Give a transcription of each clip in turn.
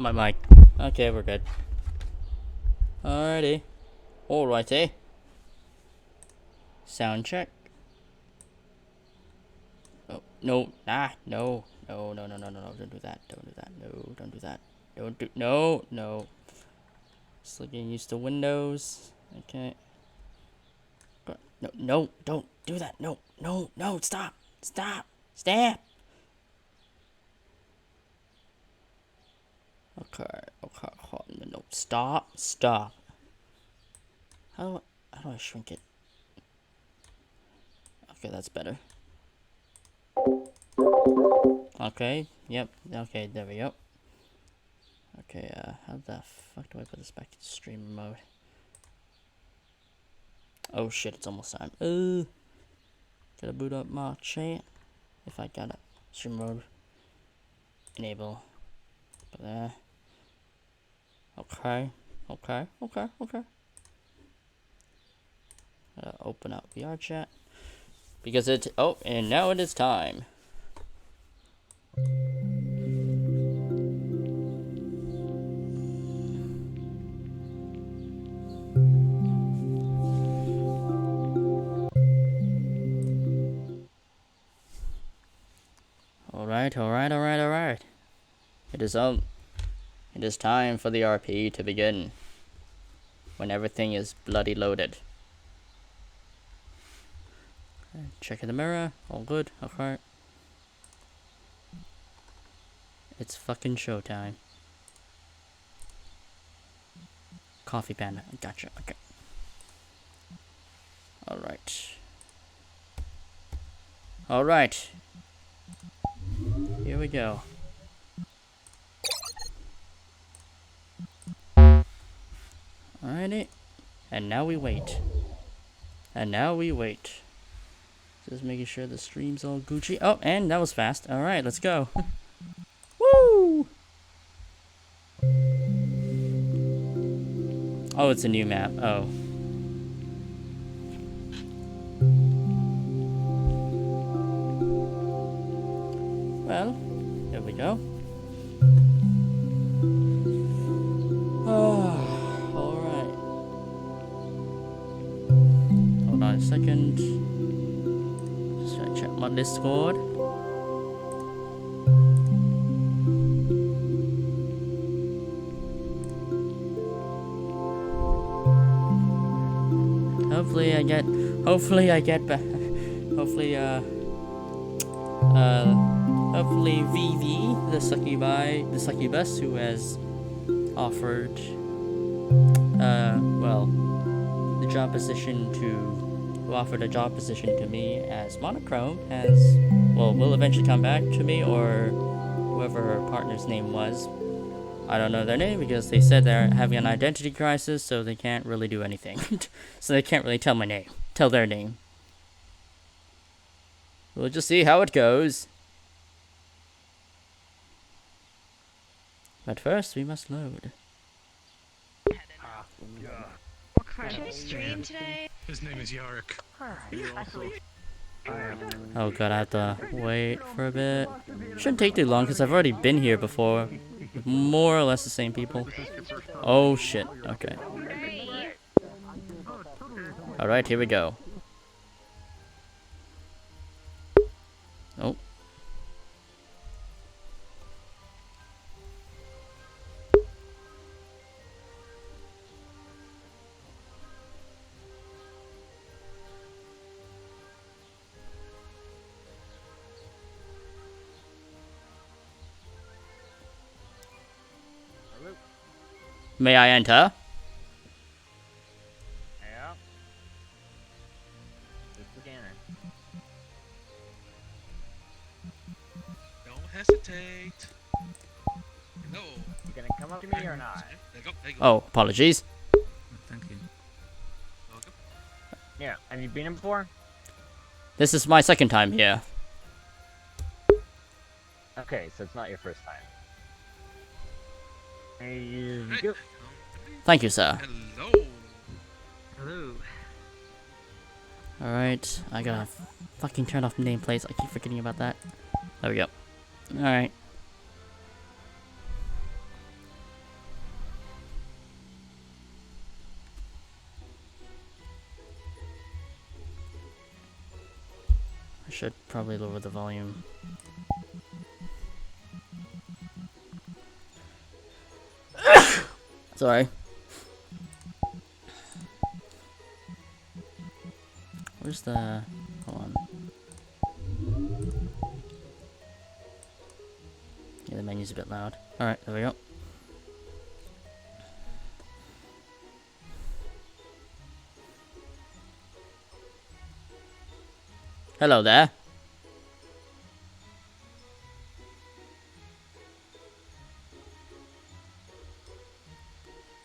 My mic. Okay, we're good. Alrighty. Alrighty. Sound check. Oh, no. No. No, no, no, no, no, no. Don't do that. Don't do that. No, don't do that. Don't do. No, no. Still getting used to Windows. Okay. No, no, don't do that. No, no, no. Stop. Stop. Stop. Okay. Okay. No, stop. Stop. How do I shrink it? Okay, that's better. Okay, yep, okay, there we go. Okay, how the fuck do I put this back in stream mode? Oh shit, it's almost time. Gotta boot up my chat. If I got it. Stream mode. Enable. Put there. Okay, okay. Open up VrCHAT. Because it's, oh, and now it is time. Alright. It is time for the RP to begin. When everything is bloody loaded. Okay, check in the mirror. All good. Okay. It's fucking showtime. Coffee panda. Gotcha. Okay. Alright. Here we go. Alrighty. And now we wait. Just making sure the stream's all Gucci. Oh, and that was fast. Alright, let's go. Woo! Oh, it's a new map. Oh. Well, here we go. Alright. Hold on a second. Just try to check my Discord. Hopefully VV, the succubus who has offered, who offered a job position to me as Monochrome will eventually come back to me, or whoever her partner's name was. I don't know their name because they said they're having an identity crisis, so they can't really do anything. So they can't really tell their name. We'll just see how it goes. But first, we must load. Should I stream today? His name is Yarick. Oh god, I have to wait for a bit. Shouldn't take too long because I've already been here before. With more or less the same people. Oh shit, okay. Alright, here we go. Oh. May I enter? Yeah. Just the scanner. Don't hesitate. No. You gonna come up to me or not? There you go. Oh, apologies. Thank you. Welcome. Yeah. Have you been in before? This is my second time here. Okay, so it's not your first time. There you go. Thank you, sir. Hello. Hello. Alright, I gotta fucking turn off nameplates. I keep forgetting about that. There we go. Alright. should probably lower the volume. Sorry. Where's the... Hold on. Yeah, the menu's a bit loud. Alright, there we go. Hello there.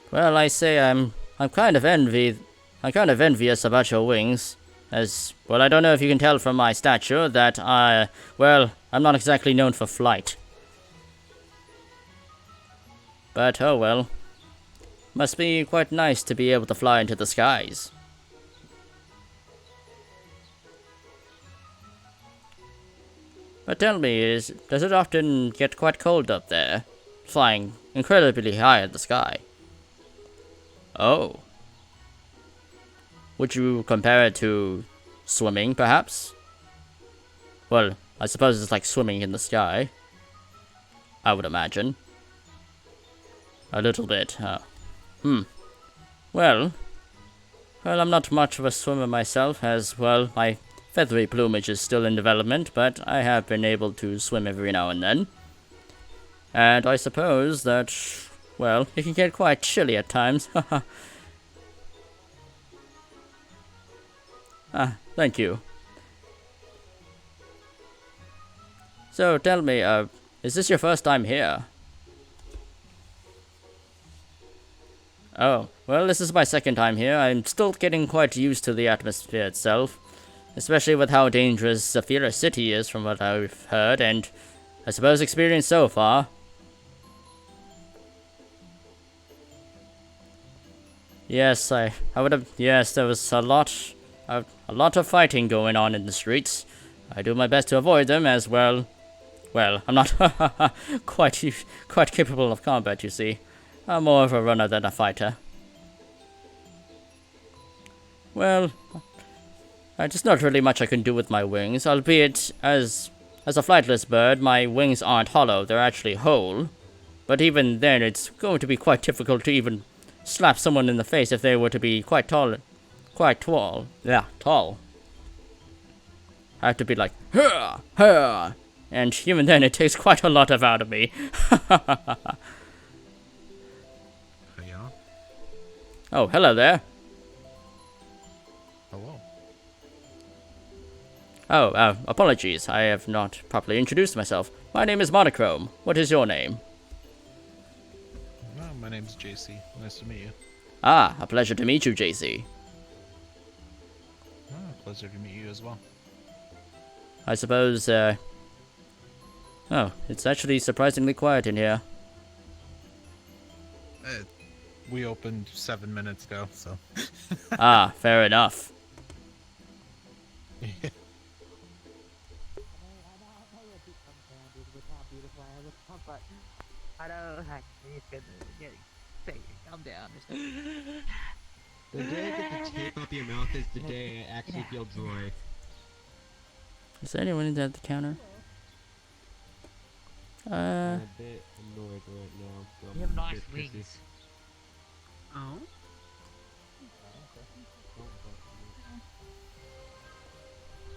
Well, I say I'm kind of envious about your wings. As well, I don't know if you can tell from my stature that well, I'm not exactly known for flight. But oh well. Must be quite nice to be able to fly into the skies. But tell me, does it often get quite cold up there, flying incredibly high in the sky? Oh. Would you compare it to swimming, perhaps? Well, I suppose it's like swimming in the sky. I would imagine. A little bit, Well, I'm not much of a swimmer myself, as, well, my feathery plumage is still in development, but I have been able to swim every now and then. And I suppose that, well, it can get quite chilly at times. Thank you. So, tell me, is this your first time here? Oh, well, this is my second time here. I'm still getting quite used to the atmosphere itself. Especially with how dangerous Zafira City is from what I've heard and, I suppose, experienced so far. Yes, I would have, yes, there was a lot of fighting going on in the streets. I do my best to avoid them as well. Well, I'm not quite capable of combat, you see. I'm more of a runner than a fighter. Well, there's not really much I can do with my wings, albeit as a flightless bird, my wings aren't hollow, they're actually whole. But even then, it's going to be quite difficult to even slap someone in the face if they were to be quite tall. Yeah, tall. I have to be like, "Hurrah! Hurrah!" And even then, it takes quite a lot out of me. Yeah. Oh, hello there. Hello. Oh, apologies. I have not properly introduced myself. My name is Monochrome. What is your name? No, my name's JC. Nice to meet you. Ah, a pleasure to meet you, JC. Pleasure to meet you as well. I suppose, oh, it's actually surprisingly quiet in here. We opened 7 minutes ago, so. Ah, fair enough. Yeah. I don't like calm down. The day I get the tape out your mouth is the day I actually feel joy. Is there anyone at the counter? I'm a bit annoyed right now. So You have I'm a nice bit pissy. wings. Oh?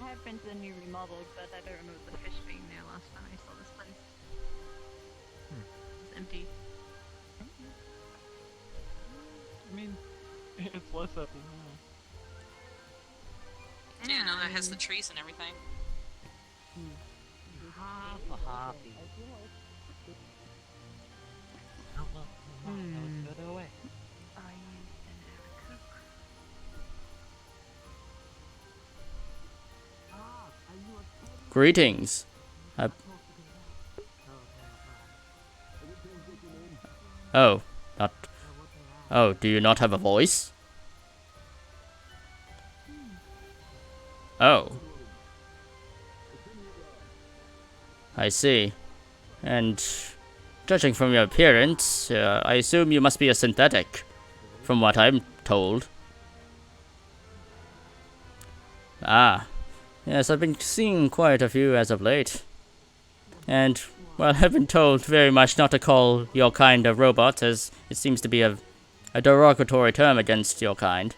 I have been to the new remodeled, but I don't remember the fish being there last time I saw this place. It's empty. I mean, it's less empty now. Yeah, now that has the trees and everything. Half a hoppy. Let's go away. Are you an cook? Greetings. Oh, not... Oh, do you not have a voice? Oh. I see. And judging from your appearance, I assume you must be a synthetic, from what I'm told. Ah. Yes, I've been seeing quite a few as of late. And, well, I've been told very much not to call your kind a robot, as it seems to be a derogatory term against your kind.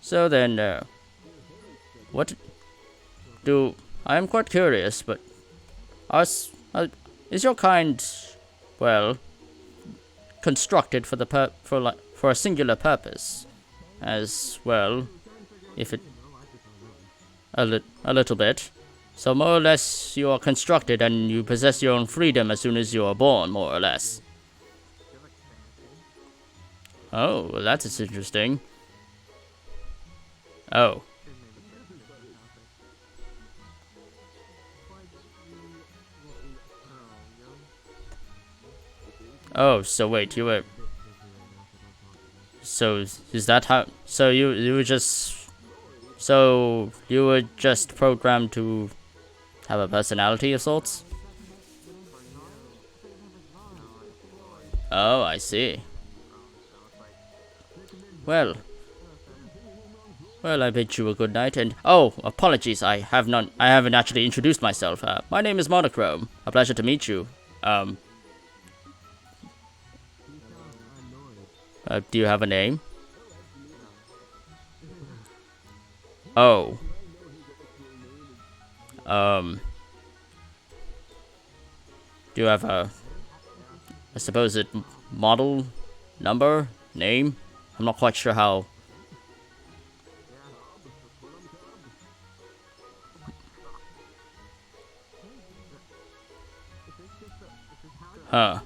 So then, what do... I am quite curious, but... is your kind, well, constructed for the for a singular purpose? As, well, if it... a little bit. So more or less you are constructed and you possess your own freedom as soon as you are born, more or less. Oh, well, that's interesting. Oh. Oh, so wait, you were... So, is that how... So you were just... So, you were just programmed to have a personality of sorts? Oh, I see. Well, I bid you a good night, and... Oh, apologies, I haven't actually introduced myself. My name is Monochrome. A pleasure to meet you. Do you have a name? Oh. Do you have a supposed model, number, name? I'm not quite sure how. Huh.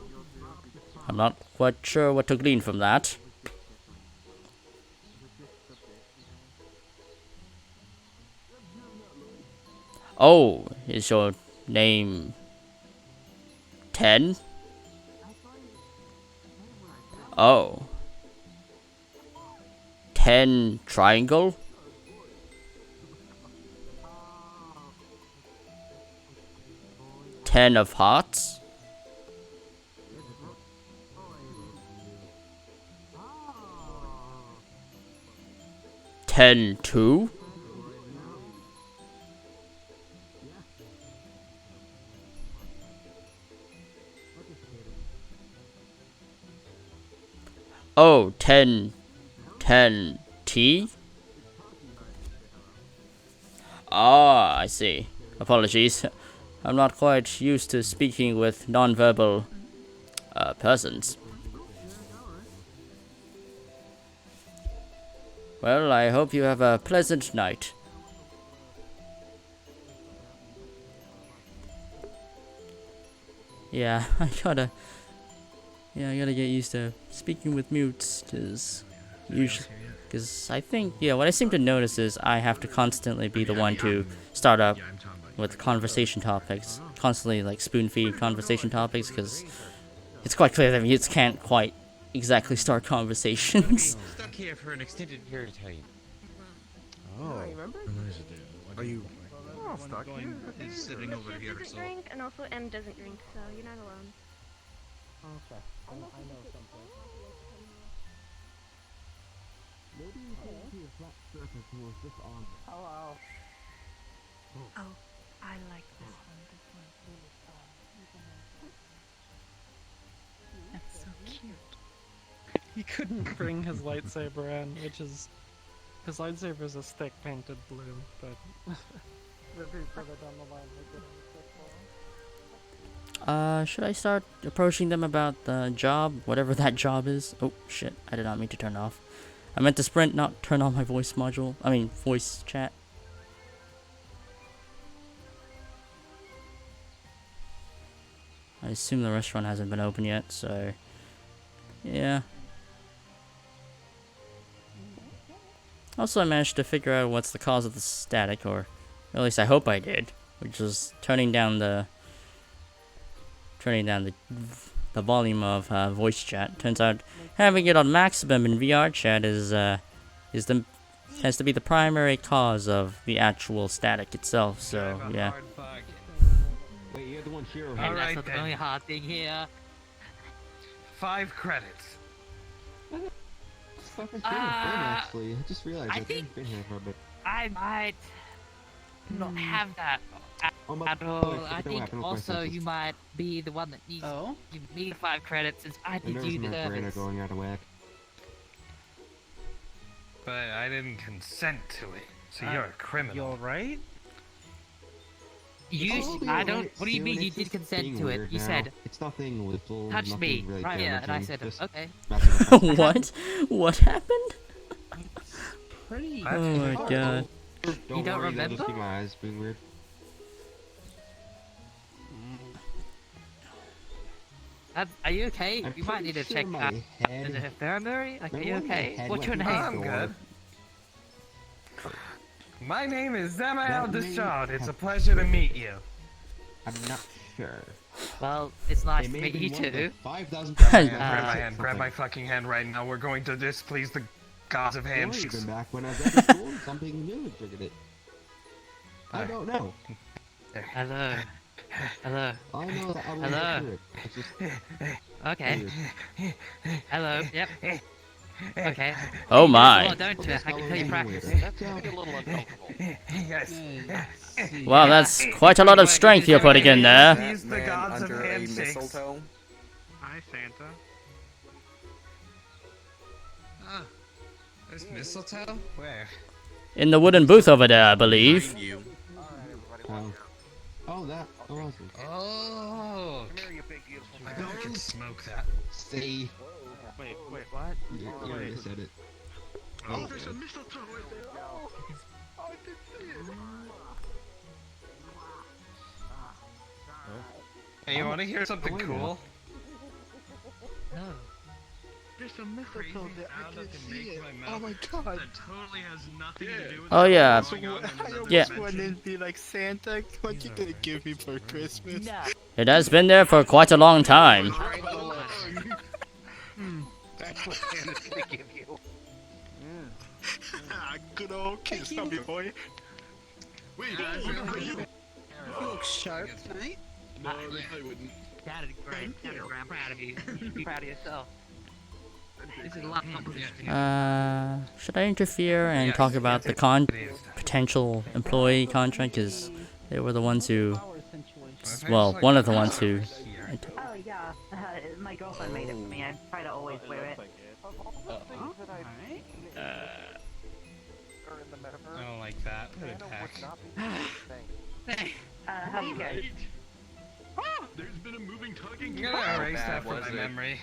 I'm not quite sure what to glean from that. Oh, is your name 10? Oh. 10 triangle? Ten of hearts? Ten two? Oh, 10 T? Ah, I see. Apologies. I'm not quite used to speaking with non-verbal persons. Well, I hope you have a pleasant night. Yeah, I gotta get used to speaking with mutes, because I think, what I seem to notice is I have to constantly be the one to start up with conversation topics, constantly like spoon feed conversation topics, because it's quite clear that mutes can't quite exactly start conversations. Stuck here for an extended period of time. Oh, are you? Oh, stuck here. He's sitting over Shiv here, doesn't so... drink, and also M doesn't drink, so you're not alone. Okay, I know something. Maybe you can see a flat surface who was just on. Hello. Oh, I like this one. That's so cute. He couldn't bring his lightsaber in, which is... His lightsaber is a stick painted blue, but... maybe further down the line we'll get him a stick for him. Should I start approaching them about the job, whatever that job is? Oh, shit, I did not mean to turn it off. I meant to sprint, not turn on my voice module. I mean, voice chat. I assume the restaurant hasn't been open yet, so... Yeah. Also, I managed to figure out what's the cause of the static, or at least I hope I did, which was turning down the volume of voice chat. Turns out having it on maximum in VrCHAT tends to be the primary cause of the actual static itself. So yeah. Wait, you're the one here. And Right? that's not the only hard thing here. 5 credits. Fuck has been with Ben, actually. I just realized I that think- Ben's been here for a bit. I might not have that Oh, but at oh, all. wait, I no, think weapon, no also questions. you might be the one that needs Oh? give me the 5 credits since I I did noticed you the my brain are service. going out of whack. But I didn't consent to it, so you're a criminal. You're right? You, Oh, I you're don't. right, What do you Steven, mean you it's did just consent being to it? weird You now. said, It's nothing lethal, touch nothing me, really right? Yeah, and I damaging, said, just okay. messing with What? What happened? Pretty. That's Oh my pretty god. Don't You don't worry, that'll just be remember? my eyes being weird. Are you okay? I'm You might pretty need to sure check my out head. the infirmary. Like, are Remember you when my okay? head What's went your through name? the I'm door? good. My name is Zamael That name Deschard. It's a has- pleasure to meet you. I'm not sure. Well, it's nice It to may meet have you been one of the too. 5,000 Grab my times hand, I've grab my said hand, grab my something. fucking hand right now. We're going to displease the gods of Or handshakes. even back when I was at the school and something new had triggered it. I Alright. don't know. Hello. Hello. I know that I will Hello. get through it. It's just Okay. weird. Hello. Yep. Okay. Oh my. Well, don't you? I can tell you practice. That's a little uncomfortable. Yes. Wow, that's quite a lot of strength you're putting in there. He's the gods of handshakes. Hi, Santa. Ah, there's mistletoe? Where? In the wooden booth over there, I believe. Oh, that. Oh, awesome. Oh. I bet I can smoke that. See, Wait, what? you already said it. Oh, there's a mistletoe right there. Oh, I didn't see it. Hey, you want to hear something Oh, yeah. cool? No. There's a mistletoe there. I sound that didn't can see make it. my Oh mouth my god. That totally has nothing to do with Oh, yeah. what's going on in another Yeah. I went in be like, Santa, what you gonna give me for Christmas? It has been there for quite a long time. That's what Santa's gonna give you. Good old kid, me boy. Wait, you look sharp tonight. No, I wouldn't. That is great. I'm proud of you. You should be proud of yourself. This is a lot of fun. Should I interfere and talk about the potential employee contract? Because they were the ones who, well, one of the ones who. Oh yeah, my girlfriend made it for me. I try to always wear it. I don't like that. Hood heck. How's it going? There's been a moving talking I'm gonna erase that from my memory.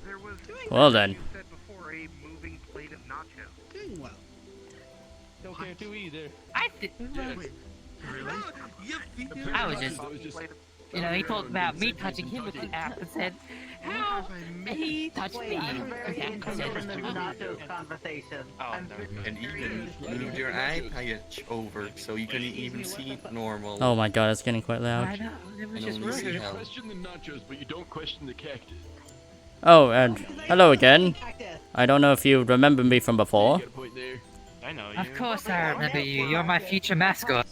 There was Well then. you said before a moving plate of nachos. Doing well. Don't care to either. I did. Really? I was just, you know, he talked about me touching him with the app and said, how he touched me. I'm very Okay, I interested in said, this nachos conversation. I'm And even moved your eye patch over so you couldn't even see normal. Oh my god, it's getting quite I loud. know, it was And just only see rude. You how. question the nachos, but you don't question the cactus. Oh, and hello again. I don't know if you remember me from before. You got a point there. I know you. Of course I remember you. You're my future mascot.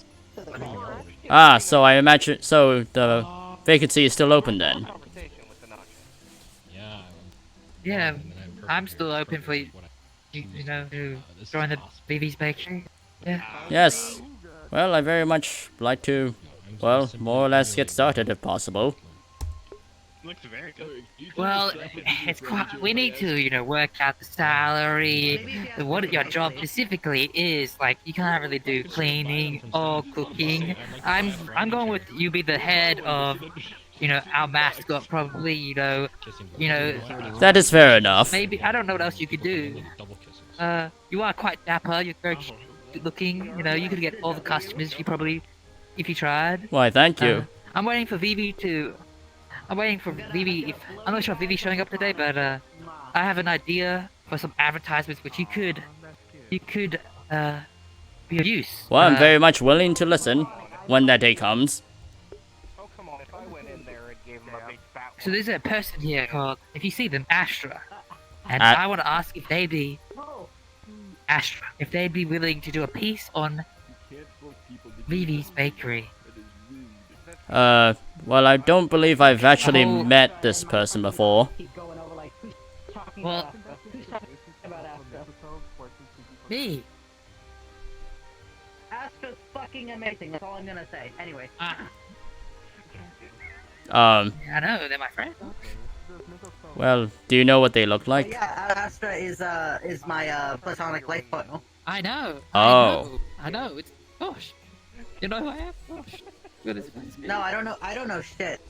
Ah, so I imagine. So the vacancy is still open then. Yeah, I'm still open for you, you know, to join the BB's bakery. Yeah. Yes. Well, I very much like to, well, more or less get started if possible. Looks very good. Well, it's quite, we need to, you know, work out the salary, what your job specifically is. Like, you can't really do cleaning or cooking. I'm going with you be the head of, you know, our mascot probably, you know, That is fair enough. maybe, I don't know what else you could do. You are quite dapper, you're very good looking, you know, you could get all the customers if you probably, if you tried. Why, thank you. I'm waiting for Vivi to. I'm waiting for Vivi. I'm not sure if Vivi's showing up today, but I have an idea for some advertisements which you could be of use. Well, I'm very much willing to listen when that day comes. Oh, come on. If I went in there and gave him a big fat So there's a person here called, if you see them, Astra, and A- I want to ask if they'd be Astra, if they'd be willing to do a piece on Vivi's bakery. Well, I don't believe I've actually met this person before. keep going over like who's talking Well, about who's talking see. Astra's fucking amazing. That's all I'm gonna say. Anyway. I know, they're my friends. Well, do you know what they look like? Yeah, Astra is my platonic life partner. I know. Oh. I know. It's gosh. You know who I am? Gosh. Goodness. No, I don't know. I don't know shit.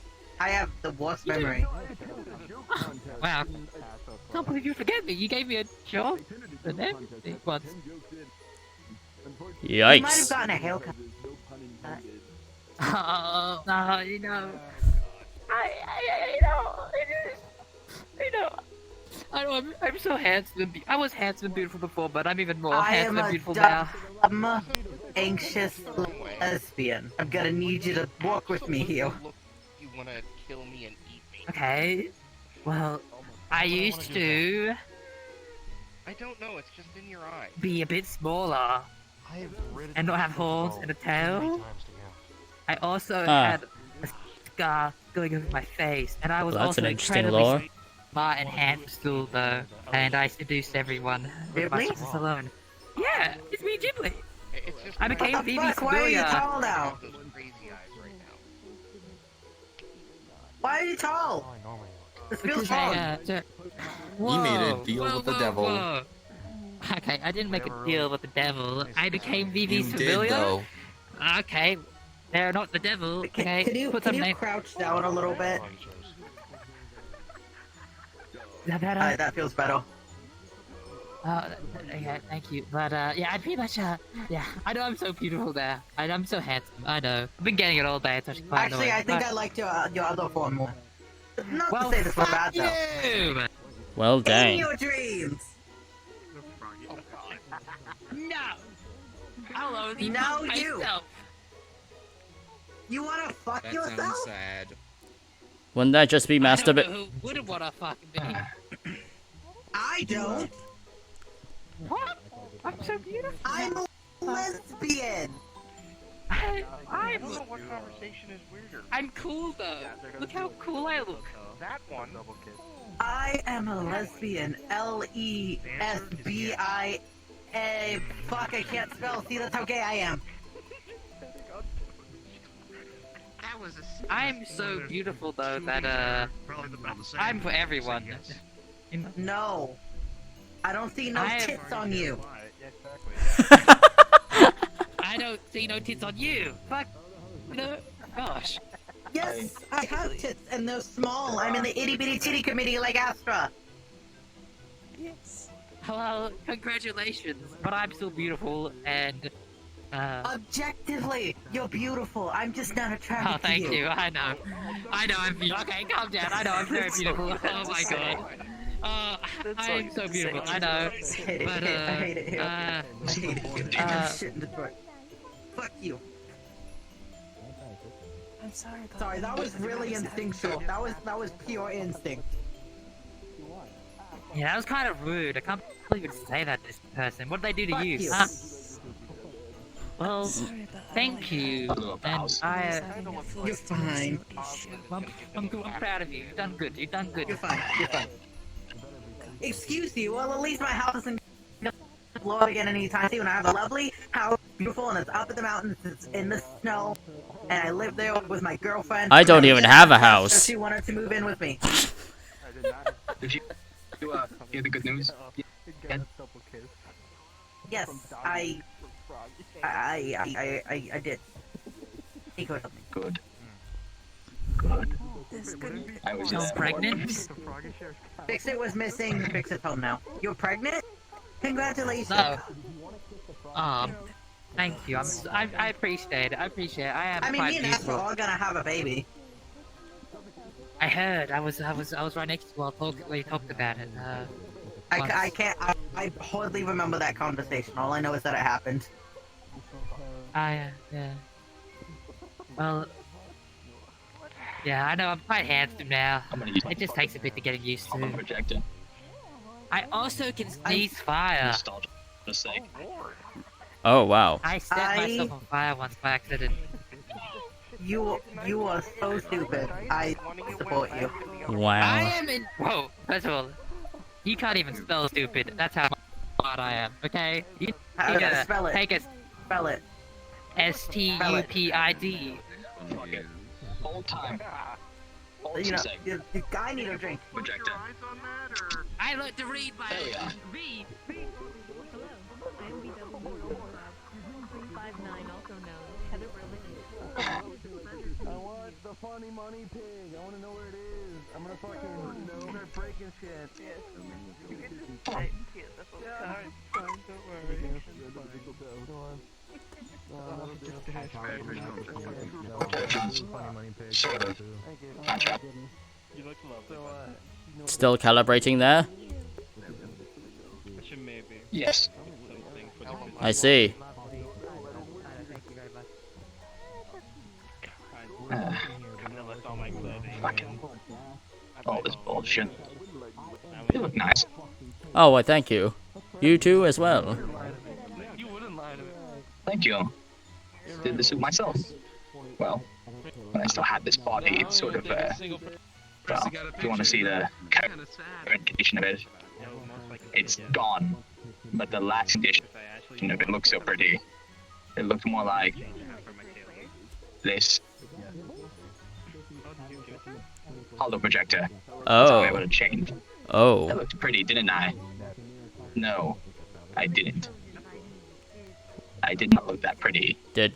I have the worst memory. Wow. Can't believe you forget me. You gave me a job and everything once. Yikes. You might have gotten a haircut. Oh, no, you know. I know, I'm so handsome and I was handsome and beautiful before, but I'm even more handsome and beautiful now. I'm a anxious lesbian. I'm gonna need you to walk with me here. You wanna kill me and eat me? Okay. Well, I used to I don't know, it's just in your eye. be a bit smaller and not have horns and a tail. I also had a scar going over my face, and I was Well, that's also an interesting incredibly lore. smart and handsome though, and I seduced everyone with my Ghibli? success alone. Yeah, it's me, Ghibli. It's just I became What the Vivi fuck? Why are you Sibilia. tall now? those crazy eyes right now. Why are you tall? This feels Because wrong. You made a deal with the devil. Whoa. Okay, I didn't make a deal with the devil. I became Vivi You did Sibilia. though. Okay, they're not the devil. Okay, Can you put some name. crouch down a little bit? Is that better? Alright, that feels better. Yeah, thank you. But, yeah, I pretty much, yeah, I know I'm so beautiful there. I'm so handsome, I know. I've been getting it all day, it's actually quite Actually, annoying, I think but- I liked your other form more. Not Well, to say this was bad, fuck though. you! Well, In dang. your dreams! No! I'll only No, fuck you! myself. You wanna fuck That yourself? sounds sad. Wouldn't that just be I don't know masturbate? who wouldn't wanna fuck me. I don't! What? I'm so beautiful. I'm a lesbian! I don't know what conversation is weirder. I'm cool though. Look how cool I look. That one. I am a lesbian. Lesbia. Fuck, I can't spell. See, that's how gay I am. That was a. I'm so beautiful though that I'm for everyone. No. I don't see no I- tits on you. I don't see no tits on you. Fuck. No. Gosh. Yes, I have tits, and they're small. I'm in the itty bitty titty committee like Astra. Yes. Well, congratulations. But I'm still beautiful and Objectively, you're beautiful. I'm just not attracted oh, thank to you. I know. I know I'm beautiful. Okay, calm down. I know I'm very beautiful. Oh my god. I'm so beautiful. I know. I hate it. But I hate it here. I hate it here. I'm shit in the throat. Fuck you. I'm sorry. Sorry, that was really instinctual. That was pure instinct. Yeah, that was kind of rude. I can't believe you would say that to this person. What did they do to Fuck you? you. Huh? Well, thank you. And You're fine. I'm proud of you. You've done good. You've done good. You're fine. You're fine. Excuse you. Well, at least my house isn't gonna blow up again anytime soon. I have a lovely house, beautiful, and it's up in the mountains. It's in the snow, and I live there with my girlfriend. I don't even have a So house. she wanted to move in with me. Did you hear the good news? Yes, I did. He goes something. Good. I was You're just pregnant? Fix-It was missing. Fix-It's home now. You're pregnant? Congratulations. No. Thank you. I appreciate it. I appreciate it. I am I mean, quite me and Astra beautiful. are gonna have a baby. I heard. I was right next to you while we talked about it. I can't. I hardly remember that conversation. All I know is that it happened. Yeah. Well, yeah, I know I'm quite handsome now. It just takes a bit to get used to. projector. I also can sneeze fire. Nostalgia. Just say. Oh, wow. I set myself on fire once by accident. You are so stupid. I support you. I Wow. am in. Whoa! First of all, you can't even spell stupid. That's how smart I am. Okay, you Okay, spell it. take a Spell it. STUPID. Fucking whole time. All You know, saying. the guy need a drink. Projector. I like to read my There we are. read. I want the funny money pig. I want to know where it is. I'm gonna fucking start breaking shit. Yes, you can just say it. That's what Fine, don't worry. Go on. Gotcha. You look lovely. Still calibrating there? Maybe. Yes. I see. Fucking all this bullshit. You look nice. Oh, why thank you. You too as well. You wouldn't lie to me. Thank you. Did the suit myself. Well, when I still had this body, it's sort of, well, if you want to see the current condition of it, it's gone. But the last condition of it looks so pretty. It looked more like this. Hollow projector. That's how I would have changed. Oh. That looked pretty, didn't I? No, I didn't. I did not look that pretty. Did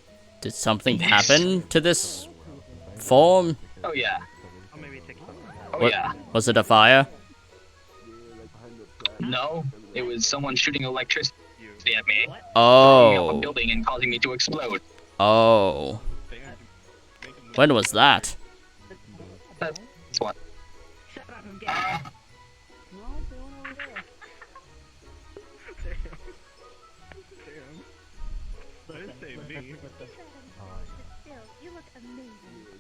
something happen to this form? Oh yeah. Oh What, yeah. was it a fire? No, it was someone shooting electricity at me. Off a Oh. building and causing me to explode. Oh. When was that? That's what.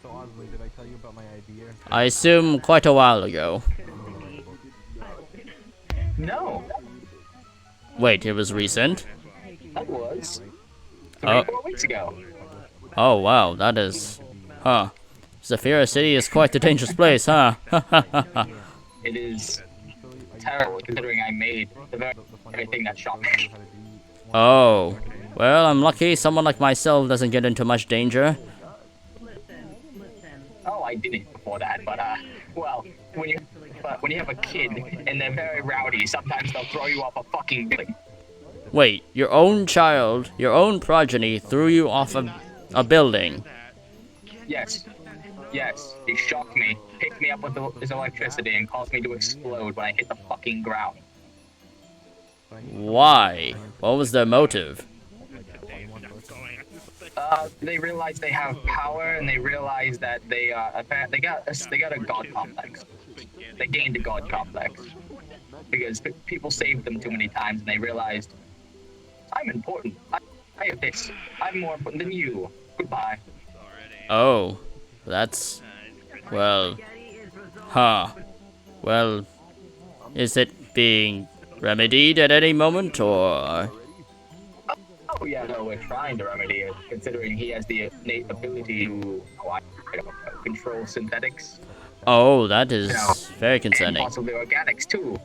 So honestly, did I tell you about my idea? I assume quite a while ago. No, Wait, it was recent? that was Oh. 4 weeks ago. Oh wow, that is... Huh. Zafira City is quite a dangerous place, huh? It is terrible considering I made the very thing that shocked me. Oh. Well, I'm lucky someone like myself doesn't get into much danger. Oh, I didn't before that, but well, when you have a kid and they're very rowdy, sometimes they'll throw you off a fucking building. Wait, your own child, your own progeny threw you off a building? Yes. Yes, he shocked me, picked me up with his electricity, and caused me to explode when I hit the fucking ground. Why? What was their motive? They realize they have power, and they realize that they got a god complex. They gained a god complex because people saved them too many times, and they realized I'm important. I have this. I'm more important than you. Goodbye. Oh, that's... well... Huh. Well, is it being remedied at any moment, or...? Oh yeah, no, we're trying to remedy it, considering he has the innate ability to control synthetics. Oh, that is very And concerning. possibly organics too.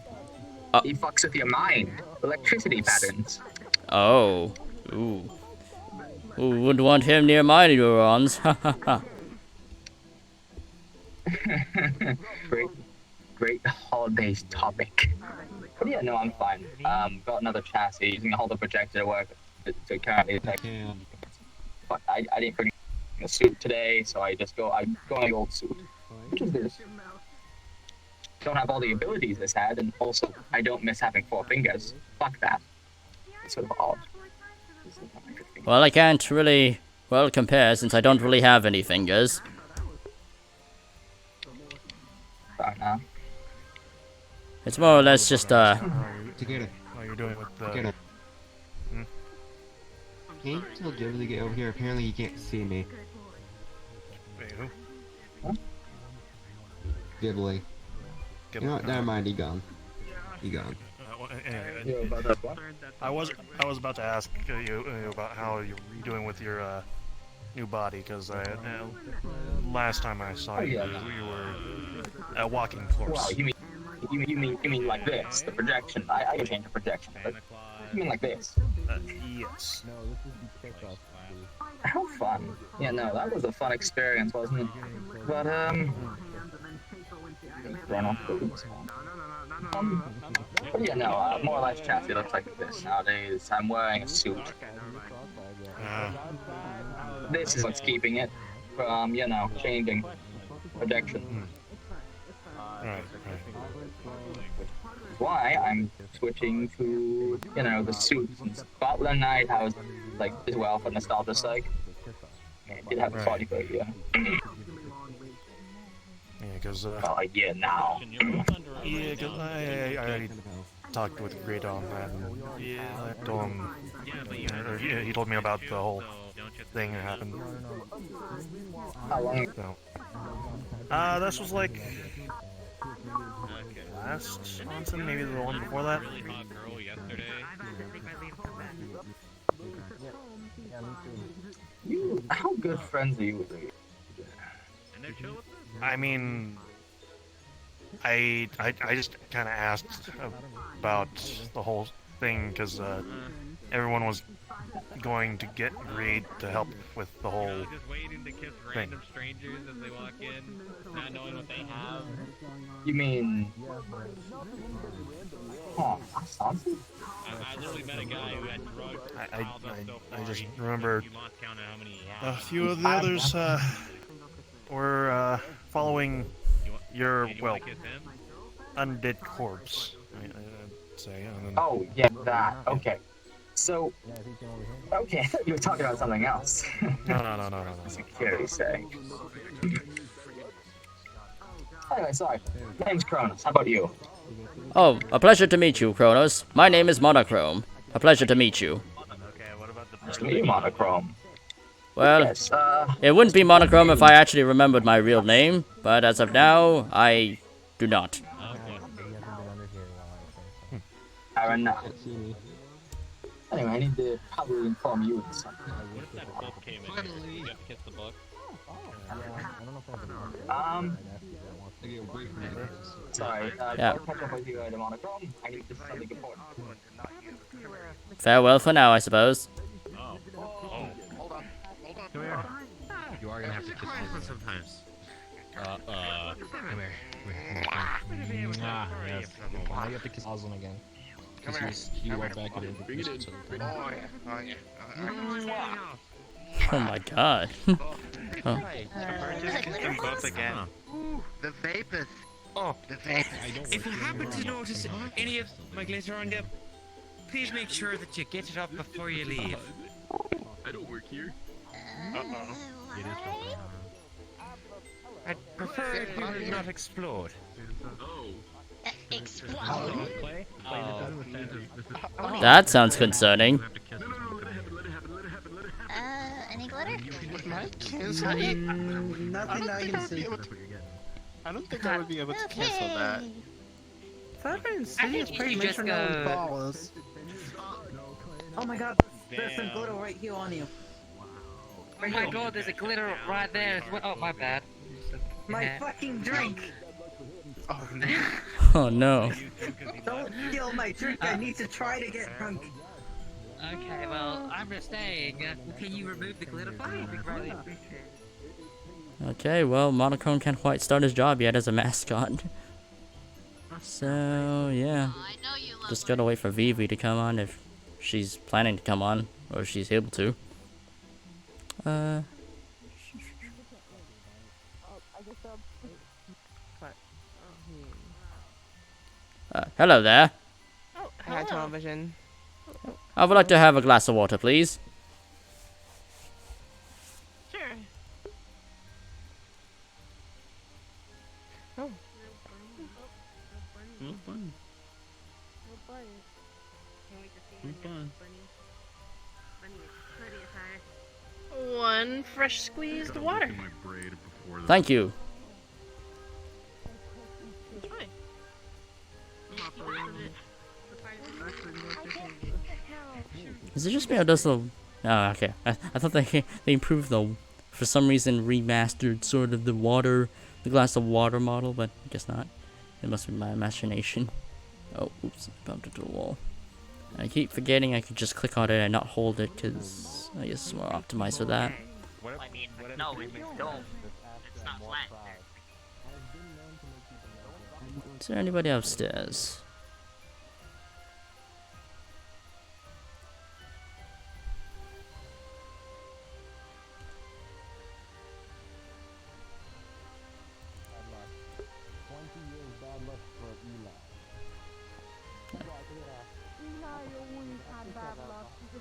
He fucks with your mind, electricity patterns. Oh. Ooh. Who would want him near my neurons? Ha ha ha. Great holidays topic. But yeah, no, I'm fine. Got another chassis, using a hollow projector to work to currently like. But I didn't bring a suit today, so I'm going the old suit. Which is this? Don't have all the abilities this had, and also I don't miss having 4 fingers. Fuck that. It's sort of odd. Well, I can't really, well, compare since I don't really have any fingers. Sorry, now. It's more or less just, Together. How you doing with the... Together. Can you tell Joe to get over here? Apparently he can't see me. Wait, who? Ghibli. You know what? Never mind. He gone. He gone. Anyway, I was about to ask you about how you're doing with your new body, because last time I saw you, you were a walking corpse. Wow, you mean like this? The projection? I can change the projection, but You mean like this? Yes. No, this is the kickoff. How fun. Yeah, no, that was a fun experience, wasn't it? But, thrown off the boots. But yeah, no, more or less chassis looks like this nowadays. I'm wearing a suit. This is what's keeping it from, you know, changing projection. Right. Why I'm switching to, you know, the suit. Since Scotland Night, I was like as well for nostalgia's sake. It did have a body, but yeah. Yeah, because oh yeah, now. Yeah, because I already talked with Great on that. And, yeah, I told him. He told me about the whole thing that happened. How long? So, this was like last month, and maybe the one before that. How good friends are you with her? I mean, I just kind of asked about the whole thing because everyone was going to get Greed to help with the whole Just waiting to kiss thing. random strangers as they walk in, not knowing what they have. You mean? Huh? I literally met a guy who had drugs piled up so far. I just remember he lost count of how many he had. a few of the others were following your, well, undead corpse, I'd say. And then, Oh yeah, that. Okay. So. Okay, you were talking about something else. No. Security say. Anyway, sorry. My name's Cronus. How about you? Oh, a pleasure to meet you, Kronos. My name is Monochrome. A pleasure to meet you. Nice to meet you, Monochrome. Well, Yes, it wouldn't be Monochrome if I actually remembered my real name, but as of now, I do not. Fair enough. Anyway, I need to probably inform you of something. What if that book came in? You got to kiss the book? Sorry, Yeah. I'll catch up with you later, Monochrome. I need to do something important. Farewell for now, I suppose. Oh, hold on. Come here. You are gonna have to kiss me sometimes. Come here. Yes. Now you have to kiss Oslan again. Because you went back and Bring it in. Oh yeah. Oh my god. Oh. Just kiss them both again. The vapors. Oh, the vapors. If you happen to notice any of my glitter on them, please make sure that you get it up before you leave. I don't work here. I'd prefer if you did not explode. That sounds concerning. Any glitter? Nothing I can see. I don't think I would be able to cancel that. I think you just go. Oh my god, there's some glitter right here on you. Oh my god, there's a glitter right there as well. Oh, my bad. My Yeah. fucking drink! Oh no. Oh no. Don't steal my drink, I need to try to get drunk. Okay, well, I'm just saying, can you remove the glitter for me? We'd really appreciate it. Okay, well, Monochrome can't quite start his job yet as a mascot. So, yeah. Just gotta wait for Vivi to come on if she's planning to come on, or if she's able to. Hello there. Hi, television. I would like to have a glass of water, please. Sure. Oh. No fun. One fresh squeezed water. Thank you. Is it just me or does the... Oh, okay. I thought they improved the, for some reason, remastered sort of the glass of water model, but I guess not. It must be my imagination. Oh, oops, I bumped into a wall. I keep forgetting I could just click on it and not hold it, because I guess it's more optimized for that. I mean, no, it's dome. It's not flat. Is there anybody upstairs?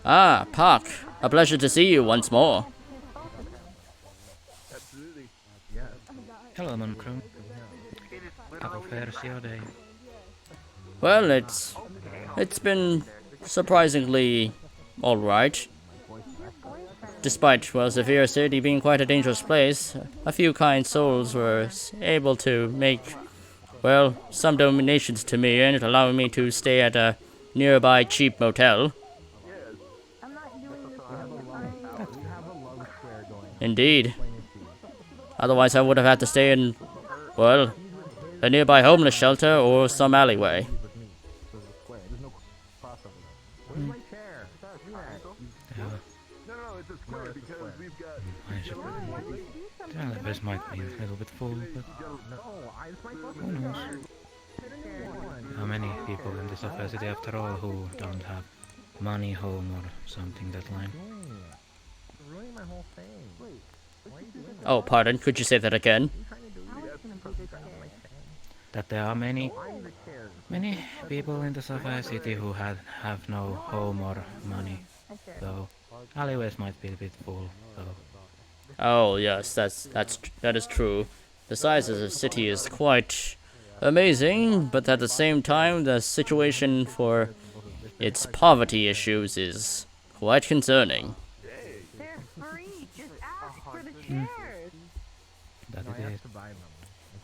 Ah, Park. A pleasure to see you once more. Hello, Monochrome. Couple versio day. Well, it's been surprisingly alright. Despite, well, Zephyr City being quite a dangerous place, a few kind souls were able to make, well, some donations to me and allowing me to stay at a nearby cheap motel. Indeed. Otherwise I would have had to stay in, well, a nearby homeless shelter or some alleyway. Yeah, this might be a little bit full, but who knows? How many people in this city after all who don't have money, home, or something that line? Oh, pardon, could you say that again? That there are many people in the city who have no home or money, so alleyways might be a bit full. So. Oh yes, that is true. The size of the city is quite amazing, but at the same time, the situation for its poverty issues is quite concerning. That it is.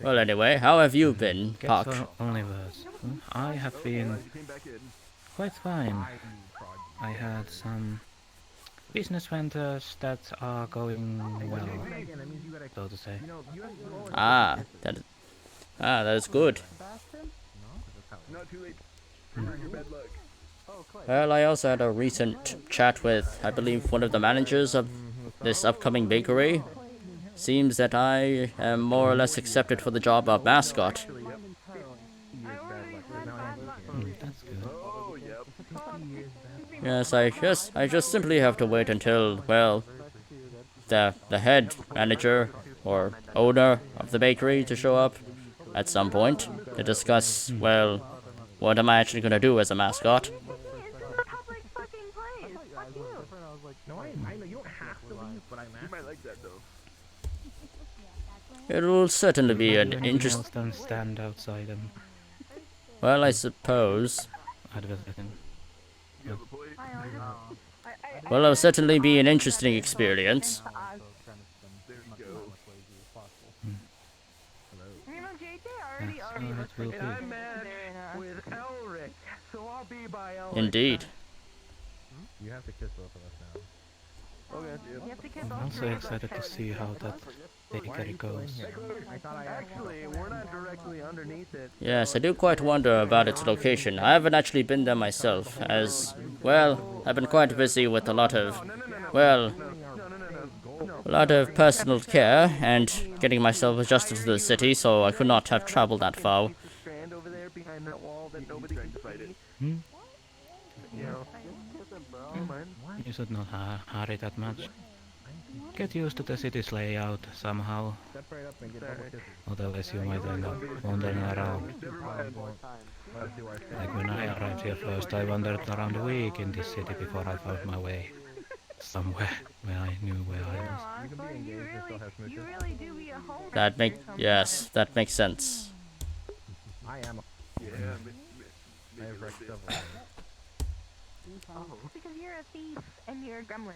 Well, anyway, how have you been, Puck? Only words. I have been quite fine. I had some business ventures that are going well, so to say. That is good. Well, I also had a recent chat with, I believe, one of the managers of this upcoming bakery. Seems that I am more or less accepted for the job of mascot. That's good. Yes, I just simply have to wait until, well, the head manager or owner of the bakery to show up at some point to discuss, well, what am I actually going to do as a mascot. It will certainly be an interesting. Don't stand outside and. Well, I suppose. Well, it'll certainly be an interesting experience. Indeed. You have to kiss both of us now. I'm also excited to see how that bakery goes. Actually, we're not directly underneath it. Yes, I do quite wonder about its location. I haven't actually been there myself, as, well, I've been quite busy with a lot of personal care and getting myself adjusted to the city, so I could not have traveled that far. You should not hurry that much. Get used to the city's layout somehow. Otherwise you might end up wandering around. Like when I arrived here first, I wandered around a week in this city before I found my way somewhere where I knew where I was. That makes sense. I am. I have wrecked several. Because you're a thief and you're a gremlin.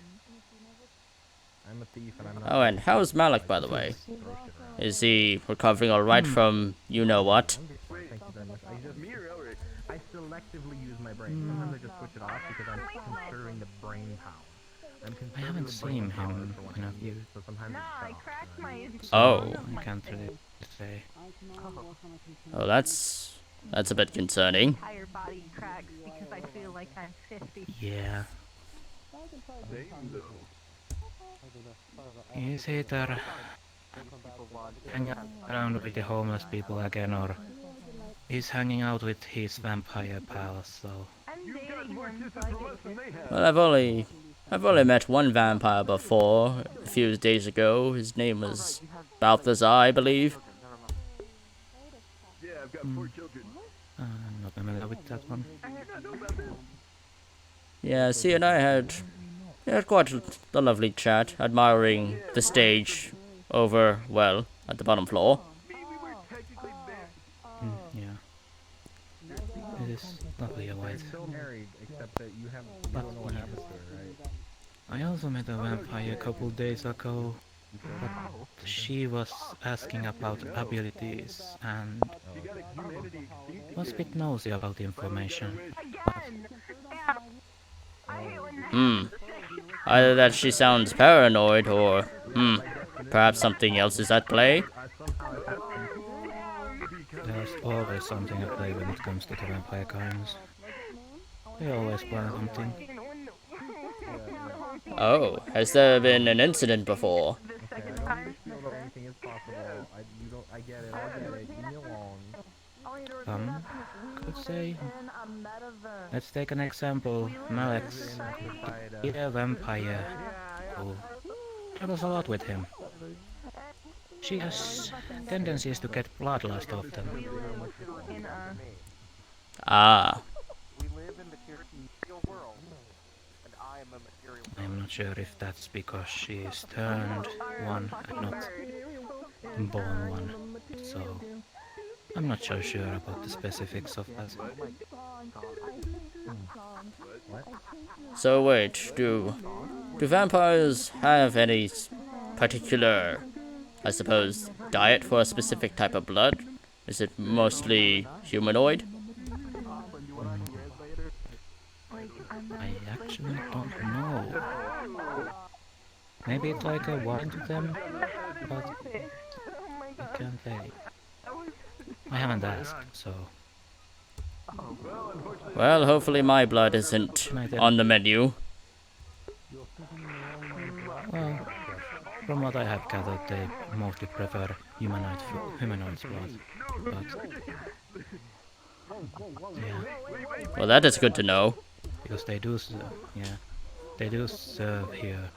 I'm a thief and I'm not. Oh, and how's Malik, by the way? Is he recovering alright from you-know-what? Thank you very much. I selectively use my brain. Sometimes I just switch it off because I'm conserving the brain power. I haven't seen him in a few. So sometimes I cracked my... Oh. I can't really say. Oh, that's That's a bit concerning. Entire body cracks because I feel like I'm 50. Yeah. He's either hanging around with the homeless people again, or he's hanging out with his vampire pals, so... Well, I've only met one vampire before, a few days ago. His name was Balthazar, I believe. I'm not familiar with that one. Yeah, C and I had quite a lovely chat, admiring the stage over, well, at the bottom floor. Yeah. It is lovely white. But I also met a vampire a couple days ago, but she was asking about abilities and was a bit nosy about the information. Either that she sounds paranoid or, perhaps something else is at play. There's always something at play when it comes to the vampire kinds. They always plan something. Oh, has there been an incident before? Could say. Let's take an example. Malek's a vampire who travels a lot with him. She has tendencies to get bloodlust often. Ah. I'm not sure if that's because she is turned one and not born one, so I'm not so sure about the specifics of that. So wait, do vampires have any particular, I suppose, diet for a specific type of blood? Is it mostly humanoid? I actually don't know. Maybe it's like a wine to them, but I can't say. I haven't asked, so... Well, hopefully my blood isn't on the menu. Well, from what I have gathered, they mostly prefer humanoid's blood, but... Yeah. Well, that is good to know. Because they do serve here,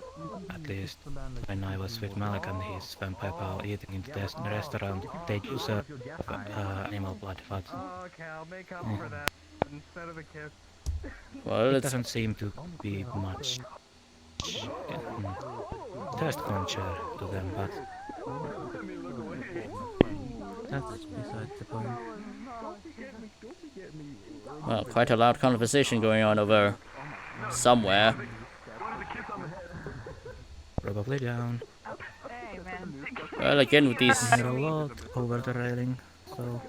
at least when I was with Malek and his vampire pal eating in the restaurant, they do serve animal blood, but well, it doesn't seem to be much thirst quencher to them, but that's beside the point. Well, quite a loud conversation going on over somewhere. Probably down. Well, again with these... I hear a lot over the railing, so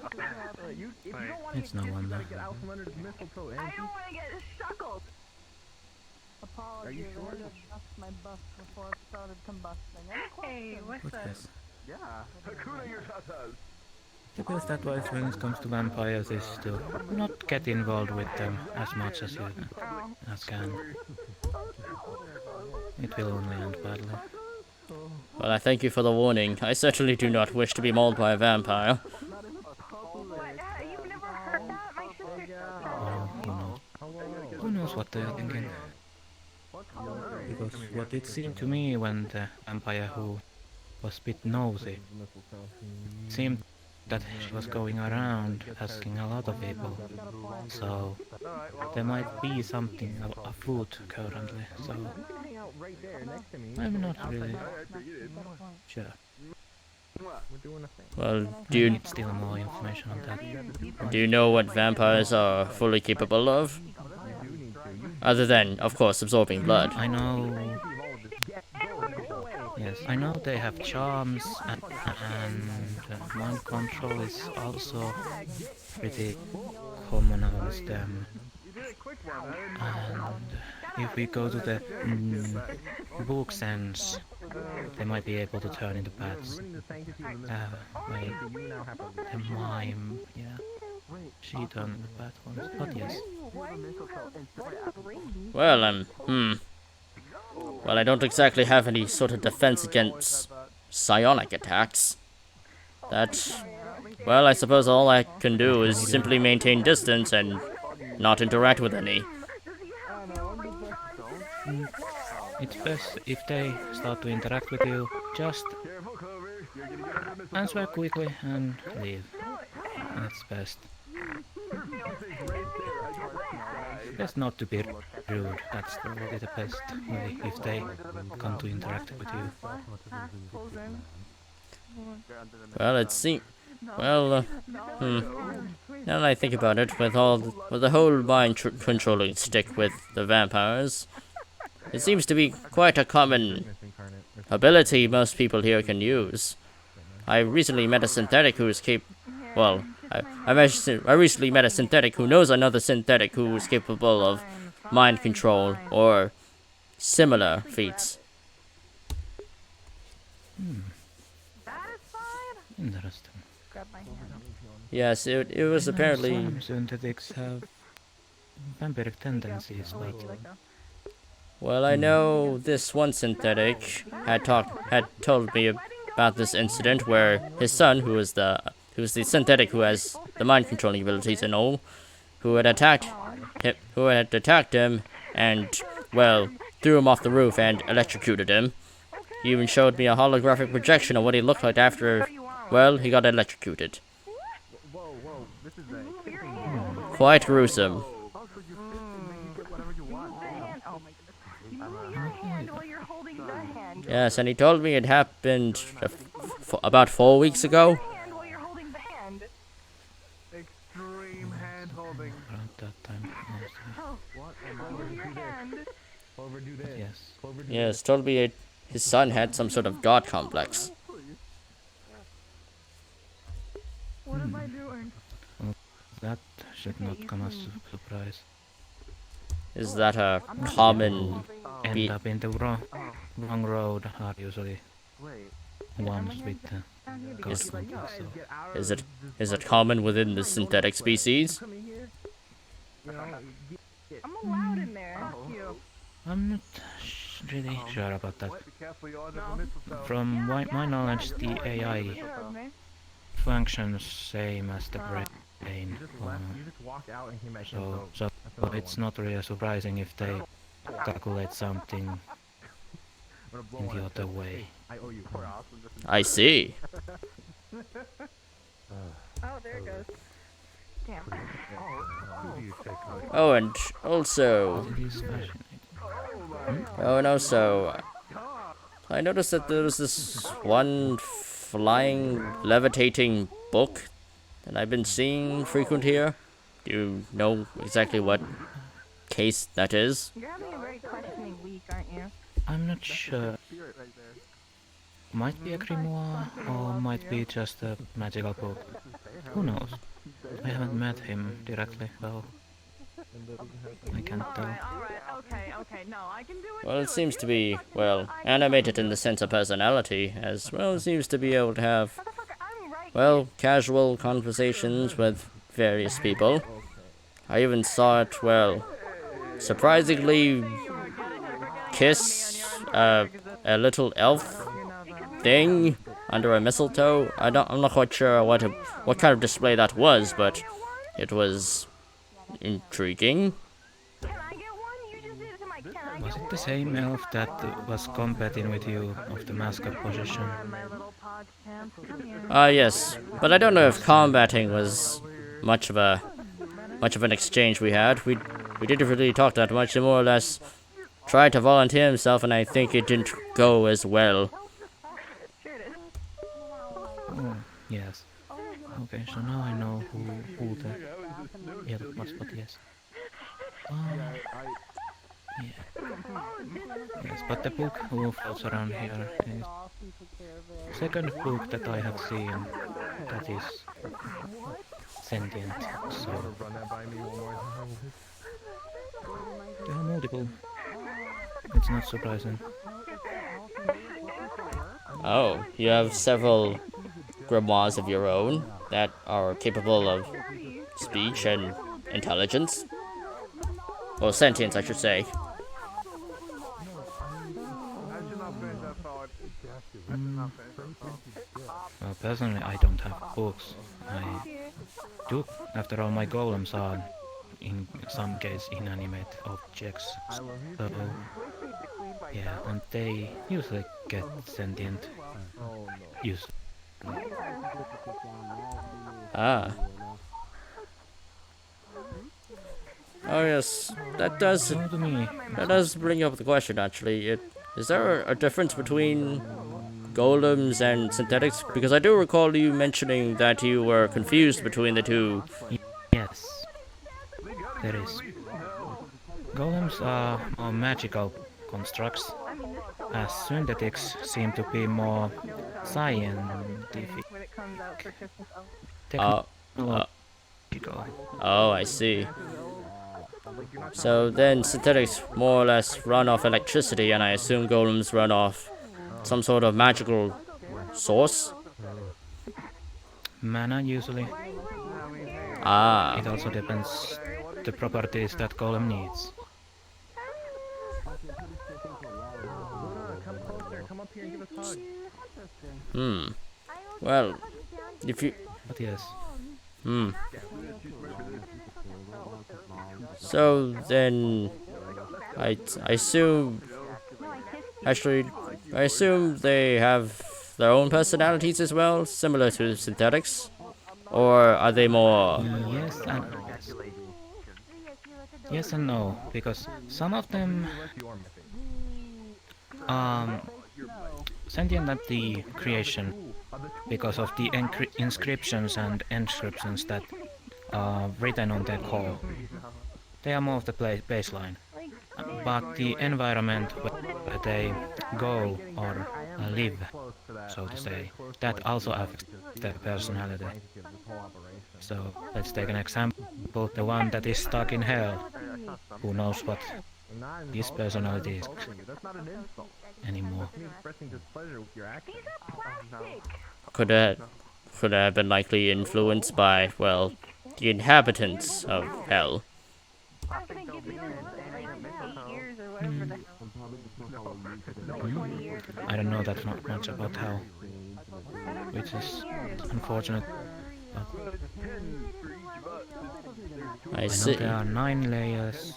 it's no wonder. I don't want to get suckled. Apologies, I would have left my bus before it started combusting. Hey, what's this? Yeah. Hakuna your tatas. The best advice when it comes to vampires is to not get involved with them as much as you can. It will only end badly. Well, I thank you for the warning. I certainly do not wish to be mauled by a vampire. Who knows what they are thinking? Because what it seemed to me when the vampire who was a bit nosy seemed that she was going around asking a lot of people, so there might be something afoot currently, so I'm not really sure. Well, do you need still more information on that? Do you know what vampires are fully capable of? Other than, of course, absorbing blood. I know. Yes, I know they have charms, and mind control is also pretty common amongst them. And if we go to the book sense, they might be able to turn into bats. Wait, the mime, yeah. she done bad ones, but yes. Well, well, I don't exactly have any sort of defense against psionic attacks. Well, I suppose all I can do is simply maintain distance and not interact with any. It's best if they start to interact with you, just answer quickly and leave. That's best. Best not to be rude, that's really the best way if they come to interact with you. Well, it seems... Well, now that I think about it, with the whole mind-controlling stick with the vampires, it seems to be quite a common ability most people here can use. I recently met a synthetic who is well, I recently met a synthetic who knows another synthetic who is capable of mind control or similar feats. Interesting. Yes, it was apparently... Some synthetics have vampiric tendencies, like... Well, I know this one synthetic had told me about this incident where his son, who was the synthetic who has the mind controlling abilities and all, who had attacked him and, well, threw him off the roof and electrocuted him. He even showed me a holographic projection of what he looked like after, well, he got electrocuted. Quite gruesome. Yes, and he told me it happened about 4 weeks ago. Extreme hand holding. Around that time. Yes. Yes, told me his son had some sort of god complex. What am I doing? Well, that should not come as a surprise. Is that a common... End up in the wrong road are usually ones with the god complex, so. Is it common within the synthetic species? I'm allowed in there. I'm not really sure about that. From my knowledge, the AI functions same as the brain. So it's not really surprising if they calculate something in the other way. I see. Oh, there it goes. Damn. Oh, and also... Oh, and also... I noticed that there was this one flying, levitating book that I've been seeing frequent here. Do you know exactly what case that is? You're having a very questioning week, aren't you? I'm not sure. Might be a grimoire, or might be just a magical book. Who knows? I haven't met him directly, so I can't tell. Alright, okay, no, I can do it. Well, it seems to be, well, animated in the sense of personality, as well as seems to be able to have, well, casual conversations with various people. I even saw it, well, surprisingly kiss a little elf thing under a mistletoe. I'm not quite sure what kind of display that was, but it was intriguing. Was it the same elf that was competing with you of the mascot position? Yes, but I don't know if combating was much of an exchange we had. We didn't really talk that much. He more or less tried to volunteer himself, and I think it didn't go as well. Oh, yes. Okay, so now I know who the elf was, but yes. Yeah. Yes, but the book who floats around here is second book that I have seen that is sentient, so there are multiple. It's not surprising. Oh, you have several grimoires of your own that are capable of speech and intelligence. Or sentience, I should say. Well, personally, I don't have books. I do. After all, my golems are, in some case, inanimate objects. So, yeah, and they usually get sentient. Usually. Ah. Oh yes, that does bring up the question. Actually, is there a difference between golems and synthetics? Because I do recall you mentioning that you were confused between the two. Yes, there is. Golems are more magical constructs, as synthetics seem to be more scientific. Technological. Oh, I see. So then synthetics more or less run off electricity, and I assume golems run off some sort of magical source? Mana, usually. Ah. It also depends the properties that golem needs. Well, if you... But yes. So then, I assume... Actually, I assume they have their own personalities as well, similar to synthetics? Or are they more... Yes and no, because some of them sentient at the creation because of the inscriptions and inscriptions that are written on their core. They are more of the baseline. But the environment where they go or live, so to say, that also affects their personality. So let's take an example, the one that is stuck in hell. Who knows what his personality is anymore. Could that have been likely influenced by, well, the inhabitants of hell? I don't know that much about hell, which is unfortunate. I see. Know there are 9 layers,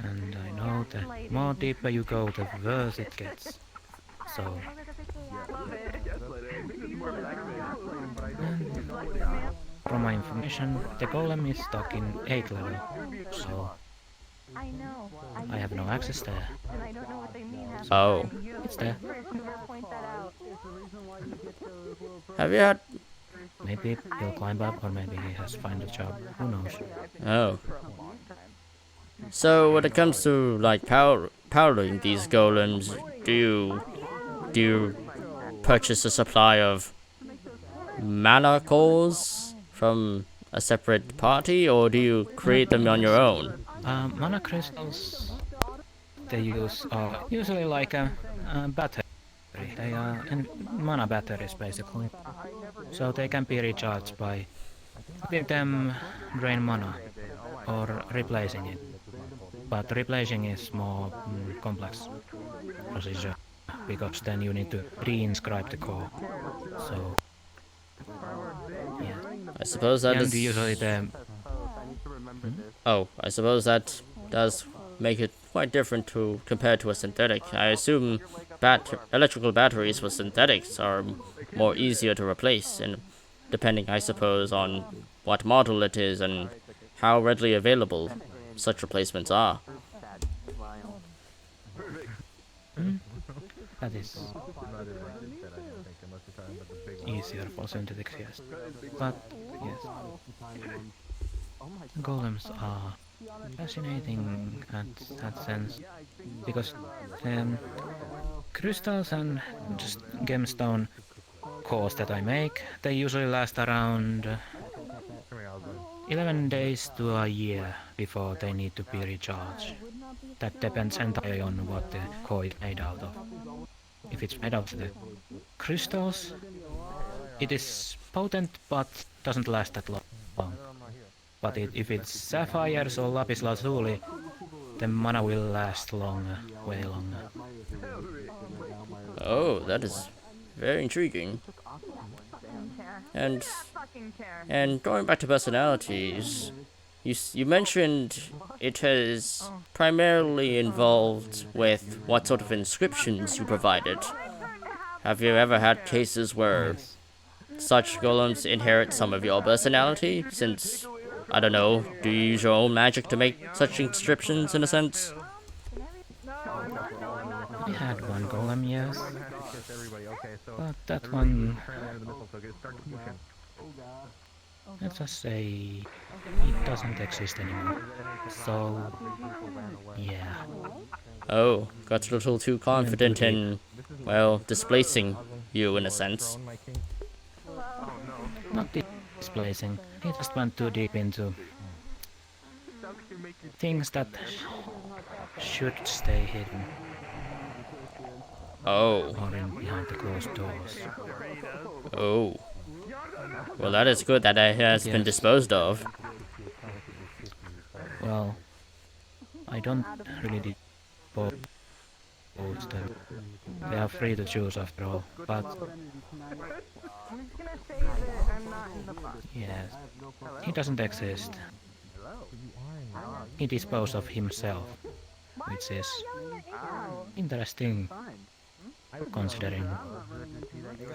and I know that more deeper you go, the worse it gets. So, from my information, the golem is stuck in 8th level, so I have no access there. Oh. It's there. Have you had... Maybe he'll climb up, or maybe he has found a job. Who knows? Oh. So when it comes to like powering these golems, do you purchase a supply of mana cores from a separate party, or do you create them on your own? Mana crystals they use are usually like a battery. They are mana batteries basically. So they can be recharged by letting them drain mana or replacing it. But replacing is more complex procedure because then you need to reinscribe the core. So yeah. I suppose that is usually the Oh, I suppose that does make it quite different compared to a synthetic. I assume electrical batteries for synthetics are more easier to replace, and depending, I suppose, on what model it is and how readily available such replacements are. That is easier for synthetics, yes. But yes, golems are fascinating at that sense because crystals and just gemstone cores that I make, they usually last around 11 days to a year before they need to be recharged. That depends entirely on what the core is made out of. If it's made of the crystals, it is potent, but doesn't last that long. But if it's sapphires or lapis lazuli, then mana will last longer, way longer. Oh, that is very intriguing. And going back to personalities, you mentioned it has primarily involved with what sort of inscriptions you provided. Have you ever had cases where such golems inherit some of your personality? Since, I don't know, do you use your own magic to make such inscriptions in a sense? I had one golem, yes. But that one... Let's just say... it doesn't exist anymore. So... yeah. Oh, got a little too confident in, well, displacing you in a sense. Not displacing. He just went too deep into things that should stay hidden. Oh. Or in behind the closed doors. Oh. Well, that is good that it has been disposed of. Well, I don't really dispose them. They are free to choose after all, but... yes, he doesn't exist. He disposed of himself, which is interesting, considering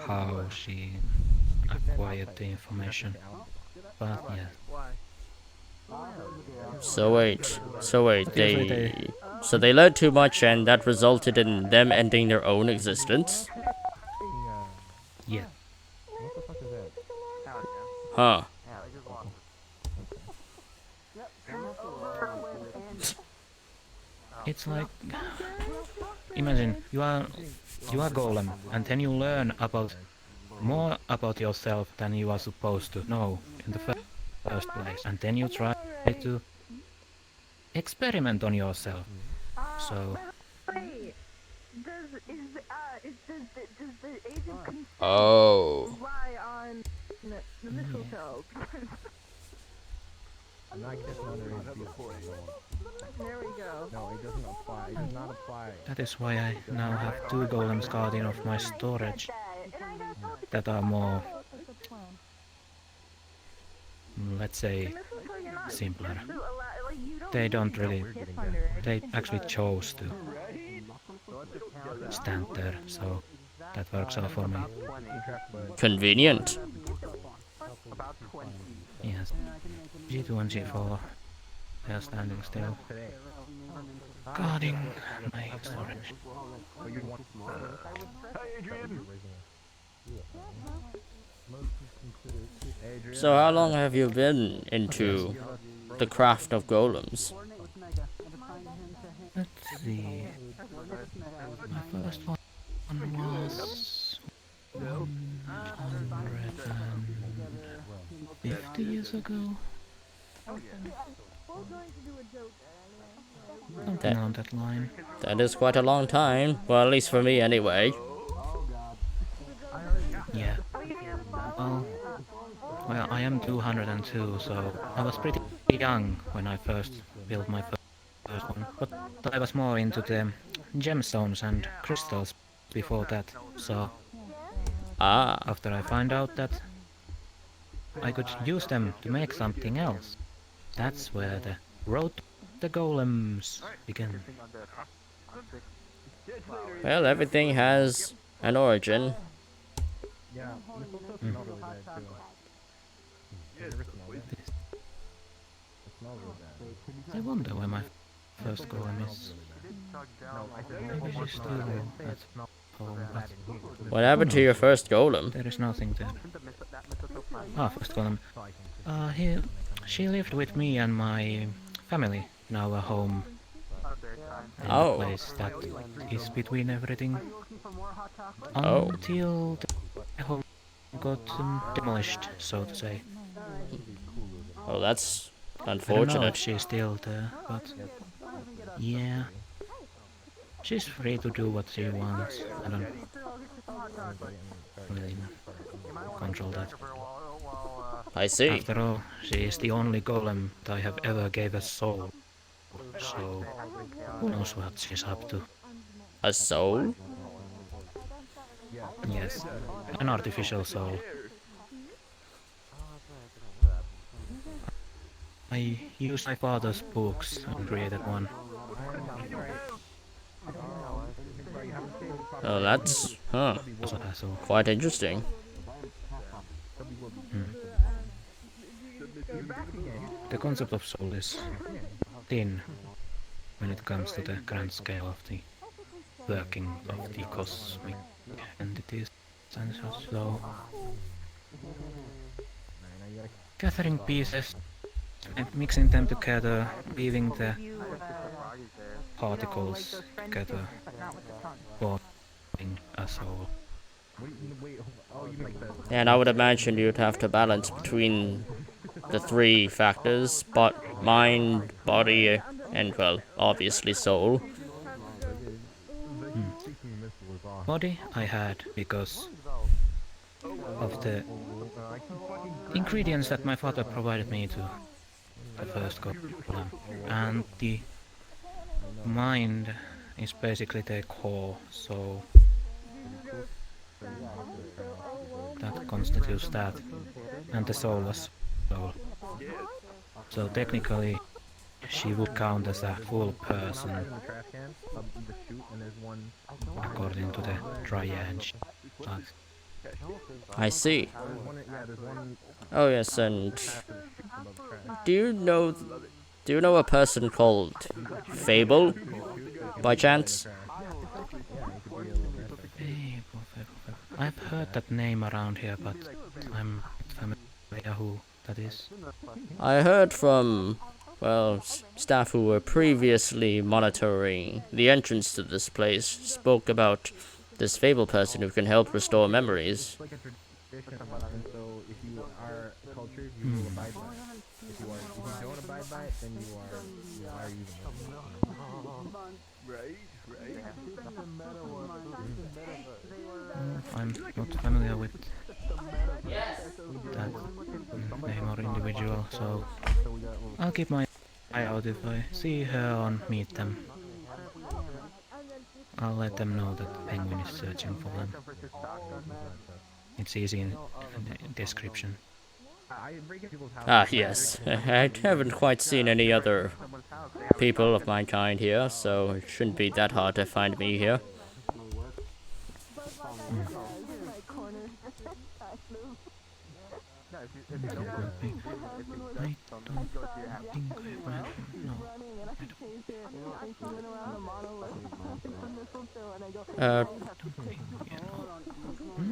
how she acquired the information. But yeah. So wait, they learned too much and that resulted in them ending their own existence? Yeah. Huh. It's like, imagine you are golem, and then you learn more about yourself than you are supposed to know in the first place, and then you try to experiment on yourself. So. Oh. There we go. No, it doesn't apply. It does not apply. That is why I now have 2 golems guarding of my storage that are more, let's say, simpler. They don't really, they actually chose to stand there, so that works out for me. Convenient. Yes. G2 and G4, they are standing still, guarding my storage. So how long have you been into the craft of golems? Let's see. My first one was 150 years ago. Something on that line. That is quite a long time. Well, at least for me anyway. Yeah. Well, I am 202, so I was pretty young when I first built my first one. But I was more into the gemstones and crystals before that, so... After I find out that I could use them to make something else, that's where the road to the golems began. Well, everything has an origin. I wonder where my first golem is. Maybe she's still at home, but... What happened to your first golem? There is nothing there. First golem. She lived with me and my family in our home. In a place that is between everything. Until the home got demolished, so to say. Oh, that's unfortunate. I don't know if she's still there, but yeah. She's free to do what she wants. I don't really know. control that. I see. After all, she is the only golem that I have ever gave a soul. So, who knows what she's up to? A soul? Yes, an artificial soul. I used my father's books and created one. Oh, that's... huh. Quite interesting. The concept of soul is thin when it comes to the grand scale of the working of the cosmic entities and such, so gathering pieces and mixing them together, weaving the particles together, forming a soul. And I would imagine you'd have to balance between the three factors, but mind, body, and, well, obviously soul. Body I had because of the ingredients that my father provided me to the first golem, and the mind is basically the core, so that constitutes that, and the soul was soul. So technically she would count as a full person according to the triad. I see. Oh yes, and do you know a person called Fable by chance? I've heard that name around here, but I'm familiar who that is. I heard from, well, staff who were previously monitoring the entrance to this place spoke about this Fable person who can help restore memories. I'm not familiar with that name or individual, so I'll keep my eye out if I see her or meet them. I'll let them know that Penguin is searching for them. It's easy in the description. Ah, yes. I haven't quite seen any other people of my kind here, so it shouldn't be that hard to find me here.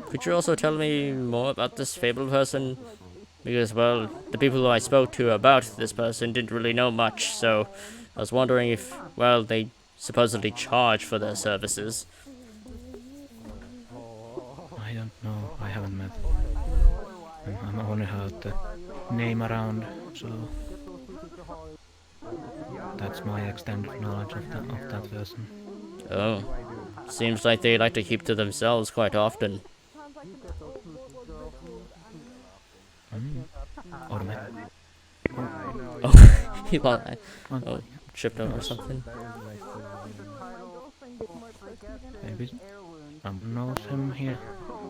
Could you also tell me more about this Fable person? Because, well, the people who I spoke to about this person didn't really know much, so I was wondering if, well, they supposedly charge for their services. I don't know, I haven't met. I've only heard the name around, so that's my extended knowledge of that person. Oh, seems like they like to keep to themselves quite often. Oh, he thought I tripped over something. Maybe someone knows him here.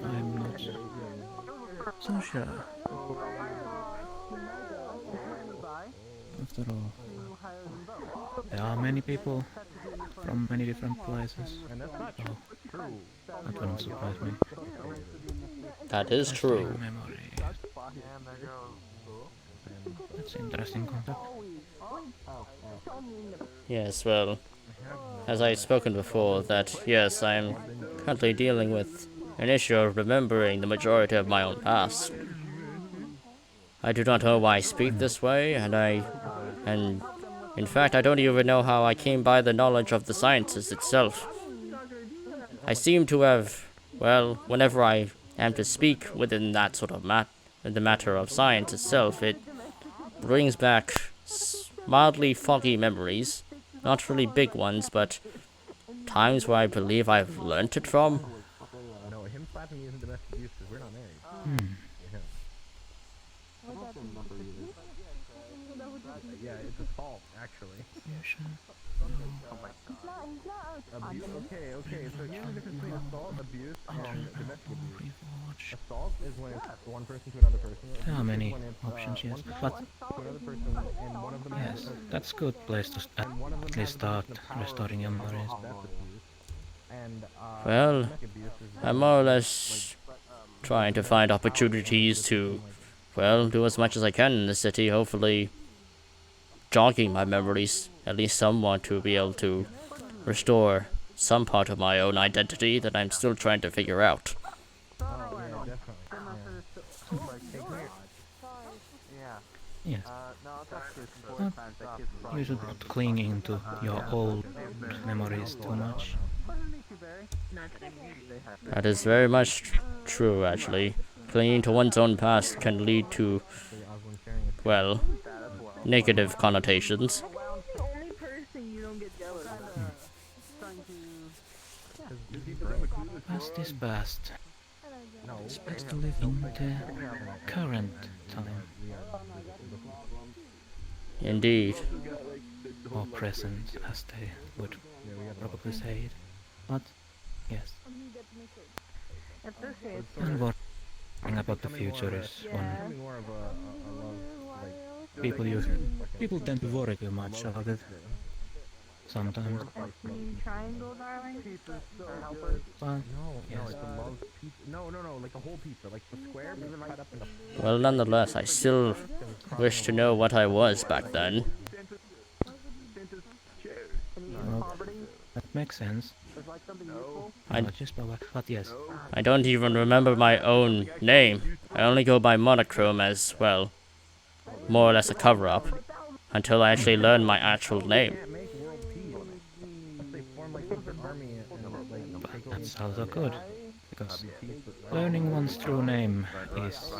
I'm not so sure. After all, there are many people from many different places. So that wouldn't surprise me. That is true. Memory. That's interesting concept. Yes, well, as I've spoken before, that yes, I'm currently dealing with an issue of remembering the majority of my own past. I do not know why I speak this way, and in fact, I don't even know how I came by the knowledge of the sciences itself. I seem to have, well, whenever I am to speak within that sort of the matter of science itself, it brings back mildly foggy memories. Not really big ones, but times where I believe I've learnt it from. No, him slapping me isn't domestic abuse because we're not married. actually. Fusion. Okay, so here's the difference between assault, abuse, and domestic abuse. Assault is when it's one person to another person. There are Abuse is many when it's, options, yes. one person But to another person, and one of them yes, has that's a good place to at least start restoring your memories. and Well, domestic abuse is I'm more or less trying to find opportunities to, well, do as much as I can in the city, hopefully jogging my memories, at least somewhat, to be able to restore some part of my own identity that I'm still trying to figure out. Yes. But you should not cling into your old memories too much. That is very much true, actually. Clinging to one's own past can lead to, well, negative connotations. Past is past. It's best to live in the current time. Indeed. Or present, as they would probably say it. But, yes. And worrying about the future is one. People tend to worry too much about it. Sometimes. Triangle, darling? But, yes. No, like a whole pizza, like the square, but cut up into... Well, nonetheless, I still wish to know what I was back then. Well, that makes sense. But yes. I don't even remember my own name. I only go by Monochrome as, well, more or less a cover-up, until I actually learn my actual name. But that's also good, because learning one's true name is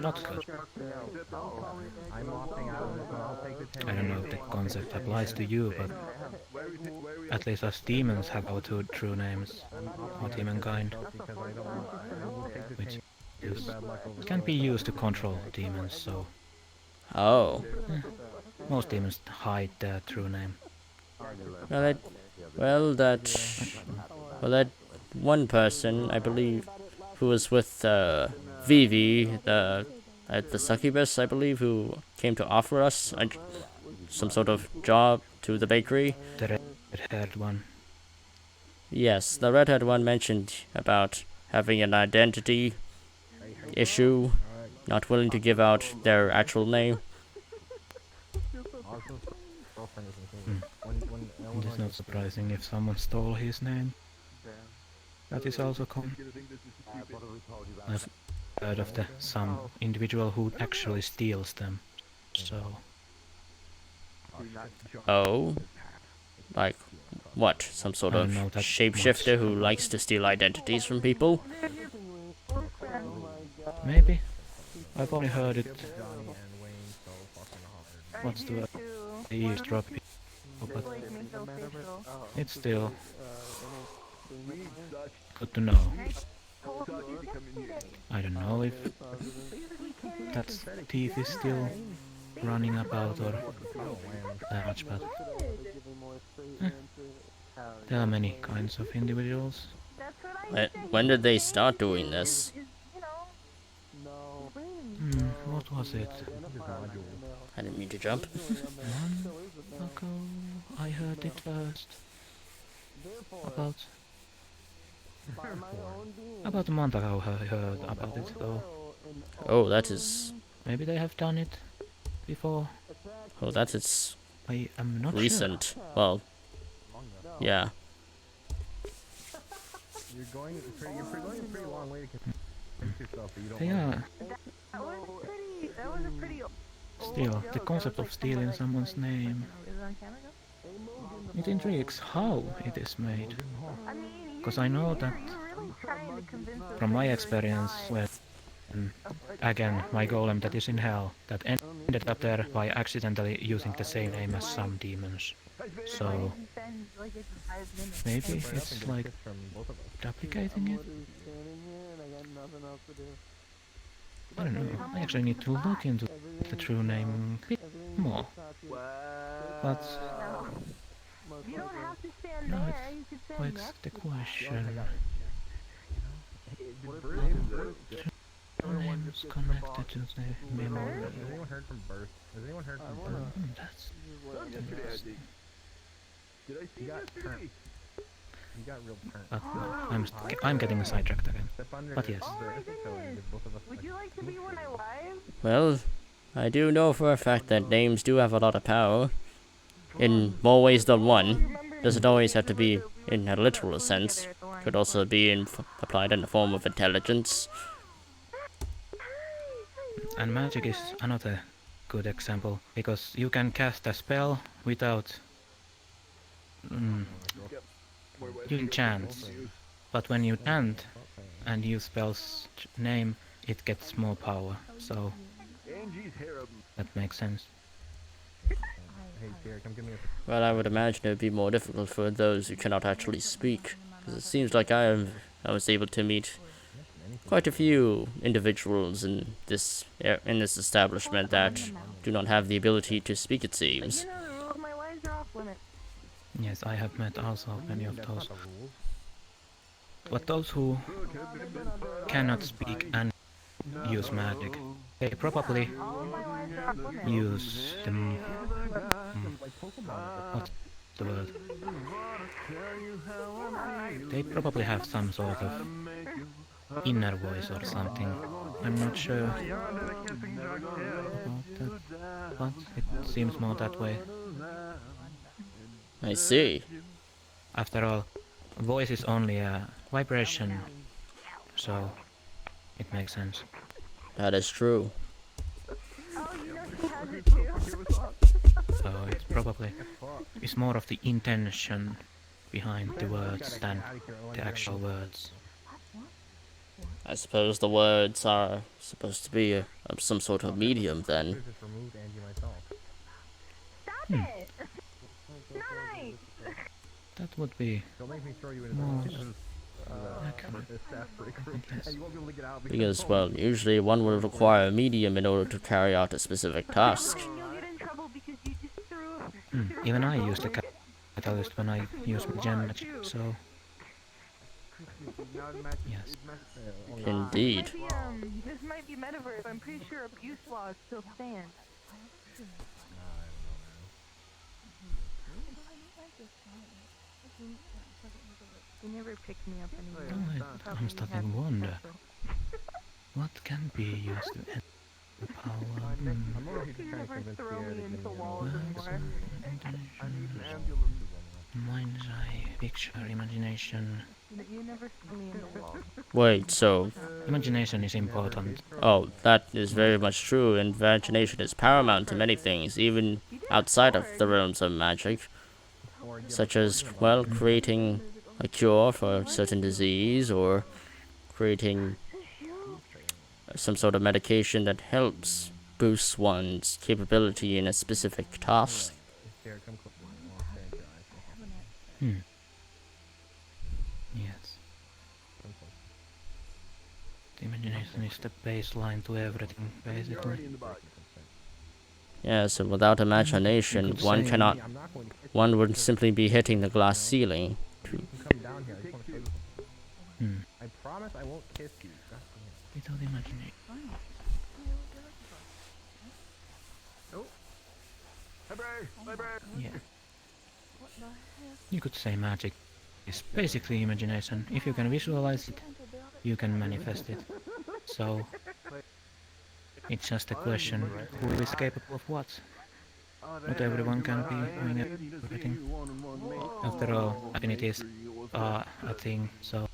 not good. I don't know if the concept applies to you, but at least us demons have our two true names, or demon kind, which can be used to control demons, so... Oh. Most demons hide their true name. Well, that one person, I believe, who was with Vivi, at the succubus, I believe, who came to offer us some sort of job to the bakery. The red-haired one. Yes, the red-haired one mentioned about having an identity issue, not willing to give out their actual name. It is not surprising if someone stole his name. That is also common. I've heard of some individual who actually steals them, so... Oh? Like, what? Some sort of shapeshifter who likes to steal identities from people? Maybe. I've only heard it... What's the word? Eavesdropping. But it's still good to know. I don't know if that thief is still running about or that much, but there are many kinds of individuals. When did they start doing this? What was it? I didn't mean to jump. Ago, I heard it first. About a month ago I heard about it, though. Oh, that is... Maybe they have done it before. Oh, that is... I am not recent. Sure. Well, yeah. You're going a pretty long way to convince yourself that you don't They are. That was a pretty... Still, the concept of stealing someone's name, it intrigues how it is made. Because I know that, from my experience, with, again, my golem that is in hell, that ended up there by accidentally using the same name as some demons. So, maybe it's like duplicating it? I don't know. I actually need to look into the true name a bit more. But You don't have to stand no, there. You could it stand begs next the question. Names connected to the memory. Has anyone heard from Birth? Has anyone heard from Birth? That's interesting. Did I see you got real turned. But I'm getting sidetracked again. But yes. Oh my goodness! Would you like to be one alive? Well, I do know for a fact that names do have a lot of power. In more ways than one. Doesn't always have to be in a literal sense. Could also be applied in the form of intelligence. And magic is another good example, because you can cast a spell without using chants, but when you chant and use spell's name, it gets more power, so that makes sense. Well, I would imagine it would be more difficult for those who cannot actually speak, because it seems like I was able to meet quite a few individuals in this establishment that do not have the ability to speak, it seems. You know the rules. My lives are off limits. Yes, I have met also many of those. But those who cannot speak and use magic, they probably use the what's the word? They probably have some sort of inner voice or something. I'm not sure about that, but it seems more that way. I see. After all, voice is only a vibration, so it makes sense. That is true. So it's probably more of the intention behind the words than the actual words. I suppose the words are supposed to be some sort of medium then. That would be more accurate. Because, well, usually one would require a medium in order to carry out a specific task. Even I used a catalyst when I used my gem magic, so yes. Indeed. This might be metaverse. I'm pretty sure abuse laws still stand. You never picked me up anymore. I'm starting to wonder what can be used to end the power. You never throw me into walls anymore. Mind's eye, picture, imagination. You never threw me into walls. Wait, so... Imagination is important. Oh, that is very much true. Imagination is paramount to many things, even outside of the realms of magic. Such as, well, creating a cure for a certain disease, or creating some sort of medication that helps boost one's capability in a specific task. Yes. The imagination is the baseline to everything, basically. Yeah, so without imagination, one would simply be hitting the glass ceiling. I promise I won't kiss you. Without imagination. Yeah. You could say magic is basically imagination. If you can visualize it, you can manifest it. So, it's just a question, who is capable of what? Not everyone can be doing everything. After all, affinities are a thing, so...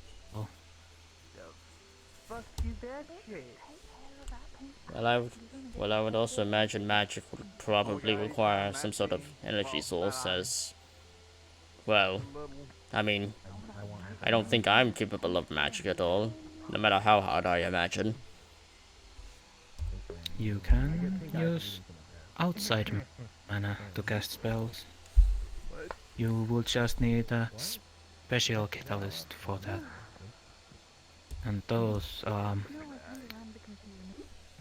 Well, I would also imagine magic would probably require some sort of energy source, as... Well, I mean, I don't think I'm capable of magic at all, no matter how hard I imagine. You can use outside mana to cast spells. You would just need a special catalyst for that. And those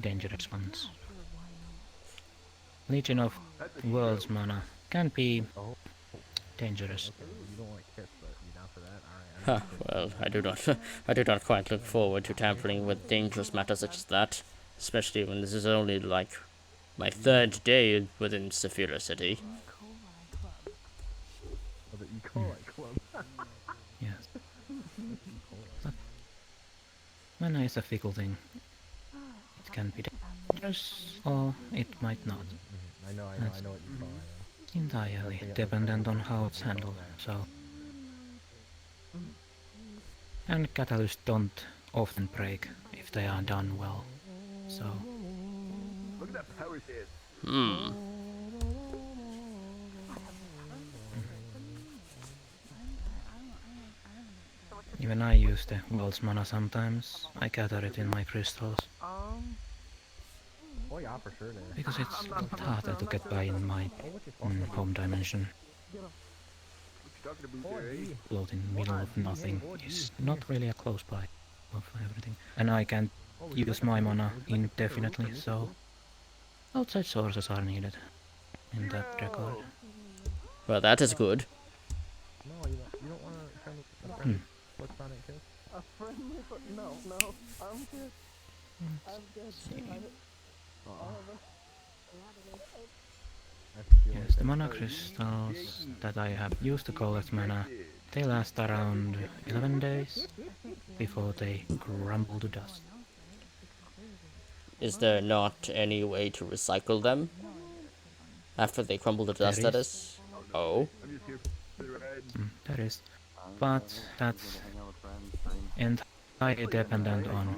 dangerous ones. Legion of Worlds mana can be dangerous. Huh, well, I do not I do not quite look forward to tampering with dangerous matters such as that, especially when this is only like my 3rd day within Saphira City. Yes. But mana is a fickle thing. It can be dangerous or it might not. I know That's what you call it. entirely dependent on how it's handled, so. And catalysts don't often break if they are done well, so. Look at that power hit. Even I use the world's mana sometimes. I gather it in my crystals. Oh yeah, for sure. Because it's harder to get by in my home dimension. Float in the middle of nothing is not really a close by of everything. And I can't use my mana indefinitely, so outside sources are needed in that regard. Well, that is good. No, you don't want to friendly platonic kiss? A friendly no, I'm good. I'm good. Yes, the mana crystals that I have used to collect mana, they last around 11 days before they crumble to dust. Is there not any way to recycle them? After they crumble to dust, that is? Oh? There is. But that's entirely dependent on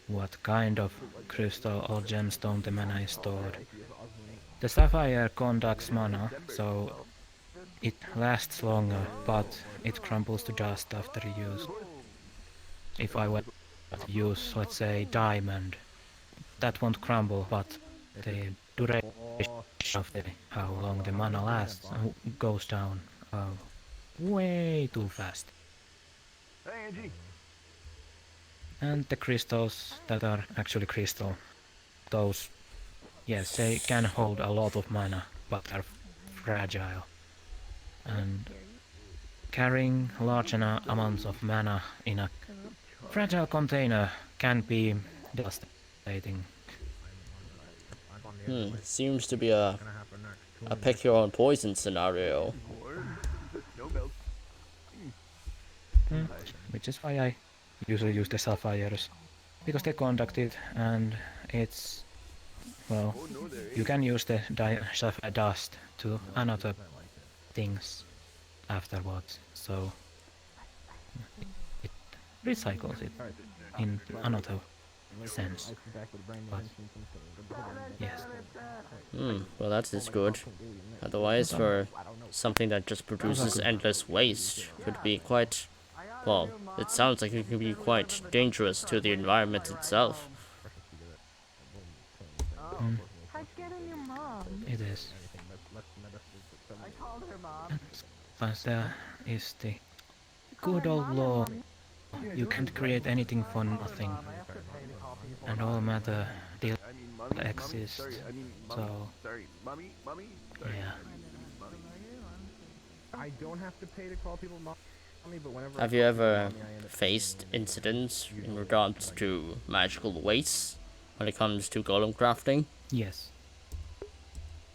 what kind of crystal or gemstone the mana is stored. The sapphire conducts mana, so it lasts longer, but it crumbles to dust after use. If I were to use, let's say, diamond, that won't crumble, but the duration of how long the mana lasts goes down way too fast. Hey, Angie. And the crystals that are actually crystal, those, yes, they can hold a lot of mana, but are fragile. And carrying large amounts of mana in a fragile container can be devastating. Seems to be a pick your own poison scenario. Which is why I usually use the sapphires, because they conduct it, and it's, well, you can use the sapphire dust to another things afterwards, so it recycles it in another sense. But yes. Well, that is good. Otherwise, for something that just produces endless waste, could be quite, well, it sounds like it could be quite dangerous to the environment itself. It is. I called her mom. But there is the good old law. You can't create anything for nothing. And all matter still exists. So, yeah. I don't have to pay to call people mommy, but whenever Have you ever faced incidents in regards to magical waste when it comes to golem crafting? Yes.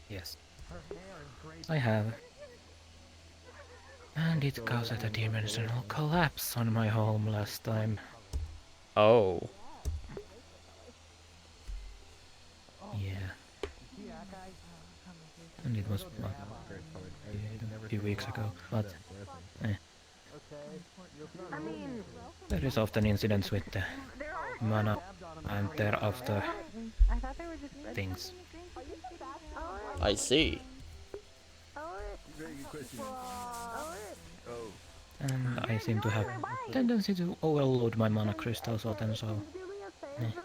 Yes. I have. And it caused a dimensional collapse on my home last time. Oh. Yeah. And it was a few weeks ago, but there is often incidents with the mana and thereafter things. I see. And I seem to have tendency to overload my mana crystals often, so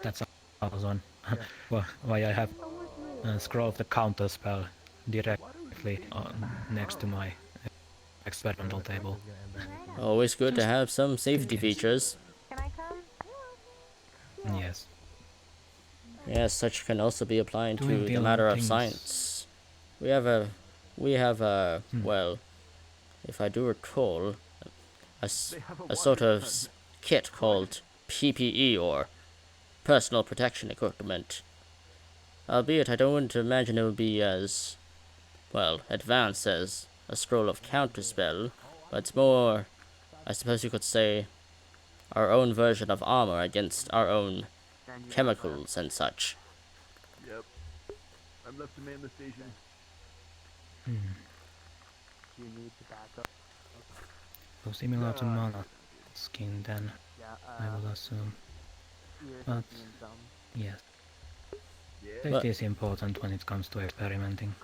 that's also why I have Scroll of the Counter spell directly next to my experimental table. Always good to have some safety features. Yes. Yes, such can also be applied Doing to the the matter old of things. science. We have a, well, if I do recall, a sort of kit called PPE, or personal protection equipment. Albeit I don't imagine it would be as, well, advanced as a scroll of counterspell, but it's more, I suppose you could say, our own version of armor against our own chemicals and such. Yep. I'm left to man the station. Hmm. You need to back up. So similar to mana skin then, I will assume. But, yes. Safety is important when it comes to experimenting.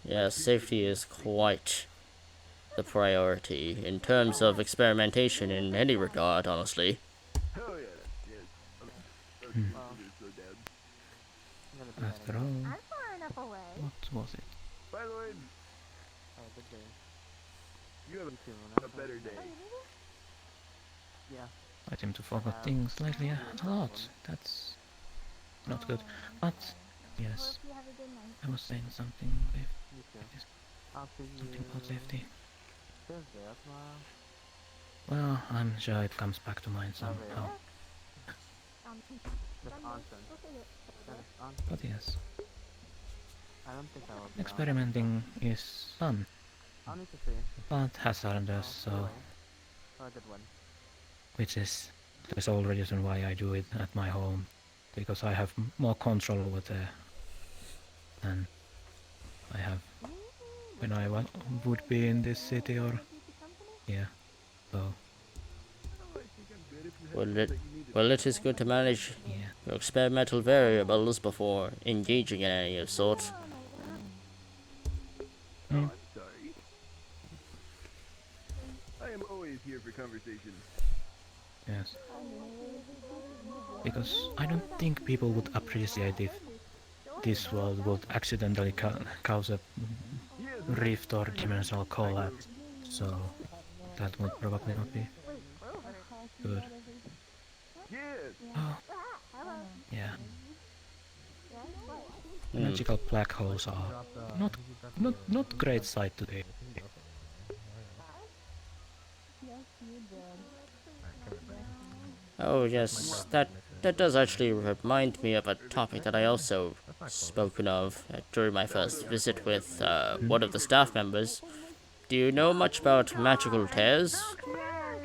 Yeah, safety is quite the priority in terms of experimentation in any regard, honestly. After all, what was it? By the way, you have a better day. Yeah. I seem to forget things lately a lot. That's not good. But, yes, I was saying something with something about safety. Well, I'm sure it comes back to mind somehow. But yes, experimenting is fun, but hazardous, so which is the sole reason why I do it at my home, because I have more control over there than I have when I would be in this city, or yeah, so Well, it is good to manage your experimental variables before engaging in any of sort. I'm sorry. I am always here for conversation. yes, because I don't think people would appreciate if this world would accidentally cause a rift or dimensional collapse, so that would probably not be good. Oh, yeah. Magical black holes are not great sight today. Oh yes, that does actually remind me of a topic that I also spoken of during my first visit with one of the staff members. Do you know much about magical tears?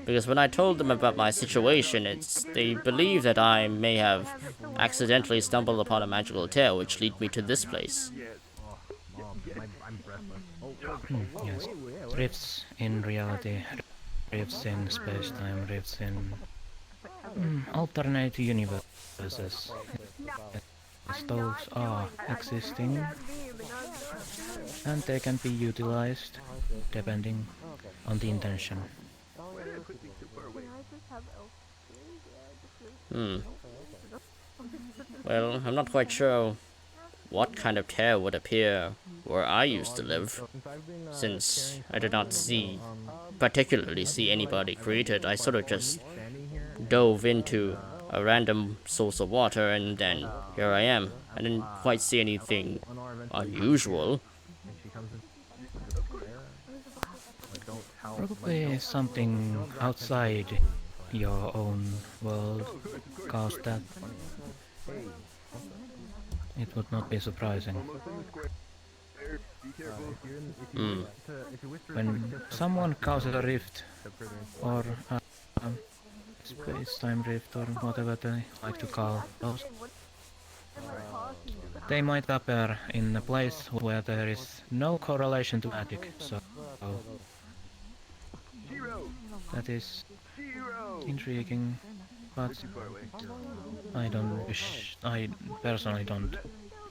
Because when I told them about my situation, they believe that I may have accidentally stumbled upon a magical tear which lead me to this place. Yes, rifts in reality, rifts in space-time, rifts in alternate universes. Yes, those are existing, and they can be utilized depending on the intention. Well, I'm not quite sure what kind of tear would appear where I used to live, since I did not particularly see anybody create it. I sort of just dove into a random source of water, and then here I am. I didn't quite see anything unusual. Probably something outside your own world caused that. It would not be surprising. When someone causes a rift, or a space-time rift, or whatever they like to call those, they might appear in a place where there is no correlation to magic, so that is intriguing, but I personally don't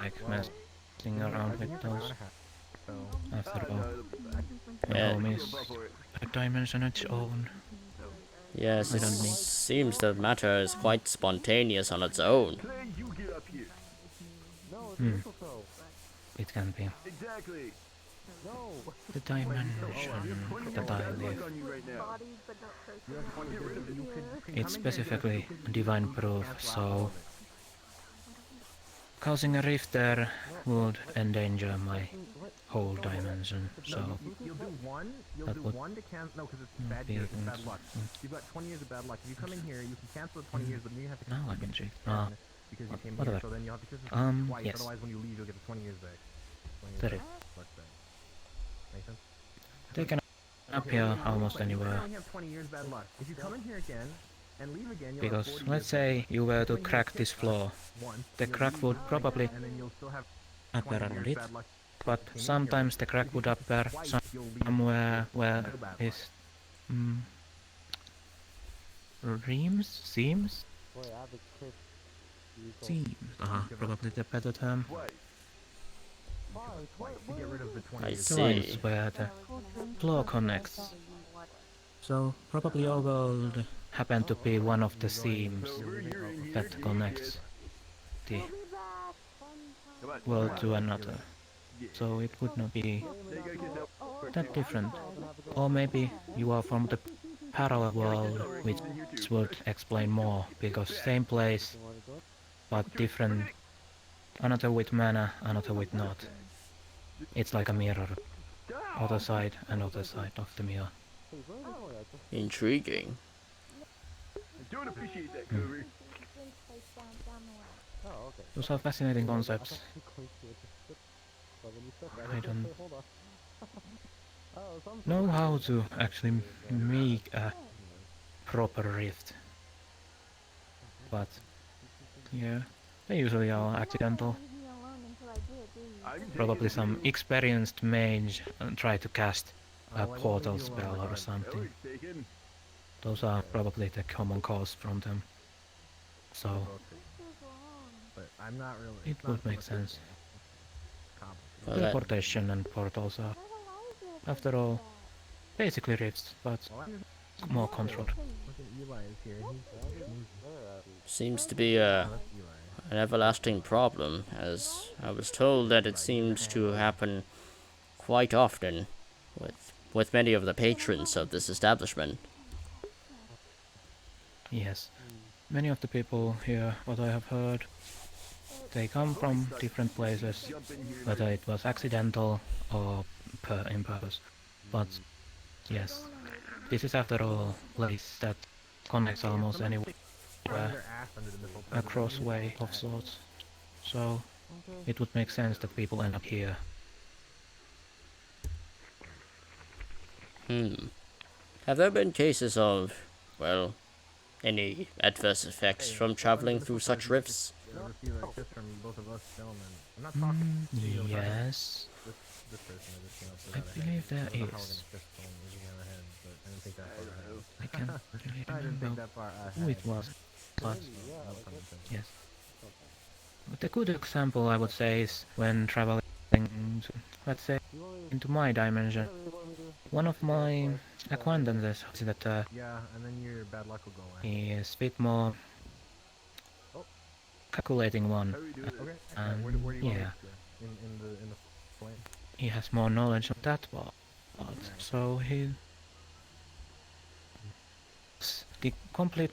like messing around with those. After all, my home is a dimension on its own. Yes, it seems the matter is quite spontaneous on its own. It can be. Exactly. the dimension that I live. It's specifically divine proof, so causing a rift there would endanger my whole dimension, so that would not be bad luck. You've got 20 years of bad luck. If you come in here, you can cancel the 20 years, but then you have to now I can check. Ah, because you came whatever. here, so then you have to cancel twice, yes. otherwise when you leave you'll get the 20 years back. 20 Sorry. Luck back. Make sense? They can appear almost anywhere. You only have 20 years bad luck. If you come in here again and leave again, you'll Because have 40 let's years say you were to crack this floor, the crack would probably and then you'll still have appear 20 around years it, bad luck. but sometimes the crack would appear somewhere where is reams? Seams? Seams, probably the better term. To get rid of the 20 I years. The lines where the floor connects. So probably your world happened to be one of the seams that connects the world to another. So it would not be that different. Or maybe you are from the parallel world, which would explain more, because same place, but different. Another with mana, another with not. It's like a mirror. Other side and other side of the mirror. Intriguing. Don't appreciate that, Kobe. Those are fascinating concepts. I don't know how to actually make a proper rift. But yeah, they usually are accidental. Probably some experienced mage try to cast a portal spell or something. Those are probably the common cause from them. So it would make sense. Well, Teleportation and portals are, after all, basically rifts, but more controlled. seems to be an everlasting problem, as I was told that it seems to happen quite often with many of the patrons of this establishment. Yes, many of the people here, what I have heard, they come from different places, whether it was accidental or in purpose. But yes, this is after all a place that connects almost anywhere, a crossway of sorts. So it would make sense that people end up here. Have there been cases of, well, any adverse effects from traveling through such rifts? Yes, I believe there is. I can't really remember who it was, but yes. But a good example, I would say, is when traveling, let's say, into my dimension. One of my acquaintances said that Yeah, and then your bad luck will go away. he is a bit more calculating one, and Where do you yeah, in the flame? he has more knowledge of that part. So the complete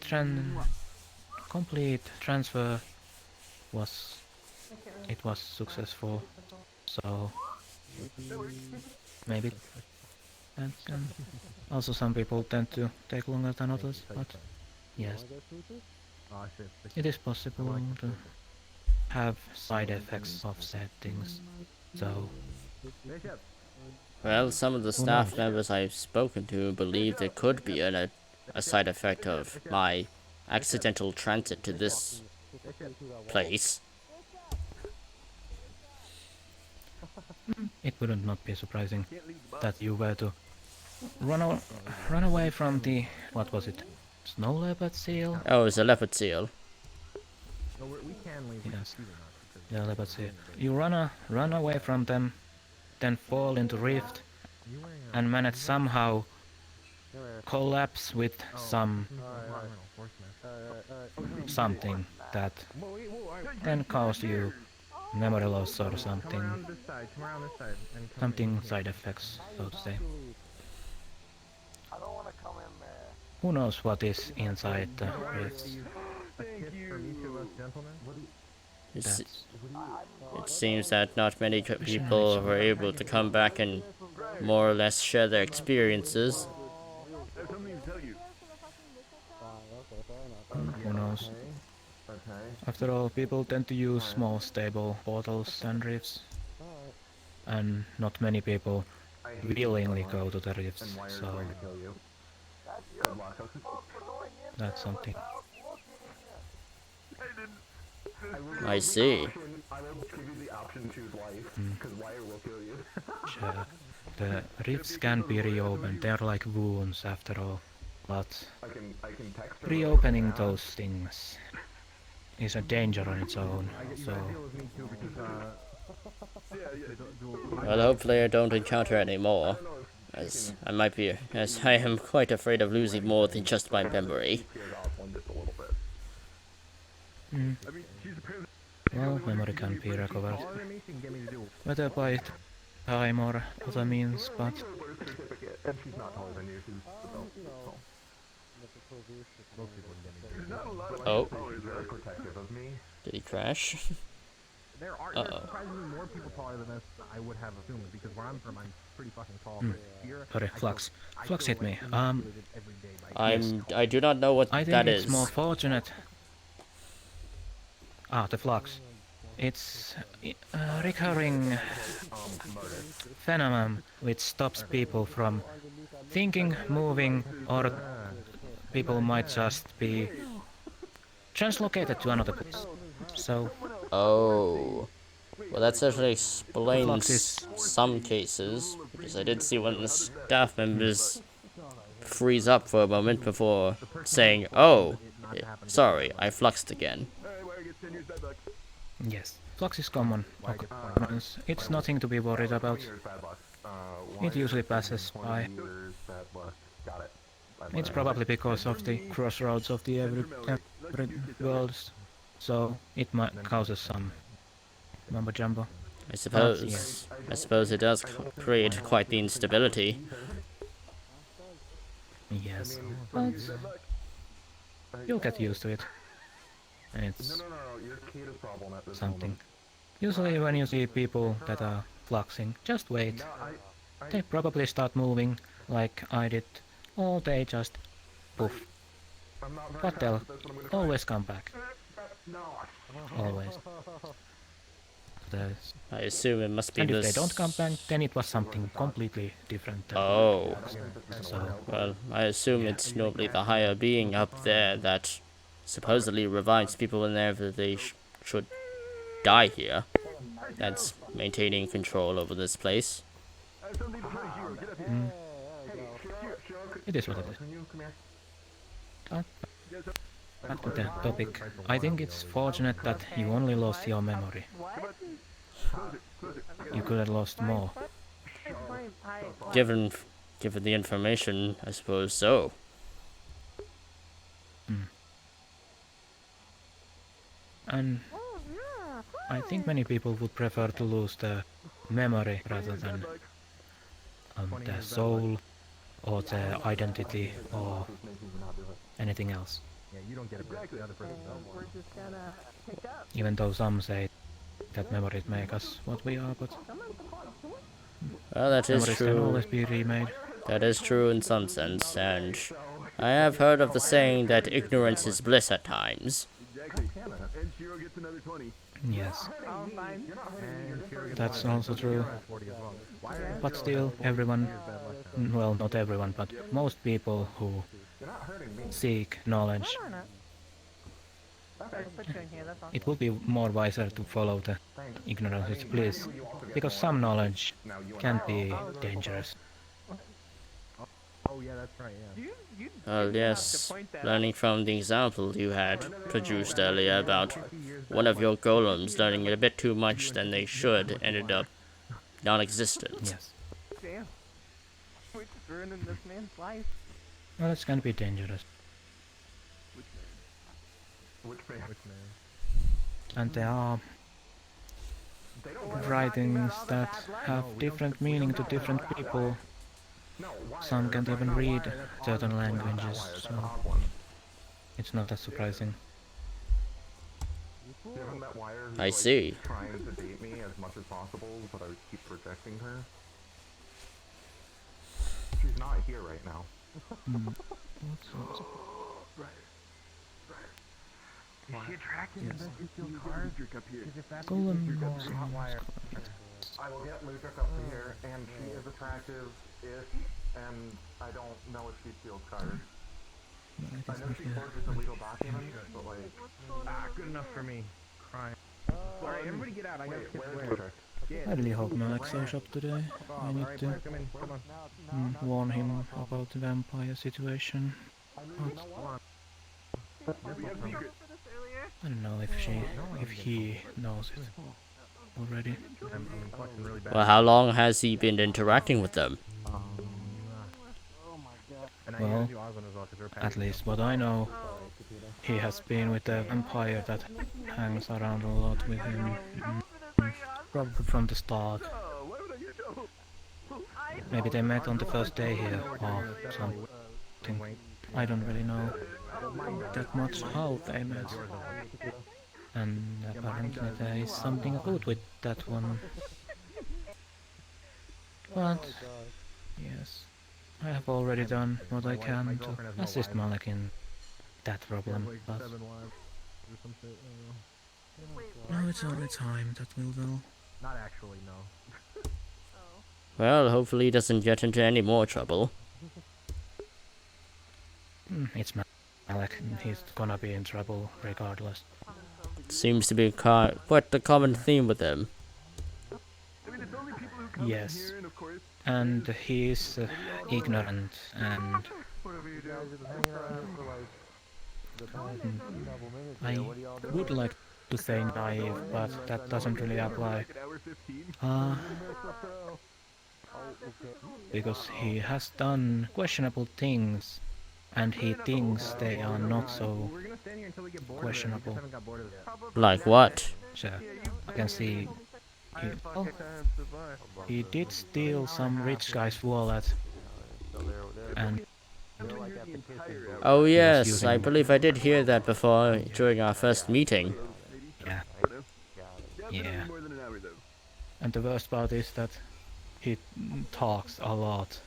transfer was successful. So maybe, and also some people tend to take longer than others, but yes, it is possible to have side effects of said things. So Well, some of the staff members I've spoken to believe there could be a side effect of my accidental transit to this place. it wouldn't not be surprising that you were to run away from the, what was it, snow leopard seal? Oh, it's a leopard seal. Yes, yeah, leopard seal. You run away from them, then fall into rift, and manage somehow collapse with something that then caused you memory loss or something. Come around this side, come around this side. And come Something side effects, so to say. I don't want to come in there. Who knows what is inside the rifts? A kiss from each of us, gentlemen. It seems that not many people were able to come back and more or less share their experiences. Who knows? After all, people tend to use small stable portals and rifts. And not many people willingly go to the rifts, so that's something. I see. I will give you the option to choose life, because wire will kill you. Sure. The rifts can be reopened, they're like wounds after all. But reopening those things is a danger on its own, so... Well, hopefully I don't encounter any more, as I am quite afraid of losing more than just my memory. Well, memory can be recovered, whether by time or other means, but... And she's not taller than you, Oh. Protective of me. Did he crash? There are surprisingly more people taller than us than I would have assumed, because where I'm from, I'm pretty fucking tall. But here, Sorry, Flux. Flux hit me. I do not know what I think that it's is. more fortunate. Ah, the Flux. It's a recurring phenomenon which stops people from thinking, moving, or people might just be translocated to another place. So... Oh. Well, that certainly explains some cases, because I did see one of the staff members freeze up for a moment before saying, "Oh, sorry, I fluxed again." Yes, flux is common occurrence. It's nothing to be worried about. It usually passes by. It's probably because of the crossroads of the every worlds, so it might causes some mumbo jumbo. I suppose it does create quite the instability. Yes, but you'll get used to it. It's something. Usually when you see people that are fluxing, just wait. They probably start moving like I did, or they just poof. But they'll always come back. Always. I assume it must be and this... if they don't come back, then it was something completely different. Oh. So, well, I assume it's normally the higher being up there that supposedly revives people whenever they should die here. That's maintaining control over this place. It is what it is. Back to the topic. I think it's fortunate that you only lost your memory. You could have lost more. Given the information, I suppose so. And I think many people would prefer to lose the memory rather than their soul or their identity or anything else. Even though some say that memories make us what we are, but well, that is memories true. can always be remade. That is true in some sense, and I have heard of the saying that ignorance is bliss at times. Yes, that's also true. But still, everyone, well, not everyone, but most people who seek knowledge, it would be more wiser to follow the ignorance is bliss, because some knowledge can be dangerous. Oh yeah, that's right, yeah. Well, yes, learning from the example you had produced earlier about one of your golems learning a bit too much than they should ended up non-existent. Yes. Damn. We're just ruining this man's life. Well, it can be dangerous. Which man? And there are writings that have different meaning to different people. Some can't even read certain languages, so it's not that surprising. Given that Wire is I like see. trying to date me as much as possible, but I keep rejecting her. She's not here right now. Is she attractive? Yes. You cars up here. I will get Ludwig up to here, and she is attractive-ish, and I don't know if she feels tired. I know she forges illegal documents, but like... good enough for me. Crying. Alright, everybody get out. I got where's I really hope Malek shows up today. I need to warn him about the vampire situation. But I don't know if he knows it already. Well, how long has he been interacting with them? Well, at least what I know, he has been with a vampire that hangs around a lot with him, probably from the start. Maybe they met on the first day here, or something. I don't really know that much how they met. And apparently there is something good with that one. But, yes, I have already done what I can to assist Malek in that problem, but now it's only time that will tell. Not actually, no. Well, hopefully he doesn't get into any more trouble. It's Malek, he's gonna be in trouble regardless. Seems to be quite the common theme with him. Yes, and he's ignorant and I would like to say naive, but that doesn't really apply. Because he has done questionable things, and he thinks they are not so questionable. Like what? So, I can see he did steal some rich guy's wallet, and oh yes, I believe I did hear that before during our first meeting. Yeah. And the worst part is that he talks a lot.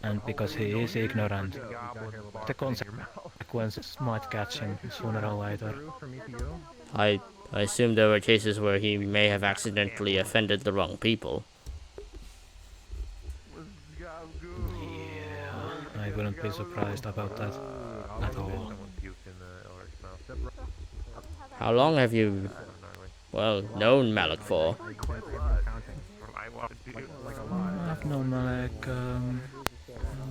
And because he is ignorant, the consequences might catch him sooner or later. I assume there were cases where he may have accidentally offended the wrong people. Yeah, I wouldn't be surprised about that at all. How long have you, well, known Malek for? I've known Malek,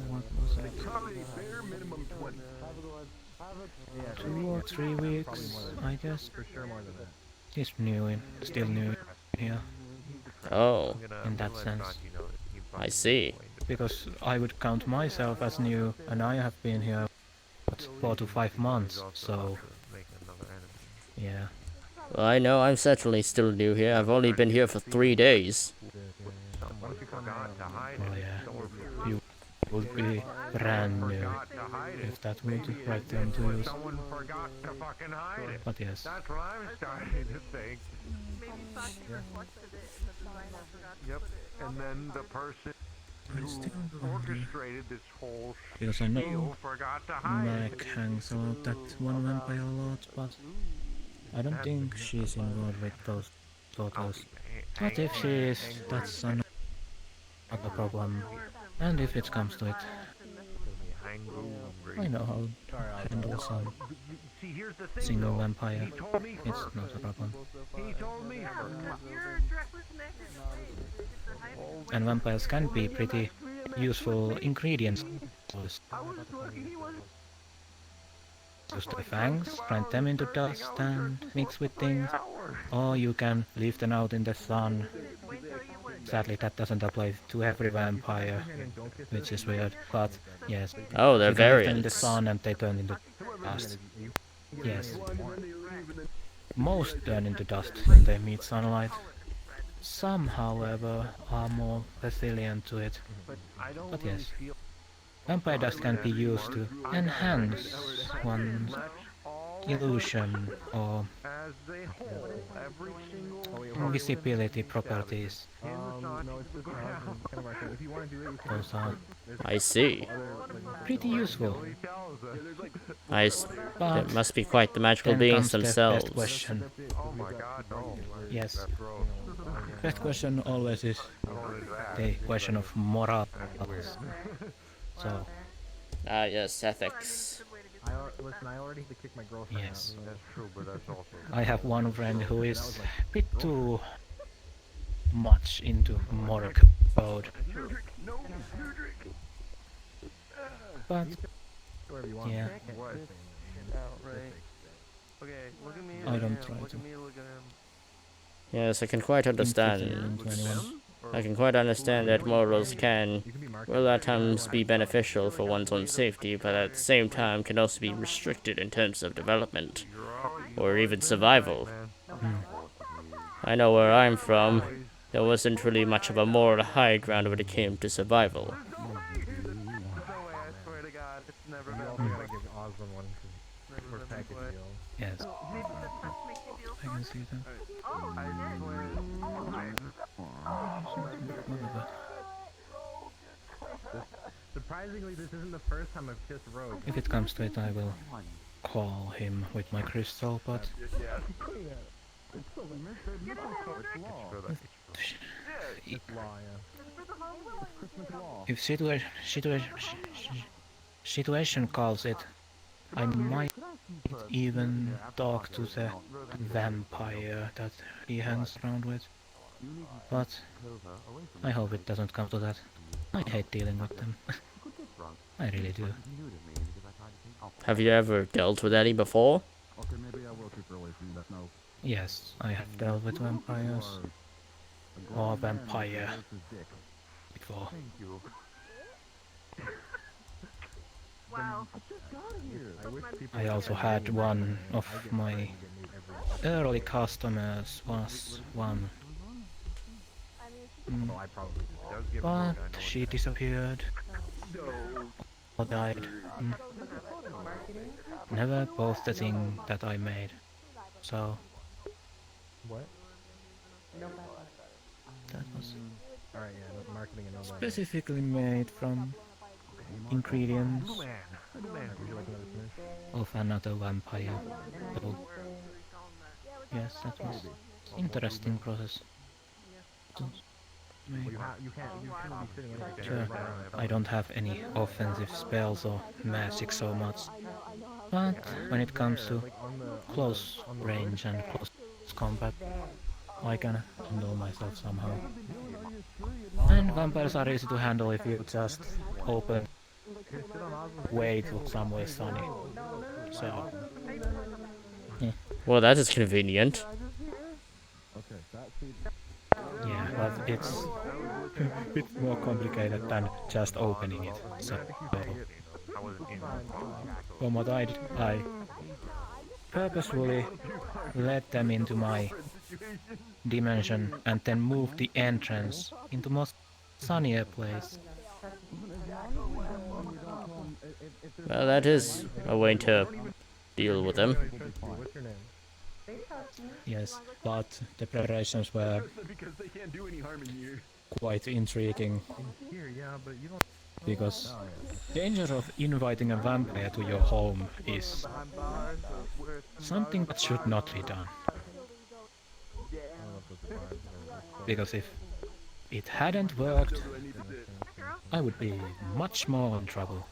what was it? 2 or 3 weeks, I guess. He's still new here. Oh. In that sense. I see. Because I would count myself as new, and I have been here, what, 4 to 5 months, so... Yeah. Well, I know I'm certainly still new here. I've only been here for 3 days. Oh yeah, you would be brand new, if that were the right thing to use. But yes. That's what I'm starting to think. Yep, and then the person who orchestrated this whole because I know deal forgot to hide Malek hangs out that one vampire a lot, but I don't think she's involved with those photos. But if she is, that's not a problem. And if it comes to it, I know how to handle some single vampire. It's not a problem. And vampires can be pretty useful ingredients. Use the fangs, grind them into dust and mix with things, or you can leave them out in the sun. Sadly that doesn't apply to every vampire, which is weird, but yes. Oh, they're you can leave them in the variants. sun and they turn into dust. Yes. Most turn into dust when they meet sunlight. Some, however, are more resilient to it. But yes, vampire dust can be used to enhance one's illusion or visibility properties. Those are I see. pretty useful. But It must be quite the magical then beings comes the themselves. best question. Yes. Best question always is the question of morals. So. Yes, ethics. Listen, I already had to kick my girlfriend Yes. out. That's true, but that's also... I have one friend who is a bit too much into moral code. But yeah, I don't try to. Yes, I can quite understand. I can quite understand that morals can, well, at times be beneficial for one's own safety, but at the same time can also be restricted in terms of development, or even survival. I know where I'm from, there wasn't really much of a moral high ground when it came to survival. Yes. I can see that. Surprisingly, this isn't the first time I've kissed Rogue. If it comes to it, I will call him with my crystal, but if situation calls it, I might even talk to the vampire that he hangs around with. But I hope it doesn't come to that. I hate dealing with them. I really do. Have you ever dealt with any before? Yes, I have dealt with vampires. Or vampire. Before. I also had one of my early customers was one. But she disappeared. Or died. Never both the thing that I made. So What? that was Alright, yeah, marketing and all that. specifically made from ingredients of another vampire. So, yes, that was interesting process. To make. You shouldn't be sitting in Sure, I don't have any offensive spells or magic so much. But when it comes to close range and close combat, I can handle myself somehow. And vampires are easy to handle if you just open way to somewhere sunny. So, yeah. Well, that is convenient. Yeah, but it's a bit more complicated than just opening it. So, from what I did, I purposefully let them into my dimension and then moved the entrance into most sunnier place. Well, that is a way to deal with them. Yes, but the preparations were quite intriguing. Because danger of inviting a vampire to your home is something that should not be done. Because if it hadn't worked, I would be much more in trouble.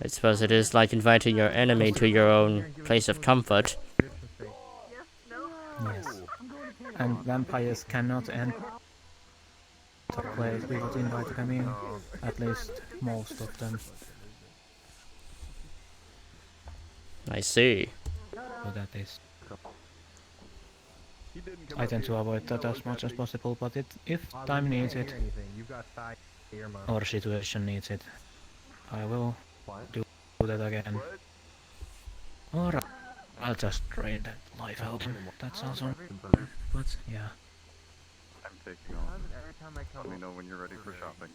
I suppose it is like inviting your enemy to your own place of comfort. Yes. And vampires cannot enter the place without inviting them in. At least most of them. I see. So that is. I tend to avoid that as much as possible, but if time needs it, or situation needs it, I will do that again. Alright. I'll just trade that life out. That sounds on. But yeah. I'm taking on. Let me know when you're ready for shopping.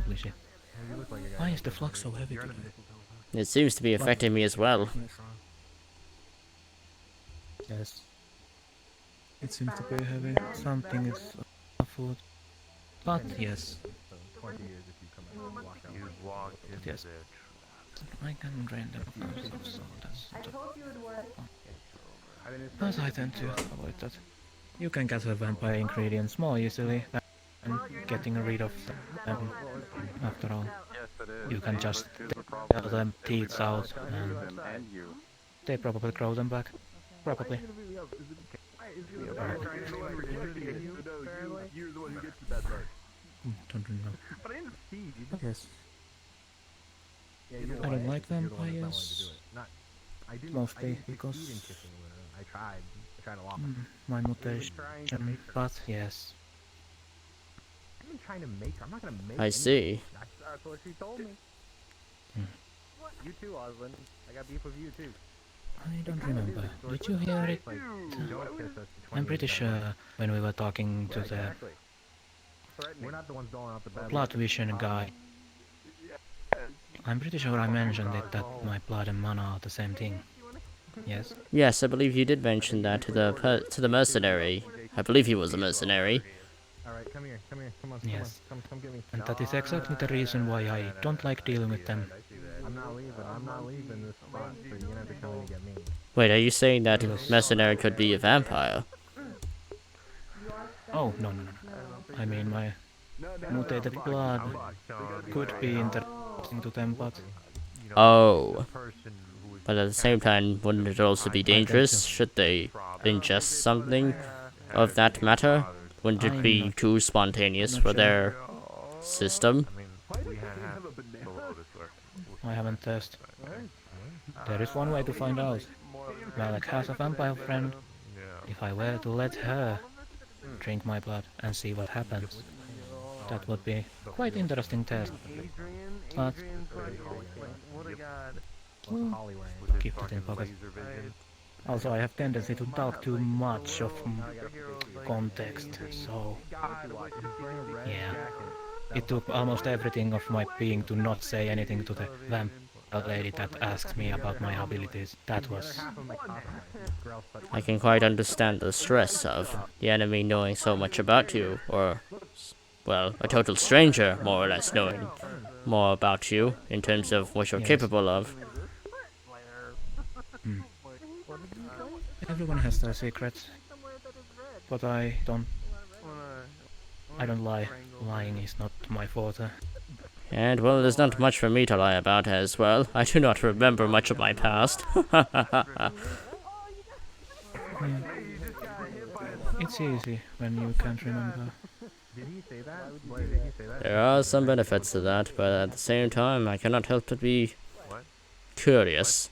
Holy shit. Why is the flux so heavy today? It seems to be affecting me as well. Yes. It seems to be heavy. Something is afoot. But yes. Yes. I can drain them of so that's but I tend to avoid that. You can gather vampire ingredients more easily than getting rid of them after all. You can just tell them teeth out and they probably grow them back. Probably. Don't really know. But yes. I don't like vampires. Mostly because my mutation. But yes. I see. That's what she told me. You too, Osland. I got beef with you too. I don't remember. Did you hear it? I'm pretty sure when we were talking to the blood vision guy, I'm pretty sure I mentioned it that my blood and mana are the same thing. Yes? Yes, I believe you did mention that to the mercenary. I believe he was a mercenary. Alright, come here, come on, yes. come get me. And that is exactly the reason why I don't like dealing with them. I'm not leaving this spot, so you're gonna have to come in and get me. Wait, are you saying that mercenary could be a vampire? Oh, no. I mean, my mutated blood could be interesting to them, but... Oh. But at the same time, wouldn't it also be dangerous? Should they ingest something of that matter? Wouldn't it be too spontaneous for their system? I haven't tested. There is one way to find out. Malek has a vampire friend. If I were to let her drink my blood and see what happens, that would be quite interesting test. But keep it in pocket. Also, I have tendency to talk too much of context, so yeah. It took almost everything of my being to not say anything to the vampire lady that asks me about my abilities. That was... I can quite understand the stress of the enemy knowing so much about you, or, well, a total stranger, more or less, knowing more about you in terms of what you're capable of. Everyone has their secrets, but I don't lie. Lying is not my forte. And, well, there's not much for me to lie about as well. I do not remember much of my past. It's easy when you can't remember. There are some benefits to that, but at the same time, I cannot help but be curious.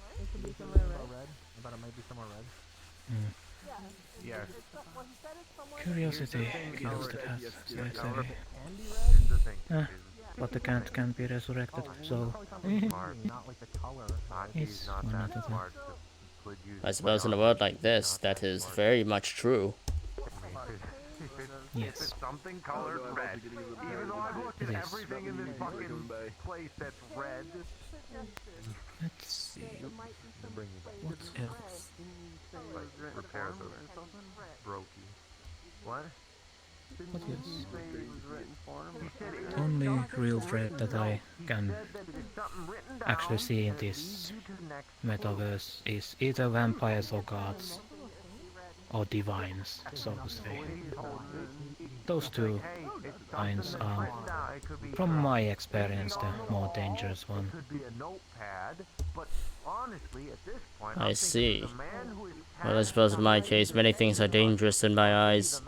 Curiosity kills the cat, says but the cat can't be resurrected, so it's one out of them. I suppose in a world like this, that is very much true. Yes. Something colored red. Even though I've looked at everything in this fucking place that's red. Let's see. What else? Like repair the brokey. What? What else? Only real threat that I can actually see in this metaverse is either vampires or gods. Or divines, so to say. Those two kinds are, from my experience, the more dangerous one. I see. Well, I suppose in my case, many things are dangerous in my eyes.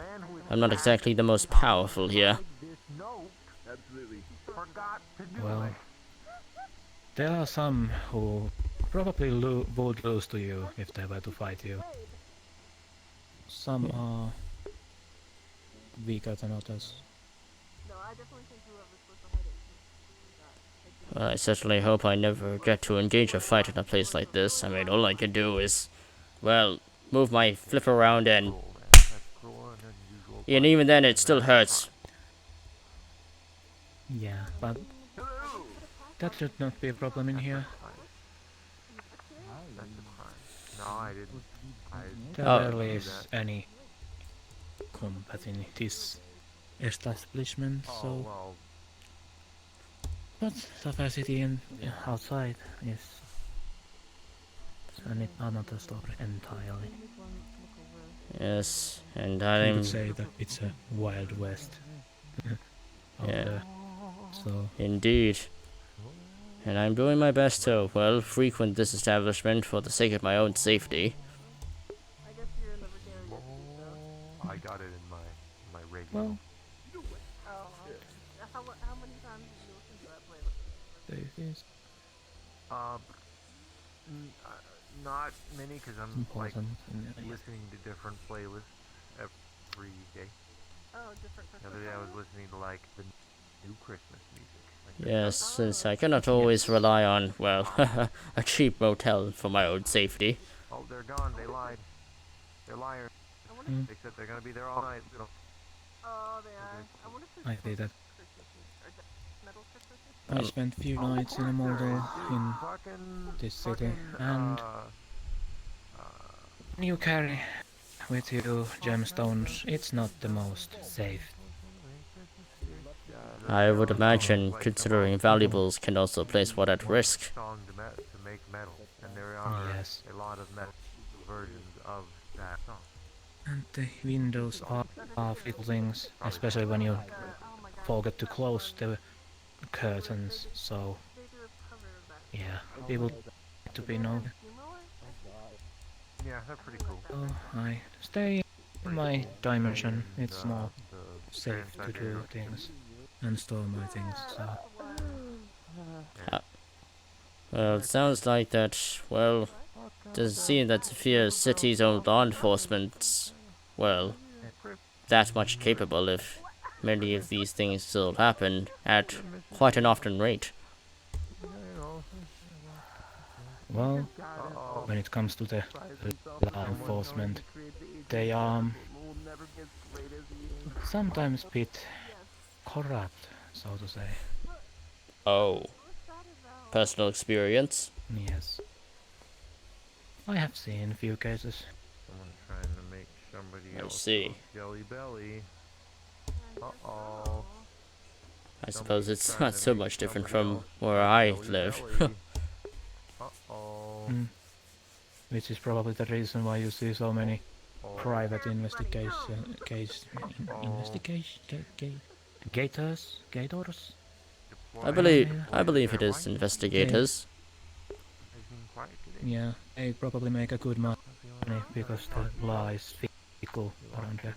I'm not exactly the most powerful here. Well, there are some who probably would lose to you if they were to fight you. Some are weaker than others. Well, I certainly hope I never get to engage a fight in a place like this. I mean, all I can do is well, move my flip around and even then it still hurts. Yeah, but that should not be a problem in here. No, I didn't. There barely is any combat in this establishment, so... But capacity in outside is another story entirely. Yes, and You I'm... could say that it's a Wild West. Yeah. So... Indeed. And I'm doing my best to, well, frequent this establishment for the sake of my own safety. I got it in my radio. Well... How many times have you listened to that playlist? There is... Not many, because I'm like listening to different playlists every day. Oh, different Christmas. The other day I was listening to like the new Christmas music. Like Yes, since I cannot always rely on, well, a cheap motel for my own safety. Oh, they're gone. They lied. They're liars. They said they're gonna be there all night. We don't... Oh, they are. I wonder if I see that. metal Christmas. I spent a few nights in a motel in this city, and when you carry with you gemstones, it's not the most safe. I would imagine, considering valuables can also place one at risk. To make metal, and there are Yes. a lot of metal versions of that song. And the windows are little things, especially when you forget to close the curtains, so yeah, people to be known. Yeah, they're pretty cool. So I stay in my dimension, it's more safe to do things and store my things, so... Well, it sounds like that, well, doesn't seem that Sophia City's own law enforcement's, well, that much capable if many of these things still happen at quite an often rate. Well, when it comes to the law enforcement, they are sometimes a bit corrupt, so to say. Oh. Personal experience? Yes. I have seen a few cases. Someone trying to make somebody else see. jelly belly. Uh-oh. I suppose it's not so much different from where I live. Uh-oh. Which is probably the reason why you see so many private gators? I believe it is investigators. Yeah, they probably make a good money because the law is fickle around here.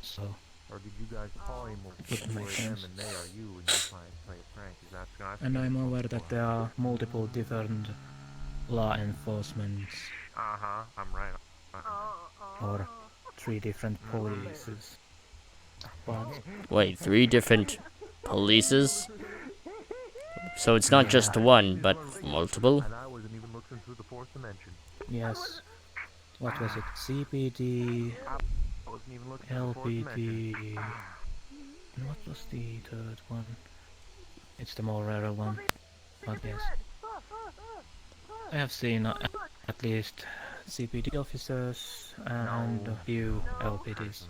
So, or did you guys call him it makes sense. and they are you when you try and play a prank? Is that gonna And I'm aware that there are multiple different law enforcements. Uh-huh, I'm right. Or 3 different polices. But Wait, 3 different polices? So it's not just one, but multiple? And I wasn't even looking through the 4th dimension. yes, what was it? CPD, I wasn't even looking through the 4th LPD, dimension. and what was the 3rd one? It's the more rare one, but yes. I have seen at least CPD officers and a few LPDs.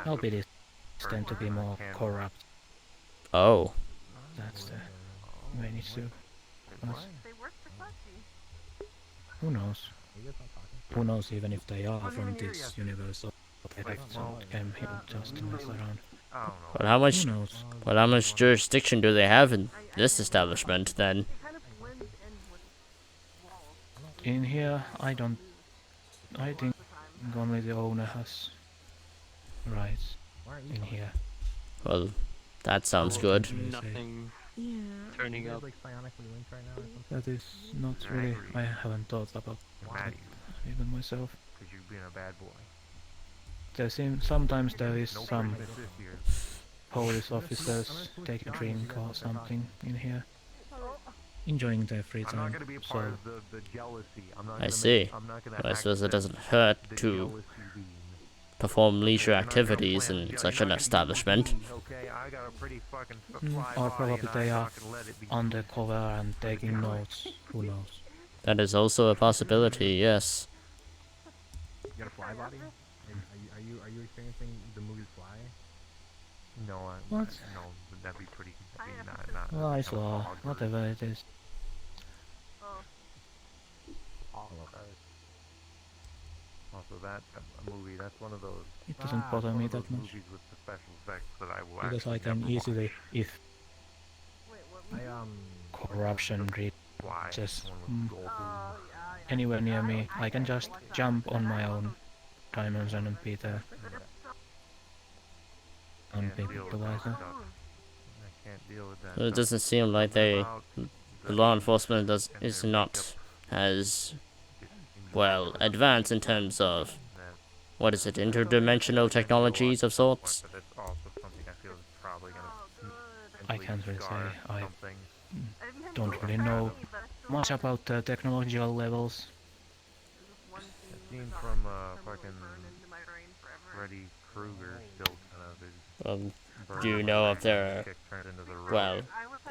LPDs tend to be more corrupt. Oh. That's the main issue. Who knows? Who knows even if they are from this universe or they came here just to mess around. Well, how much? Who knows? Well, how much jurisdiction do they have in this establishment then? In here, I think only the owner has rights in here. Well, that sounds good. Nothing turning up. That is not really. I haven't thought about that even myself. Because you've been a bad boy. Sometimes there is some police officers take a drink or something in here. enjoying their free I'm not time. going to be a So part of the jealousy. I'm not I gonna see. Make, I'm not going Well, I suppose it activate doesn't hurt the to jealousy beam. perform leisure You're not gonna activities plant- in you're such not an gonna establishment. use me, okay, I got a pretty fucking fly or body probably and they I'm are not gonna let it be. undercover and taking notes. Who knows? That is also a possibility, yes. You got a fly body? Are you experiencing the movie Fly? No, What? no, that'd be pretty. Not. Well, I saw whatever it is. Also, that a movie. That's one of those. It doesn't bother me that much. Movies with the special effects that I will Because I actually can never easily, watch. if corruption reaches anywhere near me, I can just jump on my own dimension and be there. And be the wiser. I can't deal with that. Well, it doesn't seem like the law enforcement is not as well advanced in terms of what is it, interdimensional technologies of sorts. But that's also something I feel is probably gonna. I can't really say. I don't really know much about the technological levels. A scene from fucking Freddy Krueger still kind of is. Do you know of their, well,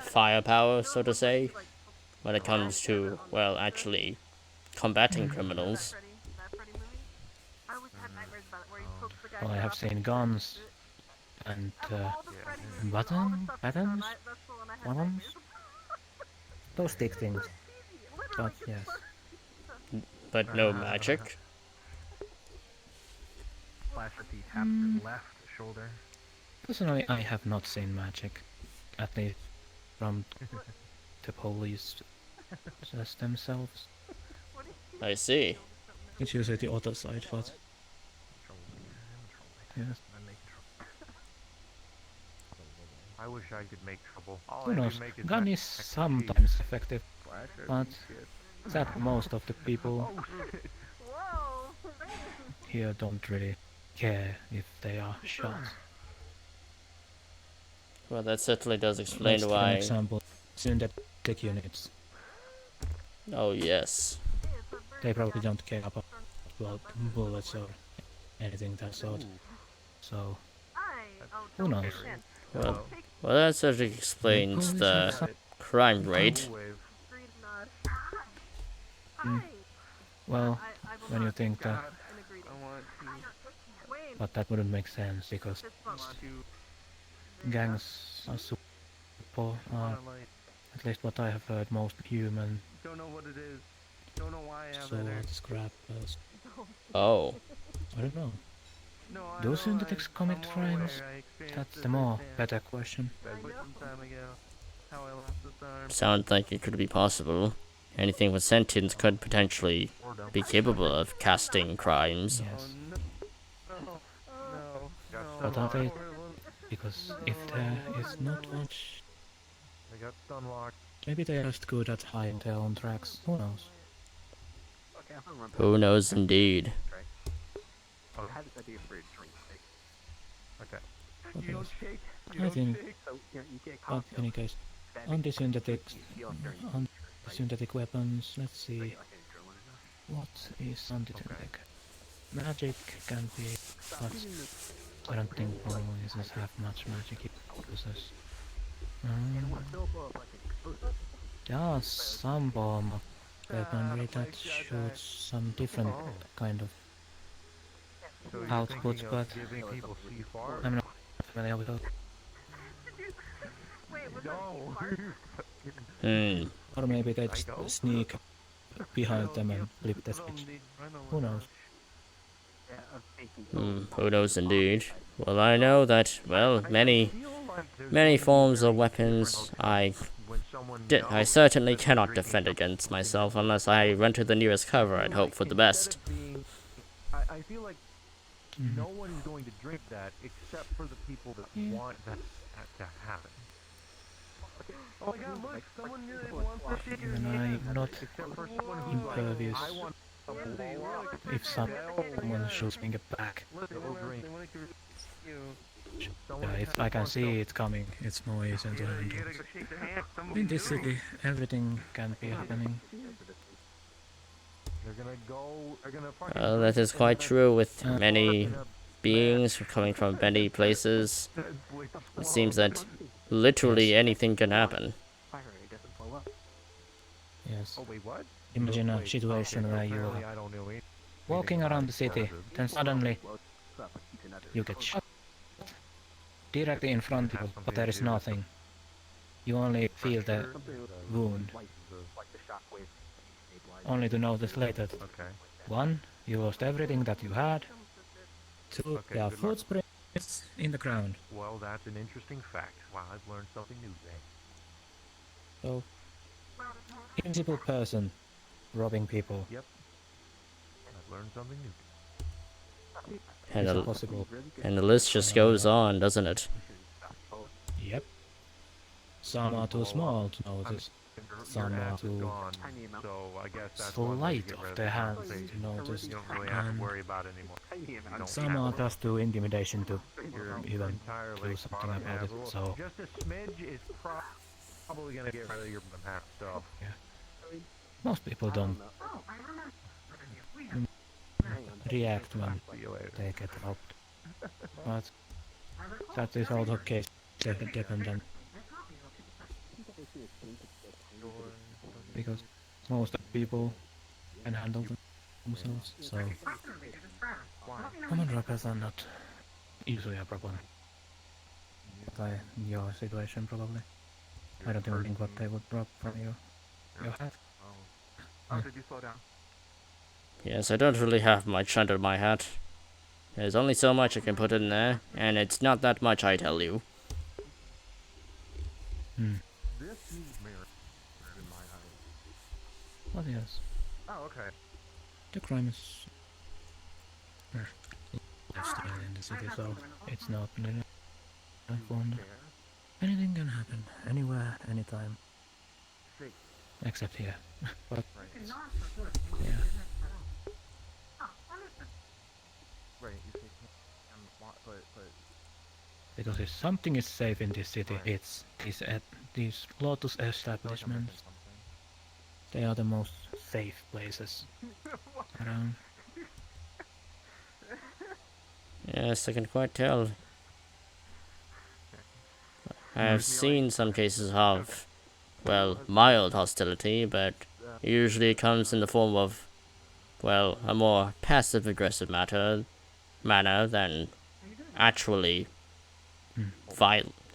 firepower, so to say, when it comes to, well, actually combating criminals? Well, I have seen guns and weapons, those stick things. But yes. But no magic? Flash the tap his left shoulder. Personally, I have not seen magic, at least from the police just themselves. I see. It's usually the other side, but yes. I wish I could make trouble. Who knows? Gun is sometimes effective, but that most of the people here don't really care if they are shot. Well, that certainly does explain Let's why. For example, synthetic units. Oh yes. They probably don't care about bullets or anything that sort. So who knows? Well, that certainly explains the crime rate. Well, when you think that, but that wouldn't make sense because gangs are at least what I have heard, most human. Don't know what it is. Don't know why I have So that. scrap. Oh. I don't know. Do synthetics commit crimes? That's the more better question. Sounds like it could be possible. Anything with sentience could potentially be capable of casting crimes. Yes. But are they? Because if there is not much, I got stun locked. maybe they are just good at hiding their own tracks. Who knows? Who knows indeed. Oh. Okay. I think, but in any case, on the synthetic weapons, let's see, what is synthetic? Magic can be, but I don't think police have much magic uses. There are some bomb weaponry that shoots some different kind of outputs, but I'm not familiar with that. Or maybe they just sneak behind them and flip the switch. Who knows? Who knows indeed. Well, I know that, well, many forms of weapons I certainly cannot defend against myself unless I run to the nearest cover and hope for the best. I feel like no one is going to drink that except for the people that want that to happen. Oh my god, look, someone wants to And I'm not impervious if someone shoots me back. if I can see it coming, it's more easy to handle. In this city, everything can be happening. That is quite true with many beings coming from many places. It seems that literally anything can happen. Yes. Oh, wait, what? Imagine a situation where you are walking around the city, then suddenly you get shot directly in front of you, but there is nothing. You only feel the wound. Only to notice later that 1. You lost everything that you had. 2. There are footprints in the ground. Well, that's an interesting fact. Wow, I've learned something new today. So, invisible person robbing people. Yep. I've learned something new. And the list just goes on, doesn't it? Yep. Some are too small to notice. Some are too slight of their hands to notice. And some are just too intimidation to even do something about it. So just a smidge is probably gonna get rid of your stuff. Yeah. Most people don't react when they get robbed. But that is also case dependent. Because most people can handle themselves, so common robbers are not usually a problem. But in your situation, probably. I don't even think what they would rob from your hat. Oh, did you slow down? Yes, I don't really have much under my hat. There's only so much I can put in there, and it's not that much, I tell you. This needs mirror in my eyes. What else? Oh, okay. The crime is lifestyle in the city, so it's not really fun. Anything can happen, anywhere, anytime. Except here. But yeah. Right, you see, but Because if something is safe in this city, it's these Lotus establishments. They are the most safe places around. Yes, I can quite tell. I have seen some cases of, well, mild hostility, but usually it comes in the form of, well, a more passive-aggressive manner than actually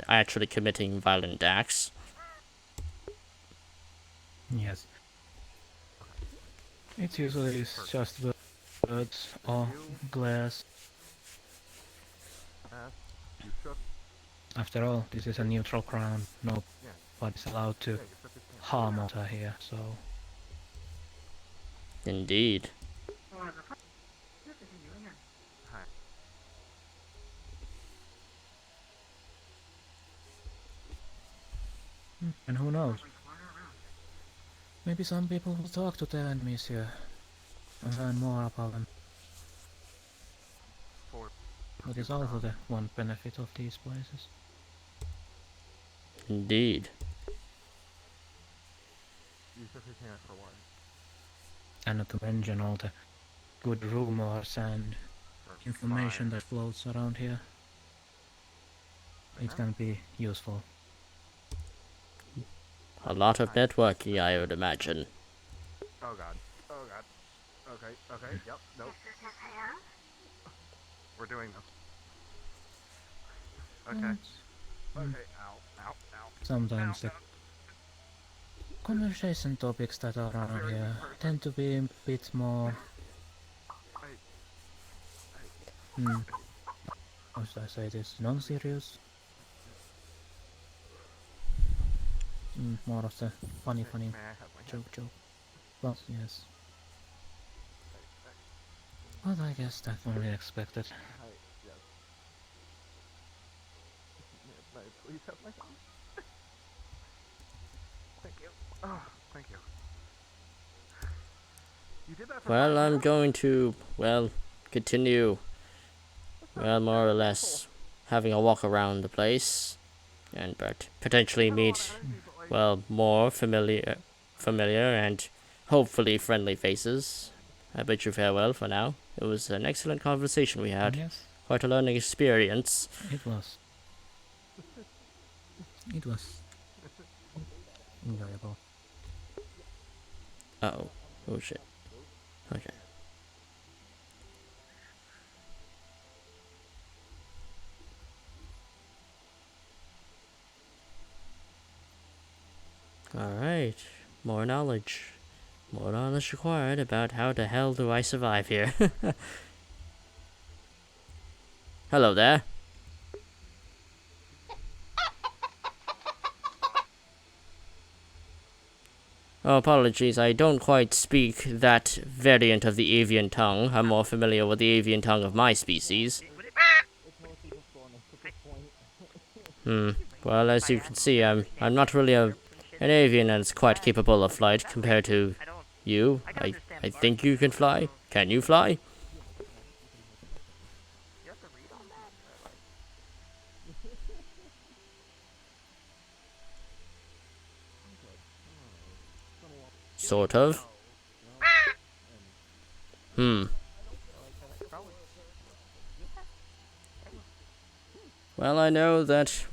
actually committing violent acts. Yes. It usually is just words or glass. After all, this is a neutral ground. Nobody's allowed to harm water here, so... Indeed. And who knows? Maybe some people will talk to their enemies here and learn more about them. That is also the one benefit of these places. Indeed. And not to mention all the good rumors and information that floats around here. It can be useful. A lot of networking, I would imagine. Oh god. Oh god. Okay, yep, nope. We're doing this. Okay. Okay, ow. Sometimes the conversation topics that are around here tend to be a bit more... how should I say this? Non-serious? More of the funny joke. But yes. But I guess that's only expected. Please have my phone. Thank you. Oh, thank you. You did that for Well, I'm going to, well, continue, well, more or less having a walk around the place and potentially meet, well, more familiar and hopefully friendly faces. I bid you farewell for now. It was an excellent conversation we had. Yes. Quite a learning experience. It was. It was enjoyable. Uh-oh. Oh shit. Okay. Alright. More knowledge. More knowledge required about how the hell do I survive here. Hello there. Oh, apologies, I don't quite speak that variant of the avian tongue. I'm more familiar with the avian tongue of my species. Well, as you can see, I'm not really an avian that's quite capable of flight compared to you. I think you can fly. Can you fly? Sort of. Well, I know that,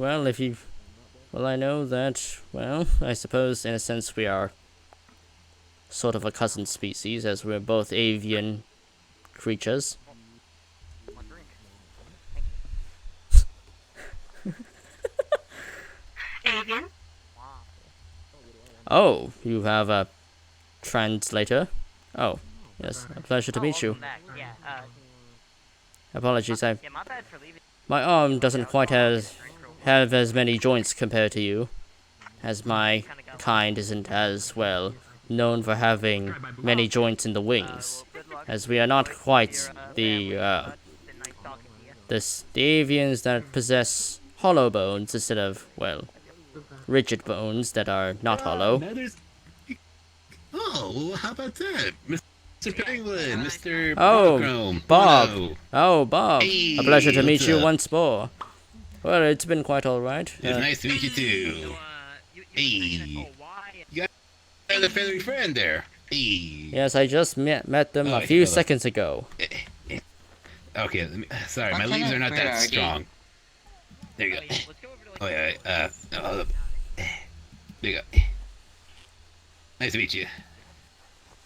I suppose in a sense we are sort of a cousin species, as we're both avian creatures. Avian? Oh, you have a translator? Oh, yes, a pleasure to meet you. Apologies, my arm doesn't quite have as many joints compared to you, as my kind isn't as, well, known for having many joints in the wings, as we are not quite the avians that possess hollow bones instead of, well, rigid bones that are not hollow. Oh, how about that? Mr. Penguin, Mr. Oh, Monochrome. Bob. Hello. Oh, Bob. Hey, a pleasure to meet what's you up? once more. Well, it's been quite alright. It's nice to meet you too. Hey. You got a family friend there. Hey. Yes, I just met them a few seconds ago. Okay, sorry, my leaves are not that strong. There you go. Oh yeah, hold up. There you go. Nice to meet you.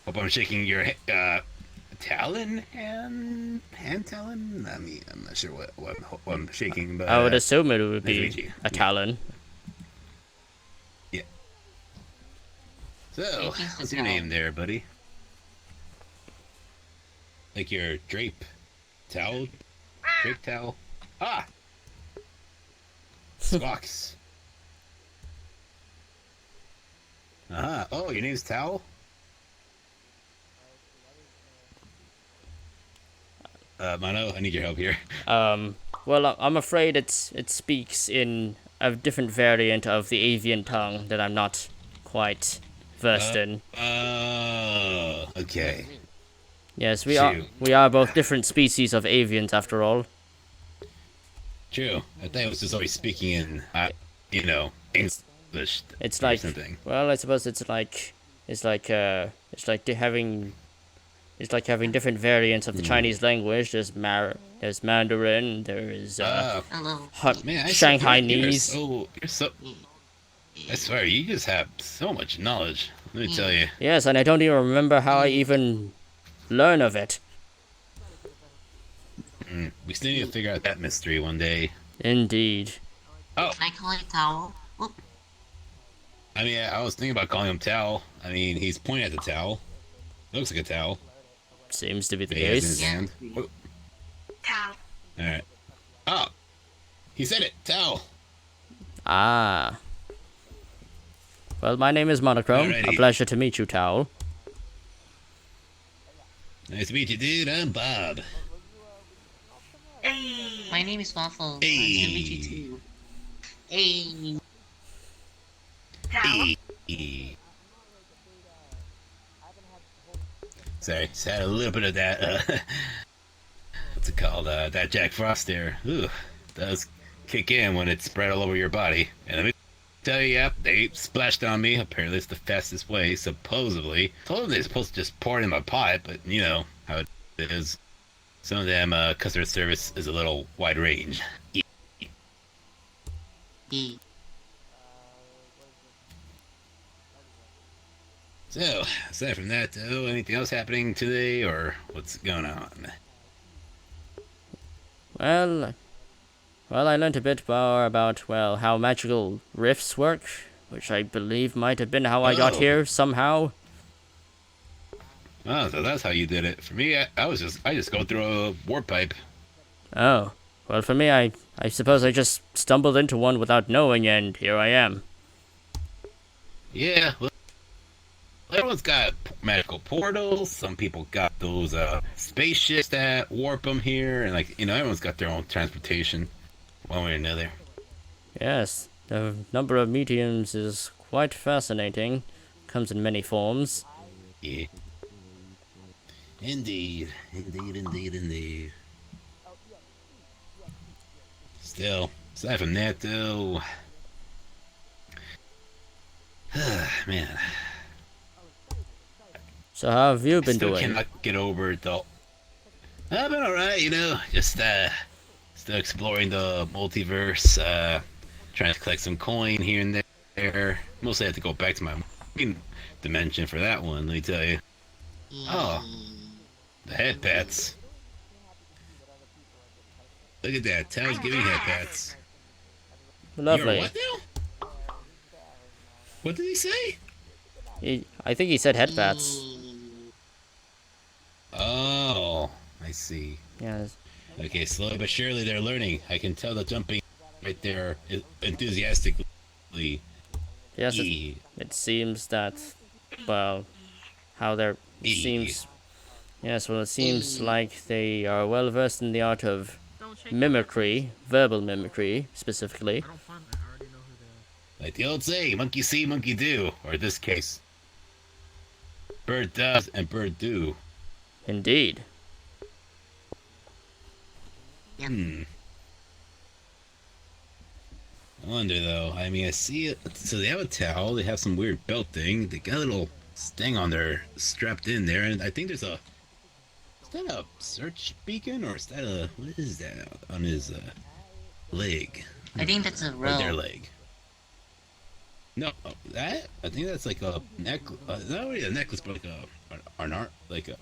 Hope I'm shaking your talon? Hand talon? I mean, I'm not sure what I'm shaking, but... I would assume it would nice be a talon. Yeah. So, what's your name there, buddy? Like your drape towel? Drape towel? Ah! Squawks. Oh, your name's Towel? Mono, I need your help here. Well, I'm afraid it speaks in a different variant of the avian tongue that I'm not quite versed in. Okay. Yes, we are both different species of avians after all. True. I thought it was just always speaking in, English. It's like, something. well, I suppose it's like having different variants of the Chinese language. There's Mandarin. There is Shanghainese. You're so. I swear, you just have so much knowledge. Let me tell you. Yes, and I don't even remember how I even learn of it. We still need to figure out that mystery one day. Indeed. Oh. Can I call you Towel? Whoop. I mean, I was thinking about calling him Towel. I mean, he's pointing at the towel. Looks like a towel. Seems to be the He has it in case. his hand. Oh. Towel. Alright. Oh! He said it! Towel! Ah. Well, my name is Monochrome. Alrighty. A pleasure to meet you, Towel. Nice to meet you, dude. I'm Bob. Hey. My name is Waffle. Hey. Nice to meet you too. Hey. Towel. Hey. Sorry, just had a little bit of that, what's it called, that Jack Frost there. Ooh, that was kick in when it's spread all over your body. And let me tell you, yep, they splashed on me. Apparently it's the fastest way, supposedly. Told them they're supposed to just pour it in my pot, but you know how it is. Some of them customer service is a little wide range. So, aside from that, though, anything else happening today, or what's going on? Well, I learned a bit more about, well, how magical rifts work, which I believe might have been how I got here somehow. Oh, so that's how you did it. For me, I just go through a warp pipe. Oh, well, for me, I suppose I just stumbled into one without knowing, and here I am. Yeah, well, everyone's got magical portals. Some people got those spaceships that warp them here, and like, you know, everyone's got their own transportation, one way or another. Yes, the number of mediums is quite fascinating. Comes in many forms. Yeah. Indeed. Still, aside from that, though, man. So how have you been Still doing? cannot get over it, though. I've been alright, you know, just still exploring the multiverse, trying to collect some coin here and there. Mostly I have to go back to my dimension for that one, let me tell you. Oh, the head pats. Look at that, Tao's giving head pats. Lovely. You're what now? What did he say? I think he said headbats. Oh, I see. Yes. Okay, slowly but surely they're learning. I can tell the jumping right there enthusiastically. Yes, it seems that, well, how they're, it seems, yes, well, it seems like they are well versed in the art of mimicry, verbal mimicry, specifically. Like the old saying, monkey see, monkey do, or in this case, bird does and bird do. Indeed. I wonder though, I mean, I see it, so they have a towel, they have some weird belt thing, they got a little thing on there, strapped in there, and I think there's is that a search beacon, or is that what is that on his leg? I think that's a rope. Or their leg. No, I think that's like a necklace, not really a necklace, but like a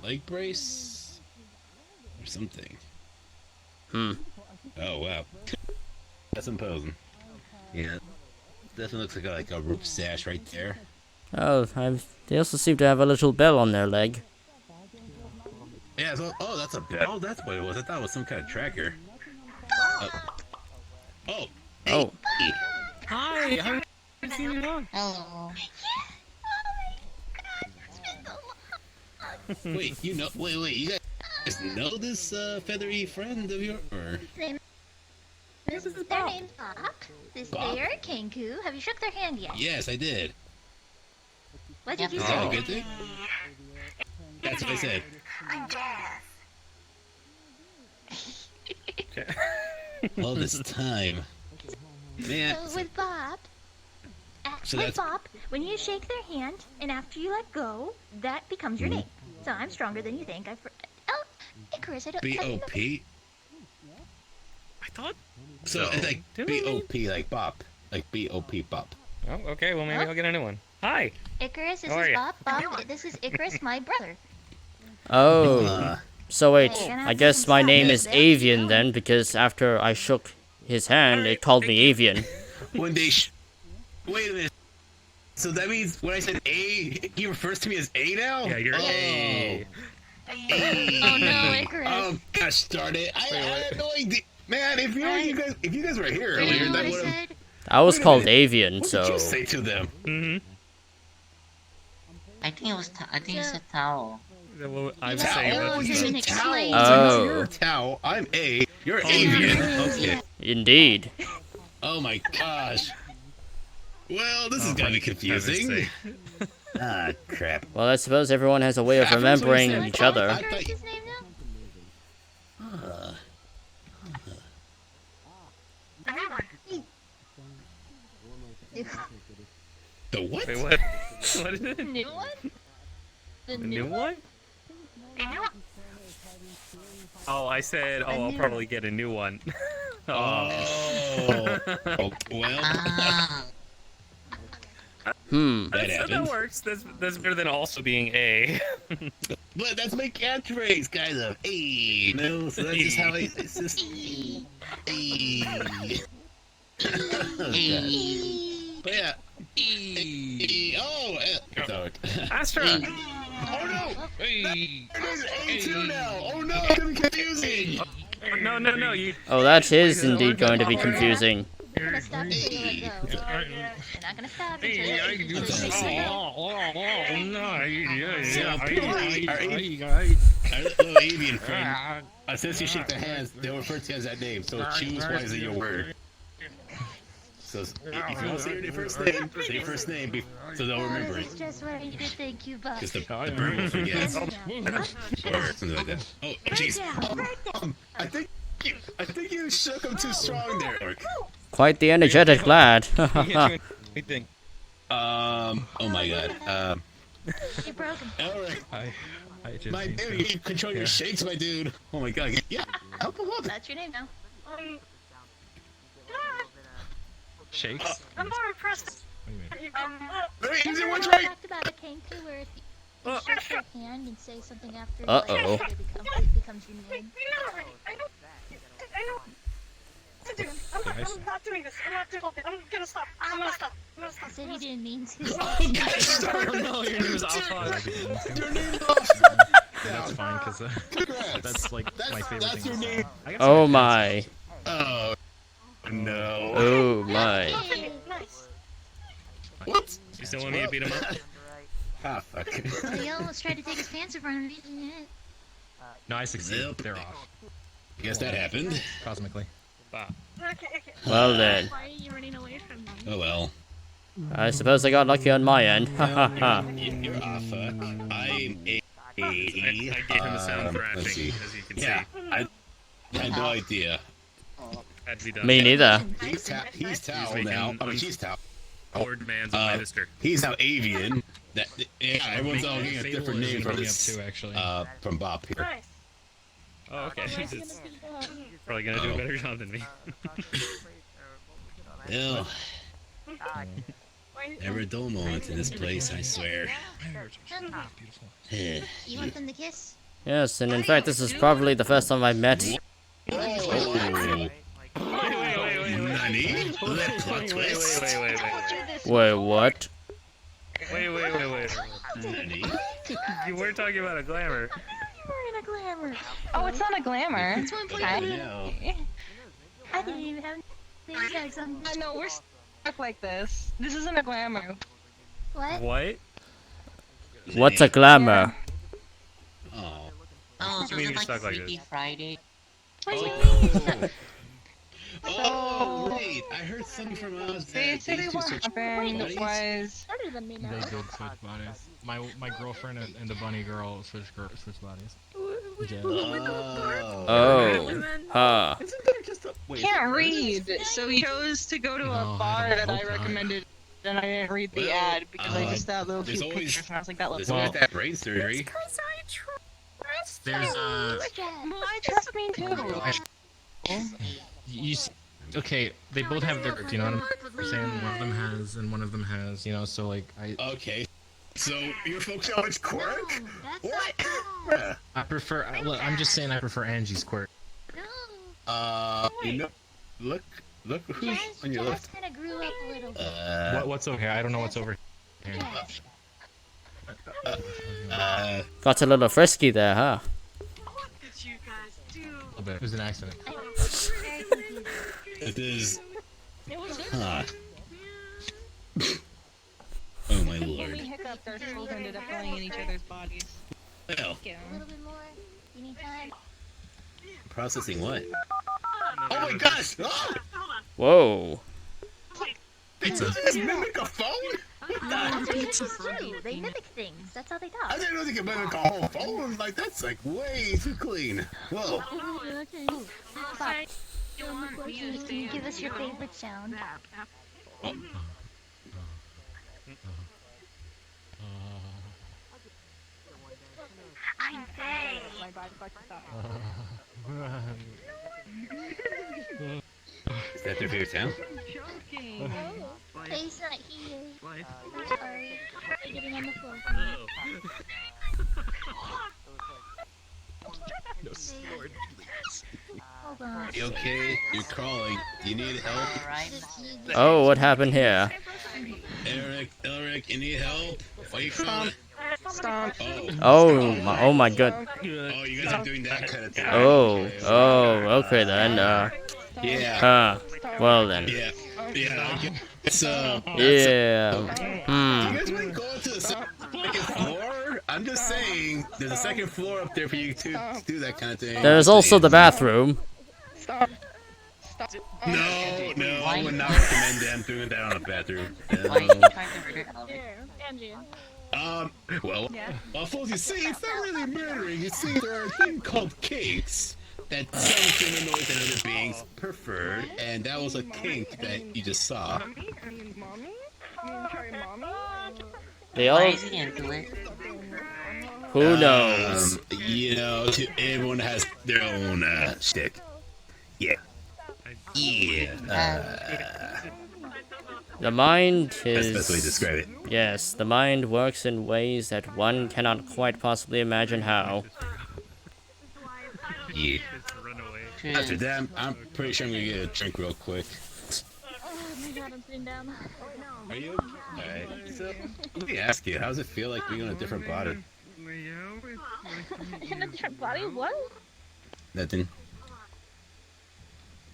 leg brace, or something. Oh wow. That's imposing. Yeah, definitely looks like a rope sash right there. Oh, they also seem to have a little bell on their leg. Yeah, so, oh, that's a bell? That's what it was. I thought it was some kind of tracker. Oh. Oh. Hi, how have you seen you long? Hello. Wait, you know, wait, you guys know this feathery friend of yours? Or? This is their name's Bob. This Bob? there, Kenku. Have you shook their hand yet? Yes, I did. What did you Is say? that a good thing? That's what I said. I'm Jazz. All this time. Man. So with Bob, with Bob, when you shake their hand and after you let go, that becomes your name. So I'm stronger than you think. Oh, Icarus, I don't. B-O-P? I thought. So it's like B-O-P, like bop. Like B-O-P bop. Oh, okay, well maybe I'll get a new one. Hi! Icarus, this How are is ya? Bob. Bob, this is Icarus, my brother. Oh. So wait, I guess my name is Avian then, because after I shook his hand, it called me Avian. When they wait a minute. So that means when I said A, he refers to me as A now? Yeah, you're A. Oh no, Icarus. Oh gosh darn it. I had no idea. Man, if you guys were here earlier, that would have... I was called Avian, What so... did you say to them? I think it was. I think it's a towel. I'm Towel? You said towel. Oh. You're a towel. I'm A. You're Avian. Okay. Indeed. Oh my gosh. Well, this is gonna be confusing. Ah, crap. Well, I suppose everyone has a way of remembering each other. I thought What is it? New one? The new one? Oh, I said, oh, I'll probably get a new one. Oh, well. That works. That's better than also being A. But that's my catchphrase, kind of. Hey, no, so that's just how it's just. Hey. But yeah. Oh, Astra! Oh no! Hey! There's A2 now! Oh no, it's gonna be confusing! No, you. Oh, that is indeed going to be confusing. You're gonna stop until you let go. You're not gonna stop until you let go. Our little avian friend, since you shake their hands, they'll refer to you as that name, so choose wisely your word. So if you don't say your first name, say your first name, so they'll remember it. It's just ready to thank you, Bob. Because the bird will forget. Or something like that. Oh, jeez. I think you shook him too strong there, Orc. Quite the energetic lad. Oh my god. You're broken. Alright. My dude, you control your shakes, my dude. Oh my god. Yeah, help him up. That's your name now. Shakes? I'm more impressed. Easy one's right. Talked about a kanku where if you shake their hand and say something after Uh-oh. it becomes your name. I know. I'm not doing this. I'm not doing it. I'm gonna stop. I'm gonna stop. I said he didn't mean to. Oh no, your name is Alpha. Your name is Alpha. That's fine, because that's like my favorite That's thing. your name. Oh my. Oh no. Oh my. Nice. What? You still want me to beat him up? Ah, fuck. He almost tried to take his pants off on me. No, I succeeded. Nope. They're off. Guess that happened. Cosmically. Wow. Okay. Well then. Why are you running away from me? Oh well. I suppose I got lucky on my end. Ha ha ha. You're Alpha. I'm a. I gave him a sound let's thrashing, see. as you can Yeah, see. I had no idea. Had to be done. Me neither. He's Towel making now. I mean, she's Towel. Poor demands of my sister. He's now Avian. Yeah, everyone's all getting a Fable different is name from running this. up too, actually. From Bob here. Nice. Oh, okay. It's probably gonna do a better job than me. Ew. Never a dull moment in this place, I swear. You want them to kiss? Yes, and in fact, this is probably the first time I've met. Oh. Nani? Plot twist? Wait, what? Wait. Nani? You were talking about a glamour. We're in a glamour. Oh, it's not a glamour. It's 1.3. I know. I didn't even have name tags on. No, we're stuck like this. This isn't a glamour. What? What? What's a glamour? Oh. Oh, so mean is you're it stuck like like Freaky this? Friday? What do you mean? Oh, wait. I heard something from us. Basically what happened was... Smarter than me now. They did switch bodies. My girlfriend and the bunny girl switched bodies. Oh. Huh. Isn't there just a... Wait, Can't read, so he chose to go to a bar that I recommended, and I didn't read the ad because I just saw little there's cute always- pictures, and I was like, that looks There's always cool. that brain surgery. Because I trust There's Well, I trust me too. okay, they both have their, you know what I'm saying? One of them has, and one of them has, you know, so like, Okay. So, your folks know it's quirk? What? I prefer, look, I'm just saying I prefer Angie's quirk. You know, look who's on your left. kind of grew up a little bit. What's over here? I don't know what's over here. Got a little frisky there, huh? What did you guys do? A bit. It was an accident. It is... It was Huh. Oh my When we lord. hiccuped, our souls ended up going in each other's bodies. Well, A little bit more. You need time. processing what? Oh my gosh! Ah! Whoa. Does this mimic a phone? What That's the? what pizzas do. They mimic things. That's how they talk. I didn't know they could mimic a whole phone. Like, that's like way too clean. Whoa. Bob, can you give us your favorite sound? Is that their favorite town? Oh, Faye's not here. I'm sorry. They're getting on the floor. No sword, please. Hold on. You okay? You're crawling. Do you need help? Oh, what happened here? Elric, you need help? Why are you crawling? Stomp. Oh my god. Oh, you guys are doing that kind of thing. Okay then. Yeah. Huh. Well then. Yeah. So. Yeah. You guys want to go to the second floor? I'm just saying, there's a second floor up there for you to do that kind of thing. There's also the bathroom. No, I would not recommend them doing that on a bathroom. Well, folks, you see, it's not really murdering. You see, there are things called kinks that some humanoids and other beings prefer, and that was a kink that you just saw. They all. Who knows? You know, everyone has their own shtick. Yeah. The mind is. That's the best way to describe it. Yes, the mind works in ways that one cannot quite possibly imagine how. Yeah. After that, I'm pretty sure I'm gonna get a drink real quick. Oh my god, I'm sitting down. Are you? Alright. So, let me ask you, how does it feel like being on a different body? In a different body? What? Nothing.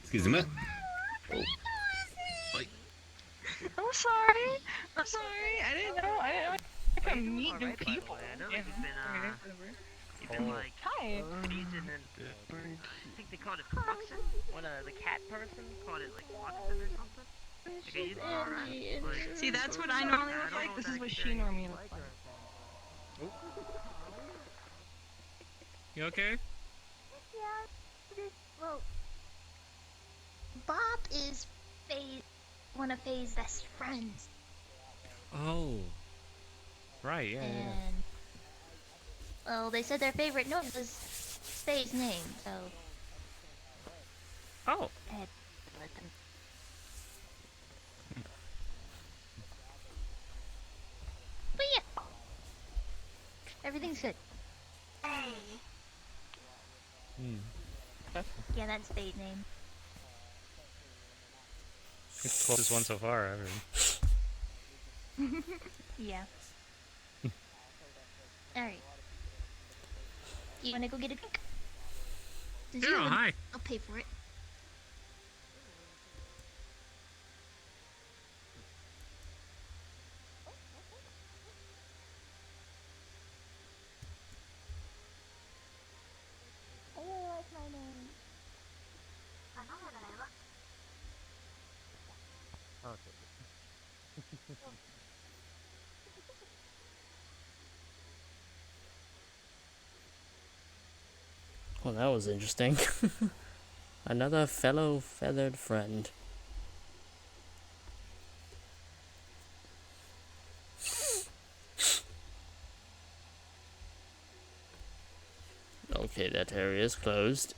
Excuse me. I'm sorry. I didn't know. I can meet new people. You've been like, hi. using I think they called it Foxen. When the cat person called it like Foxen or something. See, that's what I normally look like. This is what she normally looks like. You okay? Yeah. Well, Bob is one of Faye's best friends. Oh. Right, yeah. And, well, they said their favorite note was Faye's name, so. Oh. I had to let them. But yeah. Everything's good. Yeah, that's Faye's name. It's the closest one so far, I heard. Yeah. Alright. You wanna go get a drink? Since Yeah, you wouldn't, hi. I'll pay for it. I really like my name. I know that I look. Well, that was interesting. Another fellow feathered friend. Okay, that area is closed.